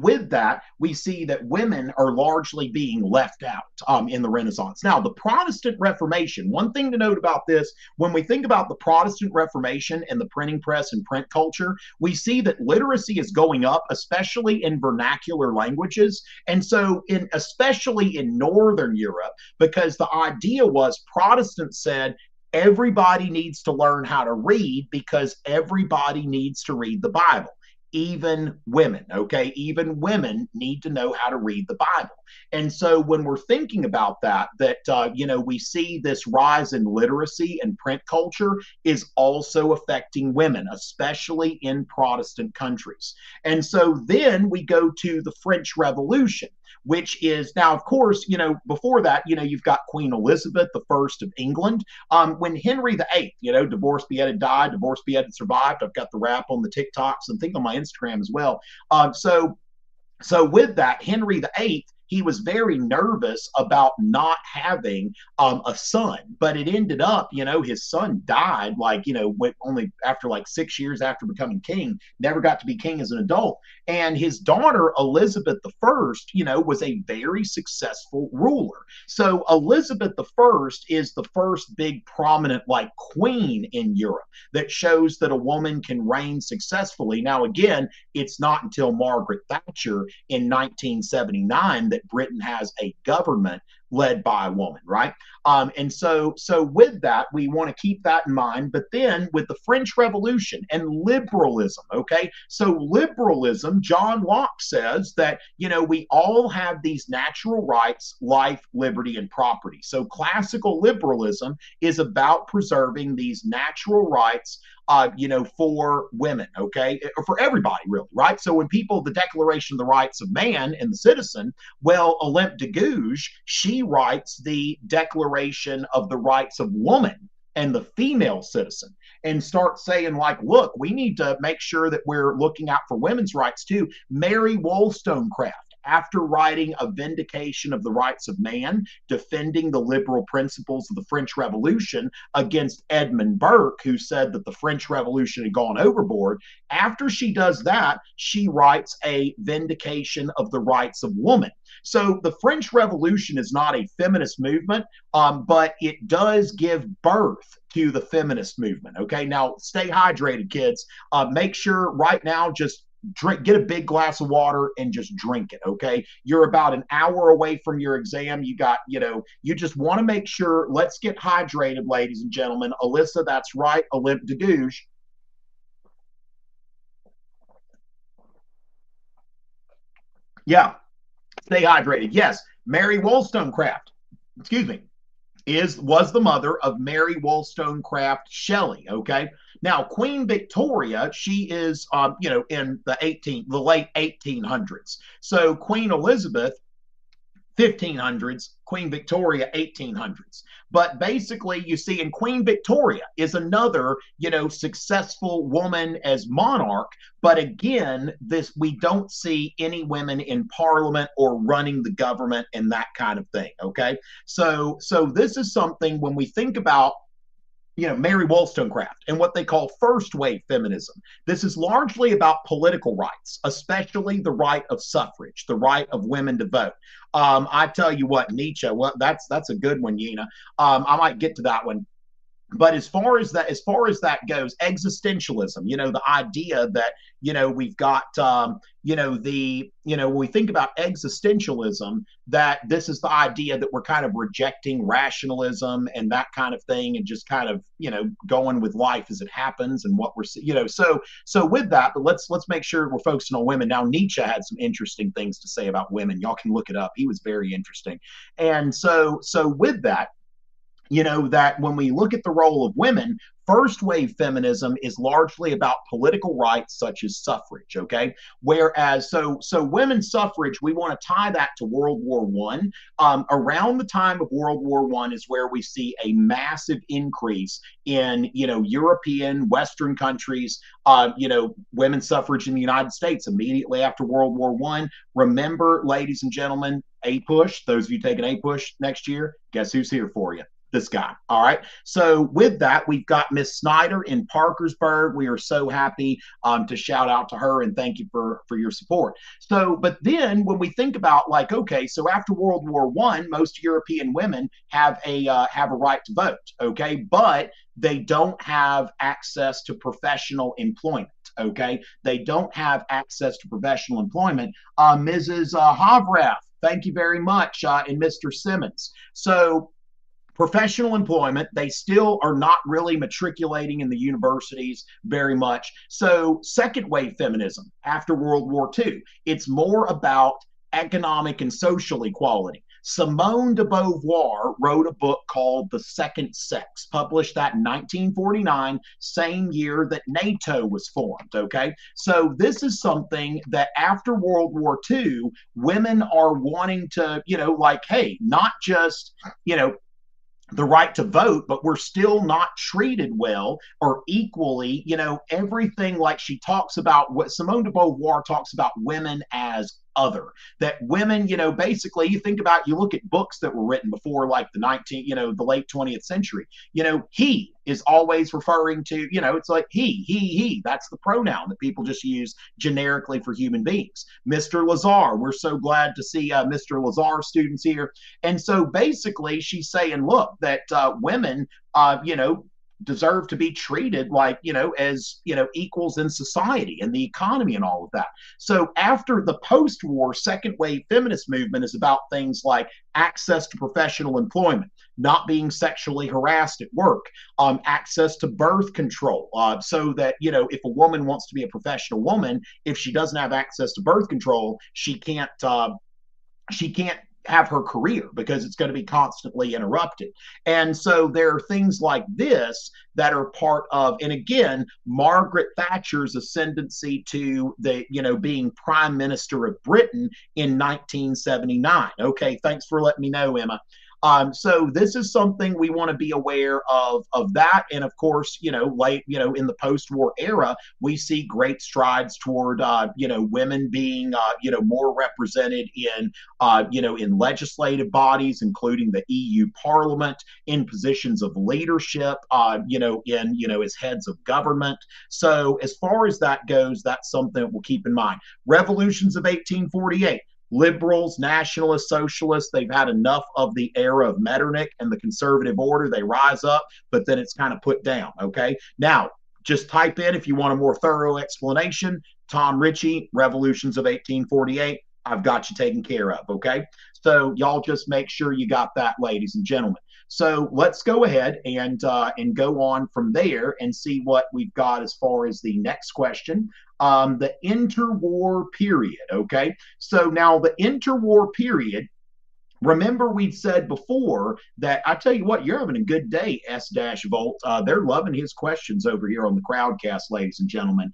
with that, we see that women are largely being left out in the Renaissance. Now, the Protestant Reformation, one thing to note about this, when we think about the Protestant Reformation and the printing press and print culture, we see that literacy is going up, especially in vernacular languages. And so especially in Northern Europe, because the idea was Protestants said, everybody needs to learn how to read because everybody needs to read the Bible. Even women, okay? Even women need to know how to read the Bible. And so when we're thinking about that, we see this rise in literacy and print culture is also affecting women, especially in Protestant countries. And so then we go to the French Revolution, which is now, of course, before that, you've got Queen Elizabeth I of England. When Henry VIII, divorced, beheaded, died, divorced, beheaded, survived. I've got the rap on the TikToks and think on my Instagram as well. So with that, Henry VIII, he was very nervous about not having a son, but it ended up, his son died only after 6 years after becoming king, never got to be king as an adult. And his daughter, Elizabeth I, was a very successful ruler. So Elizabeth I is the first big prominent queen in Europe that shows that a woman can reign successfully. Now, again, it's not until Margaret Thatcher in 1979 that Britain has a government led by a woman, right? And so with that, we want to keep that in mind. But then with the French Revolution and liberalism, okay? So liberalism, John Locke says that, we all have these natural rights, life, liberty, and property. So classical liberalism is about preserving these natural rights, for women, okay? Or for everybody, really, right? So when the Declaration of the Rights of Man and the Citizen, well, Olympe de Gouges, she writes the Declaration of the Rights of Woman and the female citizen, and start saying look, we need to make sure that we're looking out for women's rights too. Mary Wollstonecraft, after writing A Vindication of the Rights of Man, defending the liberal principles of the French Revolution against Edmund Burke, who said that the French Revolution had gone overboard, after she does that, she writes A Vindication of the Rights of Woman. So the French Revolution is not a feminist movement, but it does give birth to the feminist movement, okay? Now, stay hydrated, kids. Make sure right now, just get a big glass of water and just drink it. Okay. You're about an hour away from your exam. You got, you just want to make sure, let's get hydrated, ladies and gentlemen. Alyssa, that's right. Olymp de Gouge. Yeah. Stay hydrated. Yes. Mary Wollstonecraft, excuse me, was the mother of Mary Wollstonecraft Shelley. Okay. Now, Queen Victoria, she is, in the late 1800s. So Queen Elizabeth, 1500s, Queen Victoria, 1800s. But basically, you see, and Queen Victoria is another, successful woman as monarch. But again, we don't see any women in parliament or running the government and that kind of thing. Okay. So this is something when we think about Mary Wollstonecraft and what they call first wave feminism. This is largely about political rights, especially the right of suffrage, the right of women to vote. I tell you what, Nietzsche, well, that's a good one, Yina. I might get to that one. But as far as that goes, existentialism, the idea that, we've got, when we think about existentialism, that this is the idea that we're kind of rejecting rationalism and that kind of thing, and just kind of, going with life as it happens and what we're, so with that, but let's make sure we're focusing on women. Now, Nietzsche had some interesting things to say about women. Y'all can look it up. He was very interesting. And so with that, that when we look at the role of women, first wave feminism is largely about political rights such as suffrage. Okay. Whereas, so women's suffrage, we want to tie that to World War One. Around the time of World War One is where we see a massive increase in, European, Western countries, women's suffrage in the United States immediately after World War One. Remember, ladies and gentlemen, APUSH, those of you taking APUSH next year, guess who's here for you? This guy. All right. So with that, we've got Miss Snyder in Parkersburg. We are so happy to shout out to her and thank you for your support. So, but then when we think about okay, so after World War One, most European women have a right to vote. Okay, but they don't have access to professional employment. Okay, they don't have access to professional employment. Mrs. Havrath, thank you very much, and Mr. Simmons. So professional employment, they still are not really matriculating in the universities very much. So second wave feminism after World War II, it's more about economic and social equality. Simone de Beauvoir wrote a book called The Second Sex, published that in 1949, same year that NATO was formed. Okay. So this is something that after World War II, women are wanting to, hey, not just, the right to vote, but we're still not treated well or equally, everything like she talks about, what Simone de Beauvoir talks about women as other, that women, basically you think about, you look at books that were written before like the late 20th century, he is always referring to, it's like he, that's the pronoun that people just use generically for human beings. Mr. Lazar, we're so glad to see Mr. Lazar students here. And so basically she's saying, look, that women, deserve to be treated like, as, equals in society and the economy and all of that. So after the post-war second wave feminist movement is about things like access to professional employment, not being sexually harassed at work, access to birth control, so that, if a woman wants to be a professional woman, if she doesn't have access to birth control, she can't have her career because it's going to be constantly interrupted. And so there are things like this that are part of, and again, Margaret Thatcher's ascendancy to the, being Prime Minister of Britain in 1979. Okay, thanks for letting me know, Emma. So this is something we want to be aware of that. And of course, in the post-war era, we see great strides toward, women being, more represented in, in legislative bodies, including the EU Parliament, in positions of leadership, as heads of government. So as far as that goes, that's something that we'll keep in mind. Revolutions of 1848. Liberals, nationalists, socialists, they've had enough of the era of Metternich and the conservative order. They rise up, but then it's kind of put down. Okay. Now, just type in, if you want a more thorough explanation, Tom Richey, Revolutions of 1848. I've got you taken care of. Okay. So y'all just make sure you got that, ladies and gentlemen. So let's go ahead and go on from there and see what we've got as far as the next question. The interwar period. Okay. So now the interwar period. Remember, we've said before that I tell you what, you're having a good day, S-Volt. They're loving his questions over here on the Crowdcast, ladies and gentlemen.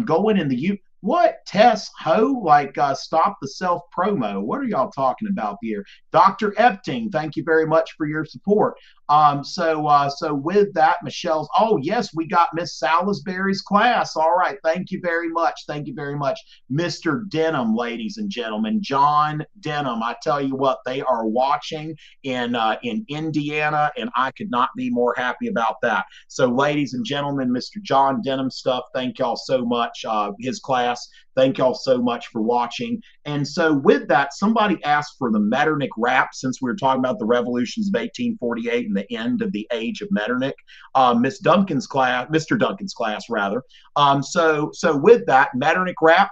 Going in the what Tess Ho like stop the self promo. What are y'all talking about here? Dr. Epting, thank you very much for your support. So with that, Michelle's, oh yes, we got Miss Salisbury's class. All right, thank you very much. Thank you very much. Mr. Denham, ladies and gentlemen, John Denham. I tell you what, they are watching in Indiana, and I could not be more happy about that. So, ladies and gentlemen, Mr. John Denham stuff, thank y'all so much. His class, thank y'all so much for watching. And so with that, somebody asked for the Metternich rap, since we were talking about the revolutions of 1848 and the end of the age of Metternich. Mr. Duncan's class rather. So with that, Metternich rap,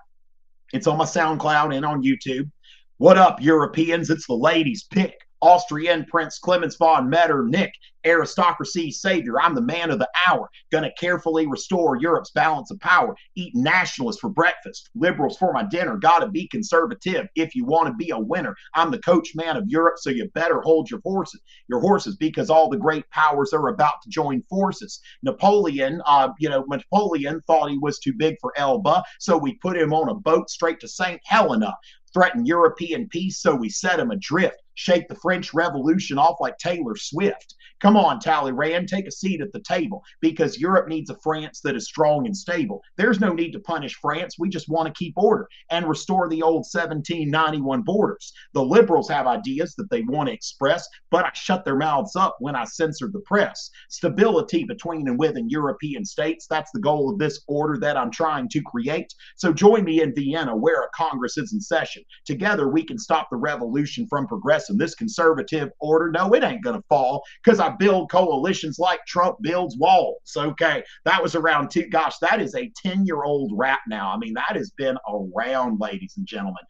it's on my SoundCloud and on YouTube. What up, Europeans? It's the ladies' pick. Austrian Prince Clemens von Metternich, aristocracy's savior. I'm the man of the hour. Gonna carefully restore Europe's balance of power. Eat nationalists for breakfast, liberals for my dinner. Gotta be conservative if you want to be a winner. I'm the coach man of Europe, so you better hold your horses, because all the great powers are about to join forces. Napoleon thought he was too big for Elba, so we put him on a boat straight to St. Helena. Threaten European peace, so we set him adrift. Shake the French Revolution off like Taylor Swift. Come on, Talleyrand, take a seat at the table, because Europe needs a France that is strong and stable. There's no need to punish France. We just want to keep order and restore the old 1791 borders. The liberals have ideas that they want to express, but I shut their mouths up when I censored the press. Stability between and within European states, that's the goal of this order that I'm trying to create. So join me in Vienna, where a Congress is in session. Together we can stop the revolution from progressing. This conservative order, no, it ain't gonna fall, because I build coalitions like Trump builds walls. Okay, that was around that is a 10-year-old rap now. I mean, that has been around, ladies and gentlemen.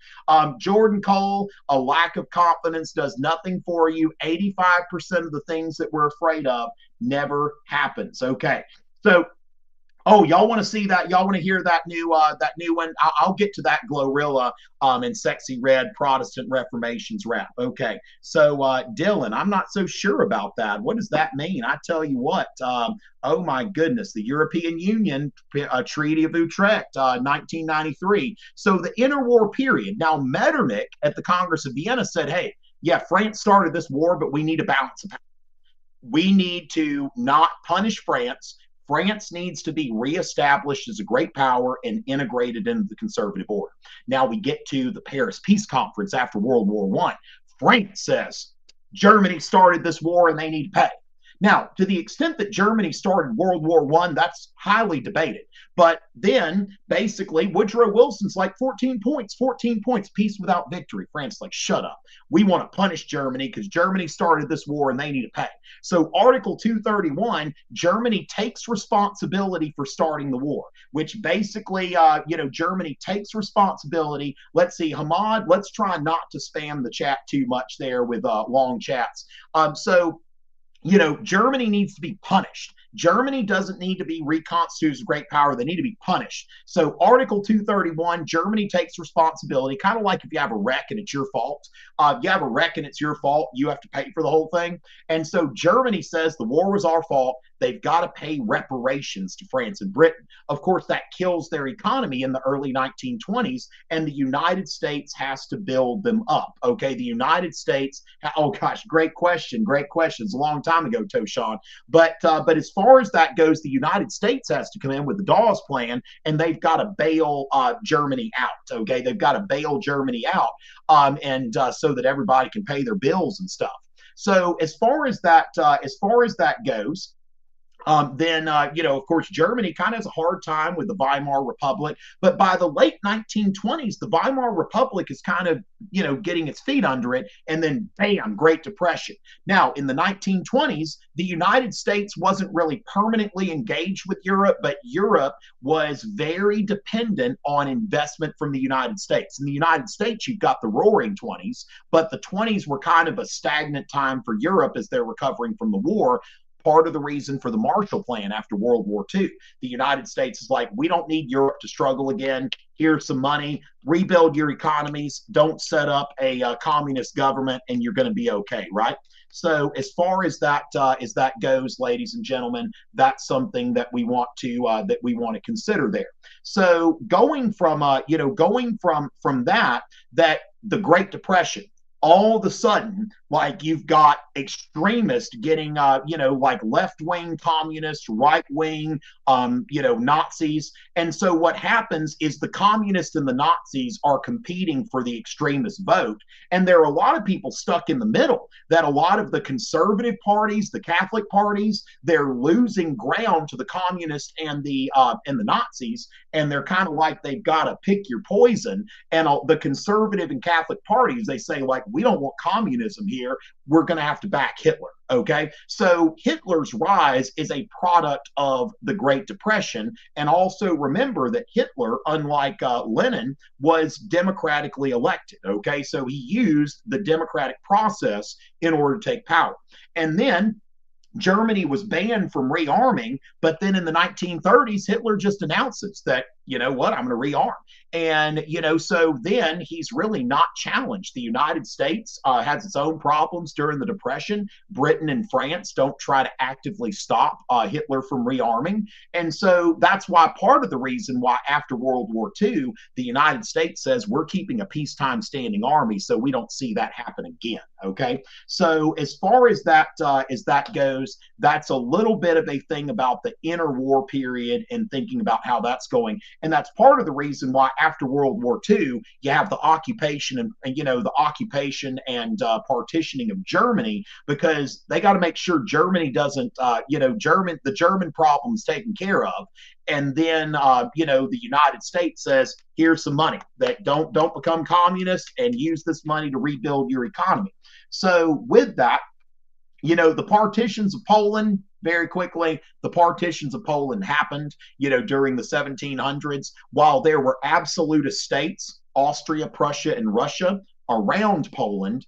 Jordan Cole, a lack of confidence does nothing for you. 85% of the things that we're afraid of never happens. Okay, so oh, y'all want to see that? Y'all want to hear that new one? I'll get to that Glorilla and Sexy Red Protestant Reformations rap. Okay, so Dylan, I'm not so sure about that. What does that mean? I tell you what. Oh my goodness, the European Union Treaty of Utrecht, 1993. So the interwar period. Now Metternich at the Congress of Vienna said, "Hey, yeah, France started this war, but we need a balance of power. We need to not punish France." France needs to be reestablished as a great power and integrated into the conservative order. Now we get to the Paris Peace Conference after World War I. France says Germany started this war and they need to pay. Now, to the extent that Germany started World War I, that's highly debated. But then, basically, Woodrow Wilson's like 14 points, peace without victory. France like, shut up. We want to punish Germany because Germany started this war and they need to pay. So Article 231, Germany takes responsibility for starting the war, which basically, Germany takes responsibility. Let's see, Hamad, let's try not to spam the chat too much there with long chats. Germany needs to be punished. Germany doesn't need to be reconstituted as a great power. They need to be punished. So Article 231, Germany takes responsibility, kind of like if you have a wreck and it's your fault. If you have a wreck and it's your fault, you have to pay for the whole thing. And so Germany says the war was our fault. They've got to pay reparations to France and Britain. Of course, that kills their economy in the early 1920s, and the United States has to build them up. Okay, the United States, oh gosh, great question. It's a long time ago, Toshawn. But as far as that goes, the United States has to come in with the Dawes Plan, and they've got to bail Germany out. Okay, they've got to bail Germany out, so that everybody can pay their bills and stuff. So as far as that goes, Then, of course, Germany kind of has a hard time with the Weimar Republic. But by the late 1920s, the Weimar Republic is kind of, getting its feet under it. And then, bam, Great Depression. Now, in the 1920s, the United States wasn't really permanently engaged with Europe, but Europe was very dependent on investment from the United States. In the United States, you've got the roaring 20s, but the 20s were kind of a stagnant time for Europe as they're recovering from the war. Part of the reason for the Marshall Plan after World War II. The United States is like, we don't need Europe to struggle again. Here's some money, rebuild your economies, don't set up a communist government, and you're going to be okay, right? So as far as that goes, ladies and gentlemen, that's something that we want to consider there. So going from that the Great Depression, all of a sudden, like you've got extremists getting, like left-wing communists, right-wing, Nazis. And so what happens is the communists and the Nazis are competing for the extremist vote. And there are a lot of people stuck in the middle, that a lot of the conservative parties, the Catholic parties, they're losing ground to the communists and the Nazis. And they're kind of like, they've got to pick your poison. And the conservative and Catholic parties, they say, like, we don't want communism here. We're going to have to back Hitler. Okay. So Hitler's rise is a product of the Great Depression. And also remember that Hitler, unlike Lenin, was democratically elected. Okay. So he used the democratic process in order to take power. And then Germany was banned from rearming, but then in the 1930s, Hitler just announces that, you know what, I'm going to rearm. And, so then he's really not challenged. The United States has its own problems during the Depression. Britain and France don't try to actively stop Hitler from rearming. And so that's why part of the reason why after World War II, the United States says we're keeping a peacetime standing army so we don't see that happen again. Okay. So as far as that goes, that's a little bit of a thing about the interwar period and thinking about how that's going. And that's part of the reason why after World War II, you have the occupation and the occupation and partitioning of Germany, because they got to make sure Germany doesn't, the German problem's taken care of. And then, the United States says, here's some money that don't become communist and use this money to rebuild your economy. So with that, the partitions of Poland, very quickly, the partitions of Poland happened, during the 1700s. While there were absolutist states, Austria, Prussia, and Russia, around Poland,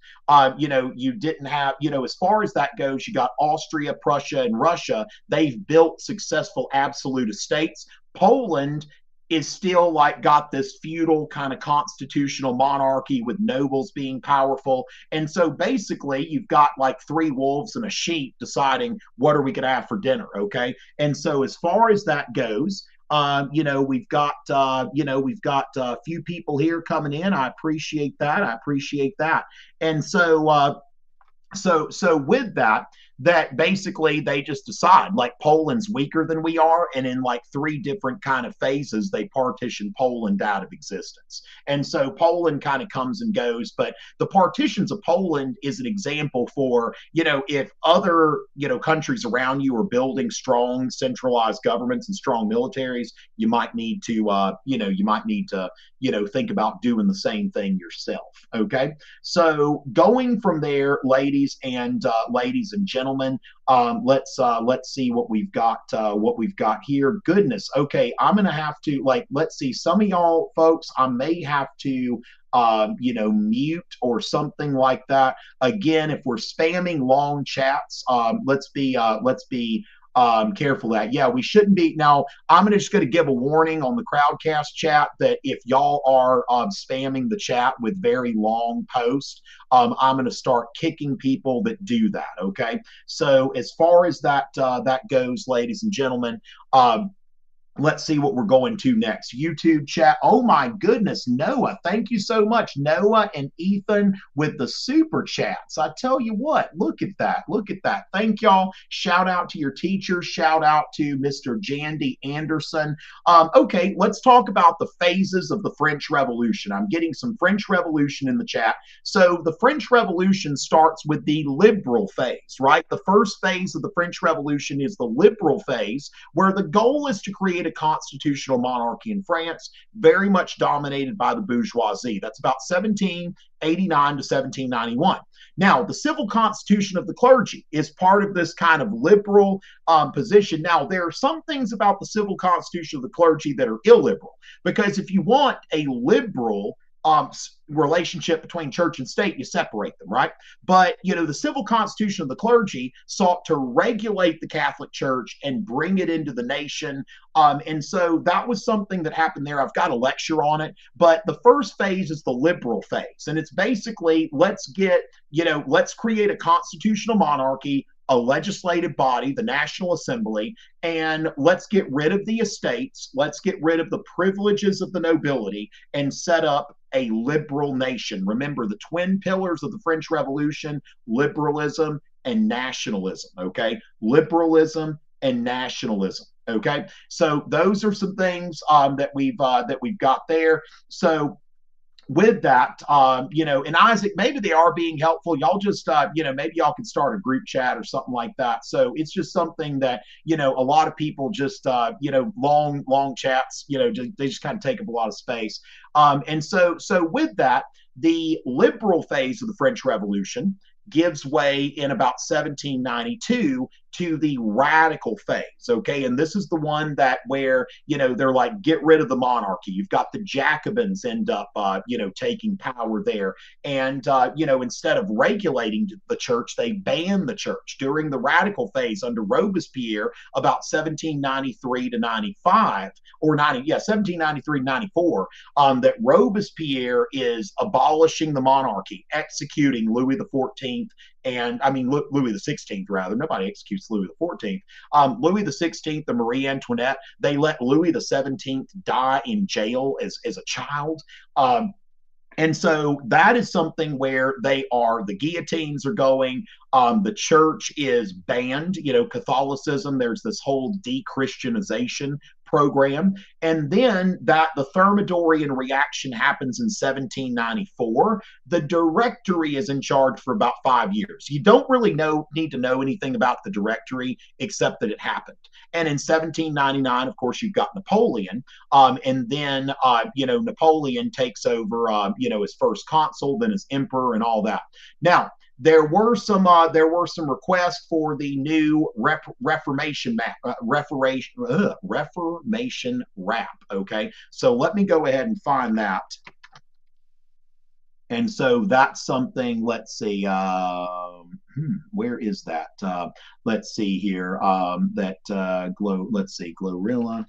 you didn't have, as far as that goes, you got Austria, Prussia, and Russia. They've built successful absolutist states. Poland is still like got this feudal kind of constitutional monarchy with nobles being powerful. And so basically you've got like three wolves and a sheep deciding what are we going to have for dinner. Okay. And so as far as that goes, we've got a few people here coming in. I appreciate that. And so with that basically they just decide like Poland's weaker than we are, and in like three different kind of phases they partition Poland out of existence. And so Poland kind of comes and goes, but the partitions of Poland is an example for, if other countries around you are building strong centralized governments and strong militaries, you might need to think about doing the same thing yourself. Okay, so going from there, ladies and gentlemen, let's see what we've got here. Goodness, okay, I'm gonna have to let's see, some of y'all folks I may have to mute or something like that. Again, if we're spamming long chats, let's be careful that. Yeah, we shouldn't be. Now, I'm just going to give a warning on the Crowdcast chat that if y'all are spamming the chat with very long posts, I'm going to start kicking people that do that. Okay. So as far as that goes, ladies and gentlemen, Let's see what we're going to next. YouTube chat. Oh my goodness, Noah. Thank you so much, Noah and Ethan, with the super chats. I tell you what, look at that. Look at that. Thank y'all. Shout out to your teachers. Shout out to Mr. Jandy Anderson. Okay, let's talk about the phases of the French Revolution. I'm getting some French Revolution in the chat. So the French Revolution starts with the liberal phase, right? The first phase of the French Revolution is the liberal phase, where the goal is to create a constitutional monarchy in France, very much dominated by the bourgeoisie. That's about 1789 to 1791. Now, the civil constitution of the clergy is part of this kind of liberal position. Now, there are some things about the civil constitution of the clergy that are illiberal, because if you want a liberal relationship between church and state, you separate them, right? But, you know, the civil constitution of the clergy sought to regulate the Catholic Church and bring it into the nation. And so that was something that happened there. I've got a lecture on it. But the first phase is the liberal phase. And it's basically, let's create a constitutional monarchy, a legislative body, the National Assembly, and let's get rid of the estates, let's get rid of the privileges of the nobility, and set up a liberal nation. Remember the twin pillars of the French Revolution: liberalism and nationalism, okay? Liberalism and nationalism, okay? So those are some things that we've got there. So with that, and Isaac, maybe they are being helpful. Y'all just, maybe y'all can start a group chat or something like that. So it's just something that, a lot of people just, long chats, they just kind of take up a lot of space. And so with that, the liberal phase of the French Revolution gives way in about 1792 to the radical phase, okay? And this is the one that where, they're like, get rid of the monarchy. You've got the Jacobins end up, taking power there. And, instead of regulating the church, they ban the church. During the radical phase under Robespierre, about 1793 to 95, or 1793 to 94, that Robespierre is abolishing the monarchy, executing Louis XIV, and Louis XVI, rather. Nobody executes Louis XIV. Louis XVI and Marie Antoinette, they let Louis XVII die in jail as a child. And so that is something where the guillotines are going. The church is banned, Catholicism. There's this whole de-Christianization program. And then the Thermidorian reaction happens in 1794. The Directory is in charge for about 5 years. You don't really need to know anything about the Directory except that it happened. And in 1799, of course, you've got Napoleon. And then, Napoleon takes over, as first consul, then as emperor and all that. Now, there were some requests for the new Reformation rap. Okay, so let me go ahead and find that. And so that's something. Let's see. Where is that? Let's see here. Let's see. Glorilla.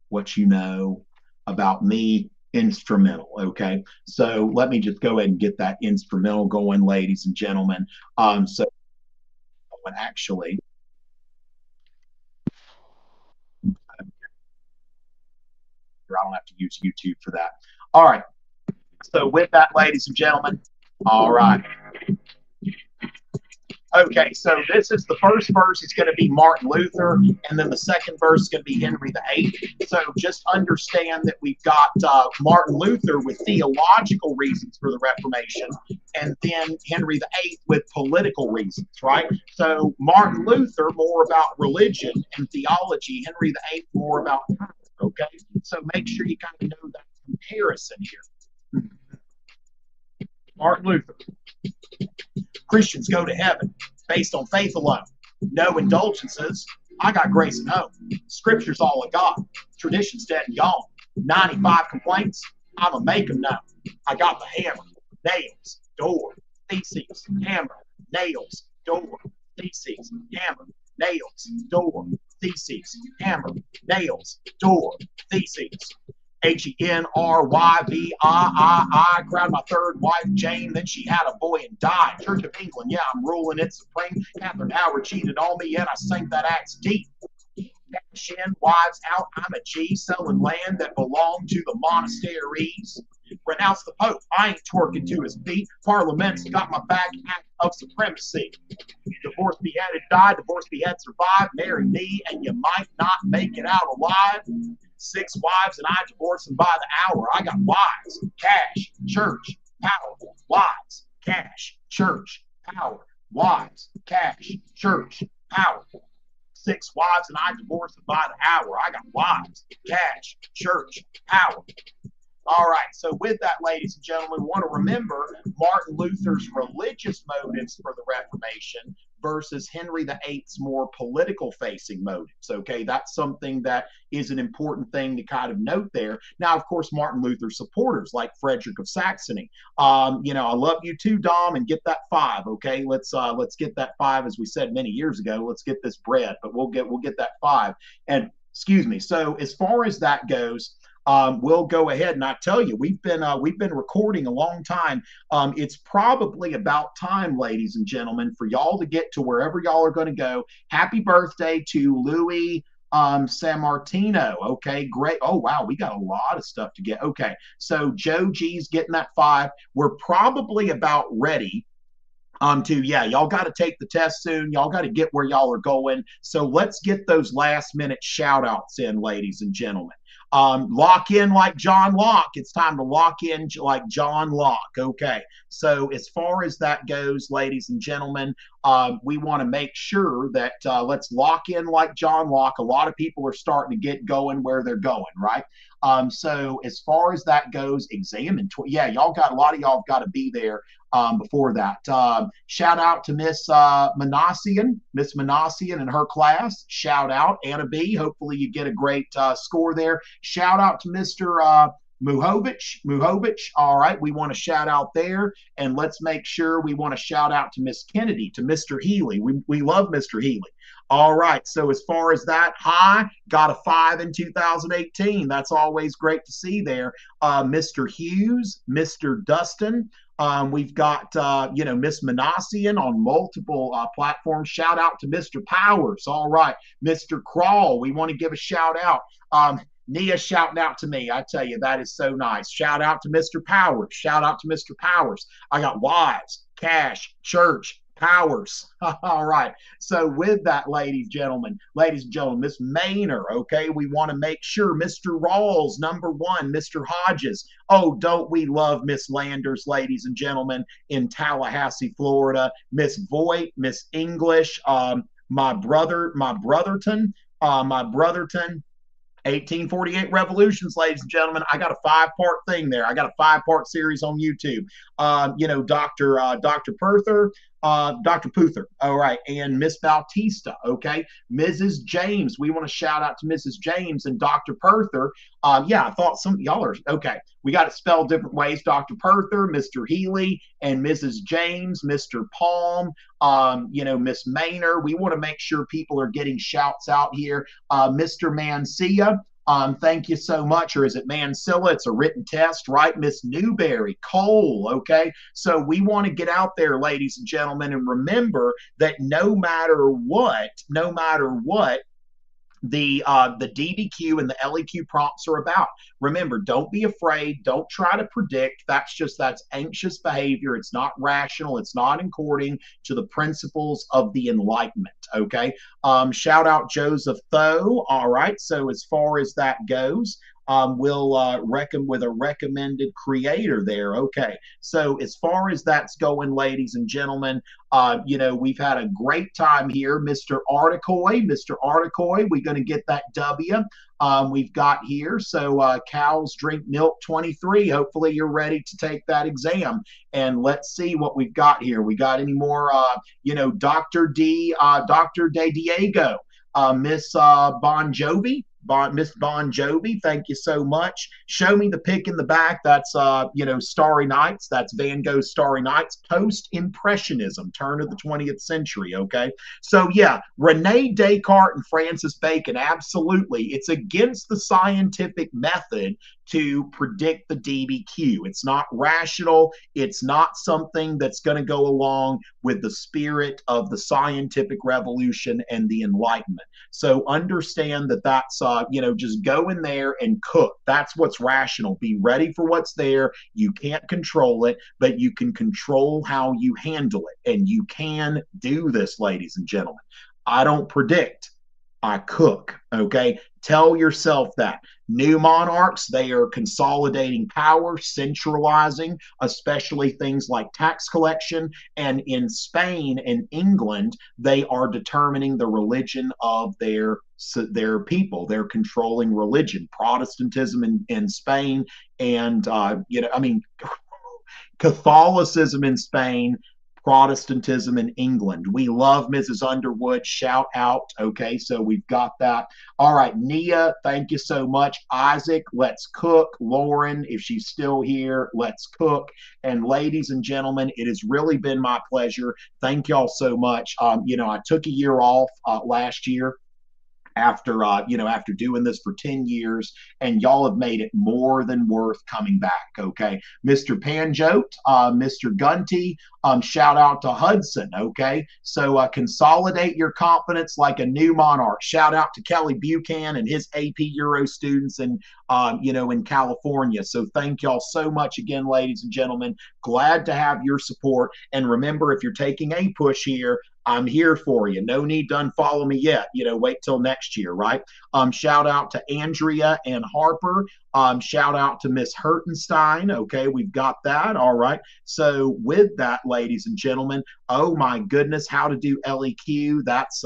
What you know about me? Instrumental. Okay, so let me just go ahead and get that instrumental going, ladies and gentlemen. So actually, I don't have to use YouTube for that. All right, so with that, ladies and gentlemen, all right. Okay, so this is the first verse. It's going to be Martin Luther, and then the second verse is going to be Henry VIII. So just understand that we've got Martin Luther with theological reasons for the Reformation, and then Henry VIII with political reasons, right? So Martin Luther, more about religion and theology. Henry VIII, more about power, okay? So make sure you kind of know that comparison here. Martin Luther. Christians go to heaven based on faith alone. No indulgences. I got grace at home. Scripture's all I got. Tradition's dead and gone. 95 complaints. I'ma make them known. I got the hammer, nails, door, theses, hammer, nails, door, theses, hammer, nails, door, theses, hammer, nails, door, theses. Henryvii. Crowned my third wife, Jane. Then she had a boy and died. Church of England, yeah, I'm ruling it supreme. Catherine Howard cheated on me, yet I sank that axe deep. Shin, wives out, I'm a G, selling land that belonged to the monasteries. Renounce the Pope, I ain't twerking to his beat. Parliament's got my back, act of supremacy. Divorce beheaded died, divorce beheaded survived. Marry me and you might not make it out alive. 6 wives and I divorce them by the hour. I got wives, cash, church, power. Wives, cash, church, power. Wives, cash, church, power. 6 wives and I divorce them by the hour. I got wives, cash, church, power. All right, so with that, ladies and gentlemen, we want to remember Martin Luther's religious motives for the Reformation versus Henry VIII's more political-facing motives, okay? That's something that is an important thing to kind of note there. Now, of course, Martin Luther's supporters, like Frederick of Saxony. You know, I love you too, Dom, and get that 5, okay? Let's get that 5, as we said many years ago. Let's get this bread, but we'll get that 5. And, excuse me, so as far as that goes, we'll go ahead and I tell you, we've been recording a long time. It's probably about time, ladies and gentlemen, for y'all to get to wherever y'all are going to go. Happy birthday to Louis San Martino. Okay, great. Oh, wow, we got a lot of stuff to get. Okay, so Joe G's getting that 5. We're probably about ready yeah, y'all got to take the test soon. Y'all got to get where y'all are going. So let's get those last minute shout outs in, ladies and gentlemen. Lock in like John Locke. It's time to lock in like John Locke. Okay. So as far as that goes, ladies and gentlemen, we want to make sure that let's lock in like John Locke. A lot of people are starting to get going where they're going, right? So as far as that goes, examine. Yeah, y'all got a lot of y'all got to be there before that. Shout out to Miss Manassian and her class. Shout out Anna B. Hopefully you get a great score there. Shout out to Mr. Muhovich. All right, we want to shout out there, and let's make sure we want to shout out to Miss Kennedy, to Mr. Healy. We love Mr. Healy. All right, so as far as that, got a 5 in 2018. That's always great to see there. Mr. Hughes, Mr. Dustin. We've got, Miss Manassian on multiple platforms. Shout out to Mr. Powers. All right, Mr. Crawl. We want to give a shout out. Nia shouting out to me. I tell you, that is so nice. Shout out to Mr. Powers. Shout out to Mr. Powers. I got wives, cash, church, Powers. All right. So with that, ladies and gentlemen, Miss Maynor, okay, we want to make sure Mr. Rawls, number 1, Mr. Hodges. Oh, don't we love Miss Landers, ladies and gentlemen, in Tallahassee, Florida. Miss Voigt, Miss English, my Brotherton. 1848 Revolutions, ladies and gentlemen. I got a 5-part thing there. I got a 5-part series on YouTube. Dr. Puther, all right, and Miss Bautista, okay, Mrs. James. We want to shout out to Mrs. James and Dr. Purther. Yeah, I thought some y'all are okay. We got it spelled different ways. Dr. Purther, Mr. Healy, and Mrs. James, Mr. Palm, Miss Maynor. We want to make sure people are getting shouts out here. Mr. Mancia. Thank you so much. Or is it Mansilla? It's a written test, right? Miss Newberry, Cole, okay? So we want to get out there, ladies and gentlemen, and remember that no matter what, the DBQ and the LEQ prompts are about. Remember, don't be afraid. Don't try to predict. That's anxious behavior. It's not rational. It's not according to the principles of the Enlightenment, okay? Shout out Joseph Tho. All right, so as far as that goes, we'll reckon with a recommended creator there. Okay, so as far as that's going, ladies and gentlemen, we've had a great time here. Mr. Articoy, we're going to get that W. We've got here. So cows drink milk 23. Hopefully you're ready to take that exam. And let's see what we've got here. We got any more, Dr. De Diego, Miss Bon Jovi. Miss Bon Jovi, thank you so much. Show me the pic in the back. That's Starry Nights. That's Van Gogh's Starry Nights. Post-Impressionism, turn of the 20th century. Okay, so yeah, Rene Descartes and Francis Bacon. Absolutely, it's against the scientific method to predict the DBQ. It's not rational. It's not something that's going to go along with the spirit of the scientific revolution and the Enlightenment. So understand that that's, just go in there and cook. That's what's rational. Be ready for what's there. You can't control it, but you can control how you handle it. And you can do this, ladies and gentlemen. I don't predict. I cook. Okay. Tell yourself that. New monarchs, they are consolidating power, centralizing, especially things like tax collection. And in Spain and England, they are determining the religion of their people. They're controlling religion, Protestantism in Spain, and Catholicism in Spain, Protestantism in England. We love Mrs. Underwood. Shout out. Okay, so we've got that. All right, Nia, thank you so much. Isaac, let's cook. Lauren, if she's still here, let's cook. And ladies and gentlemen, it has really been my pleasure. Thank y'all so much. I took a year off last year after doing this for 10 years, and y'all have made it more than worth coming back. Okay, Mr. Panjote, Mr. Gunty, shout out to Hudson. Okay, so consolidate your confidence like a new monarch. Shout out to Kelly Buchanan and his AP Euro students in California. So thank y'all so much again, ladies and gentlemen. Glad to have your support. And remember, if you're taking a push here, I'm here for you. No need to unfollow me yet. Wait till next year, right? Shout out to Andrea and Harper. Shout out to Miss Hertenstein. Okay, we've got that. All right. So with that, ladies and gentlemen, oh my goodness, how to do LEQ. That's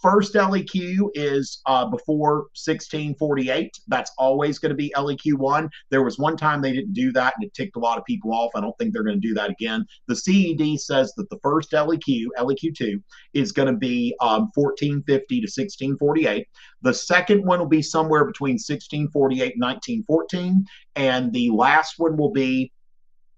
first LEQ is before 1648. That's always going to be LEQ 1. There was one time they didn't do that and it ticked a lot of people off. I don't think they're going to do that again. The CED says that the first LEQ 2, is going to be 1450 to 1648. The second one will be somewhere between 1648 and 1914. And the last one will be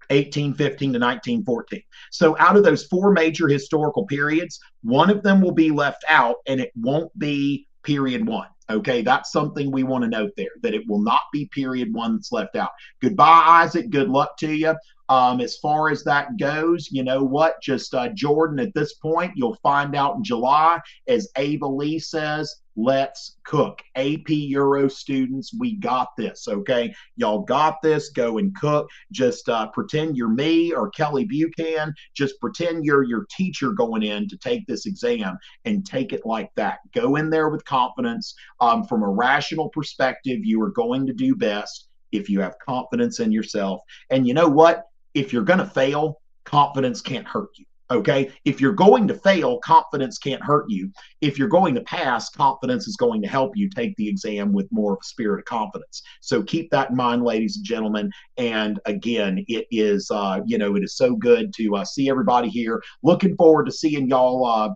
1815 to 1914. So out of those four major historical periods, one of them will be left out, and it won't be period 1. Okay, that's something we want to note there, that it will not be period 1 that's left out. Goodbye, Isaac. Good luck to you. As far as that goes, you know what? Just Jordan, at this point, you'll find out in July. As Ava Lee says, let's cook. AP Euro students, we got this, okay? Y'all got this. Go and cook. Just pretend you're me or Kelly Buchanan. Just pretend you're your teacher going in to take this exam, and take it like that. Go in there with confidence. From a rational perspective, you are going to do best if you have confidence in yourself. And you know what? If you're going to fail, confidence can't hurt you. Okay. If you're going to fail, confidence can't hurt you. If you're going to pass, confidence is going to help you take the exam with more of a spirit of confidence. So keep that in mind, ladies and gentlemen. And again, it is, it is so good to see everybody here. Looking forward to seeing y'all,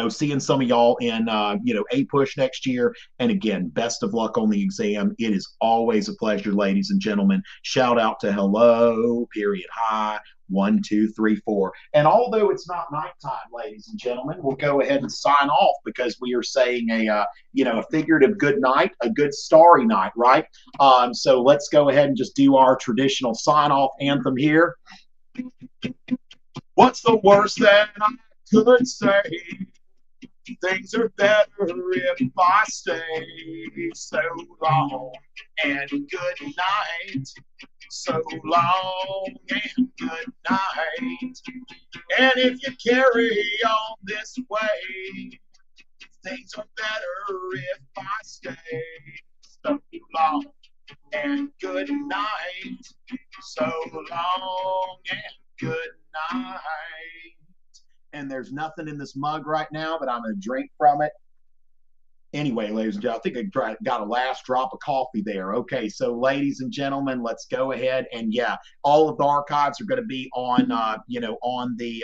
seeing some of y'all in, A Push next year. And again, best of luck on the exam. It is always a pleasure, ladies and gentlemen. Shout out to hello, period, hi, 1, 2, 3, 4. And although it's not nighttime, ladies and gentlemen, we'll go ahead and sign off because we are saying a figurative good night, a good starry night, right? So let's go ahead and just do our traditional sign off anthem here. What's the worst that I could say? Things are better if I stay. So long and good night. So long and good night. And if you carry on this way, things are better if I stay. So long and good night. So long and good night. And there's nothing in this mug right now, but I'm going to drink from it. Anyway, ladies and gentlemen, I think I got a last drop of coffee there. Okay, so ladies and gentlemen, let's go ahead. And yeah, all of the archives are going to be on, on the,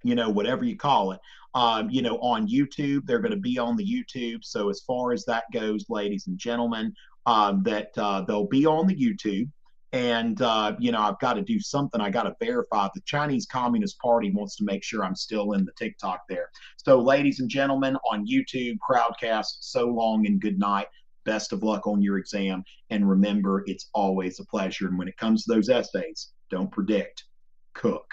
whatever you call it, on YouTube. They're going to be on the YouTube. So as far as that goes, ladies and gentlemen, they'll be on the YouTube. And, I've got to do something. I got to verify. The Chinese Communist Party wants to make sure I'm still in the TikTok there. So, ladies and gentlemen, on YouTube, Crowdcast, so long and good night. Best of luck on your exam. And remember, it's always a pleasure. And when it comes to those essays, don't predict, cook.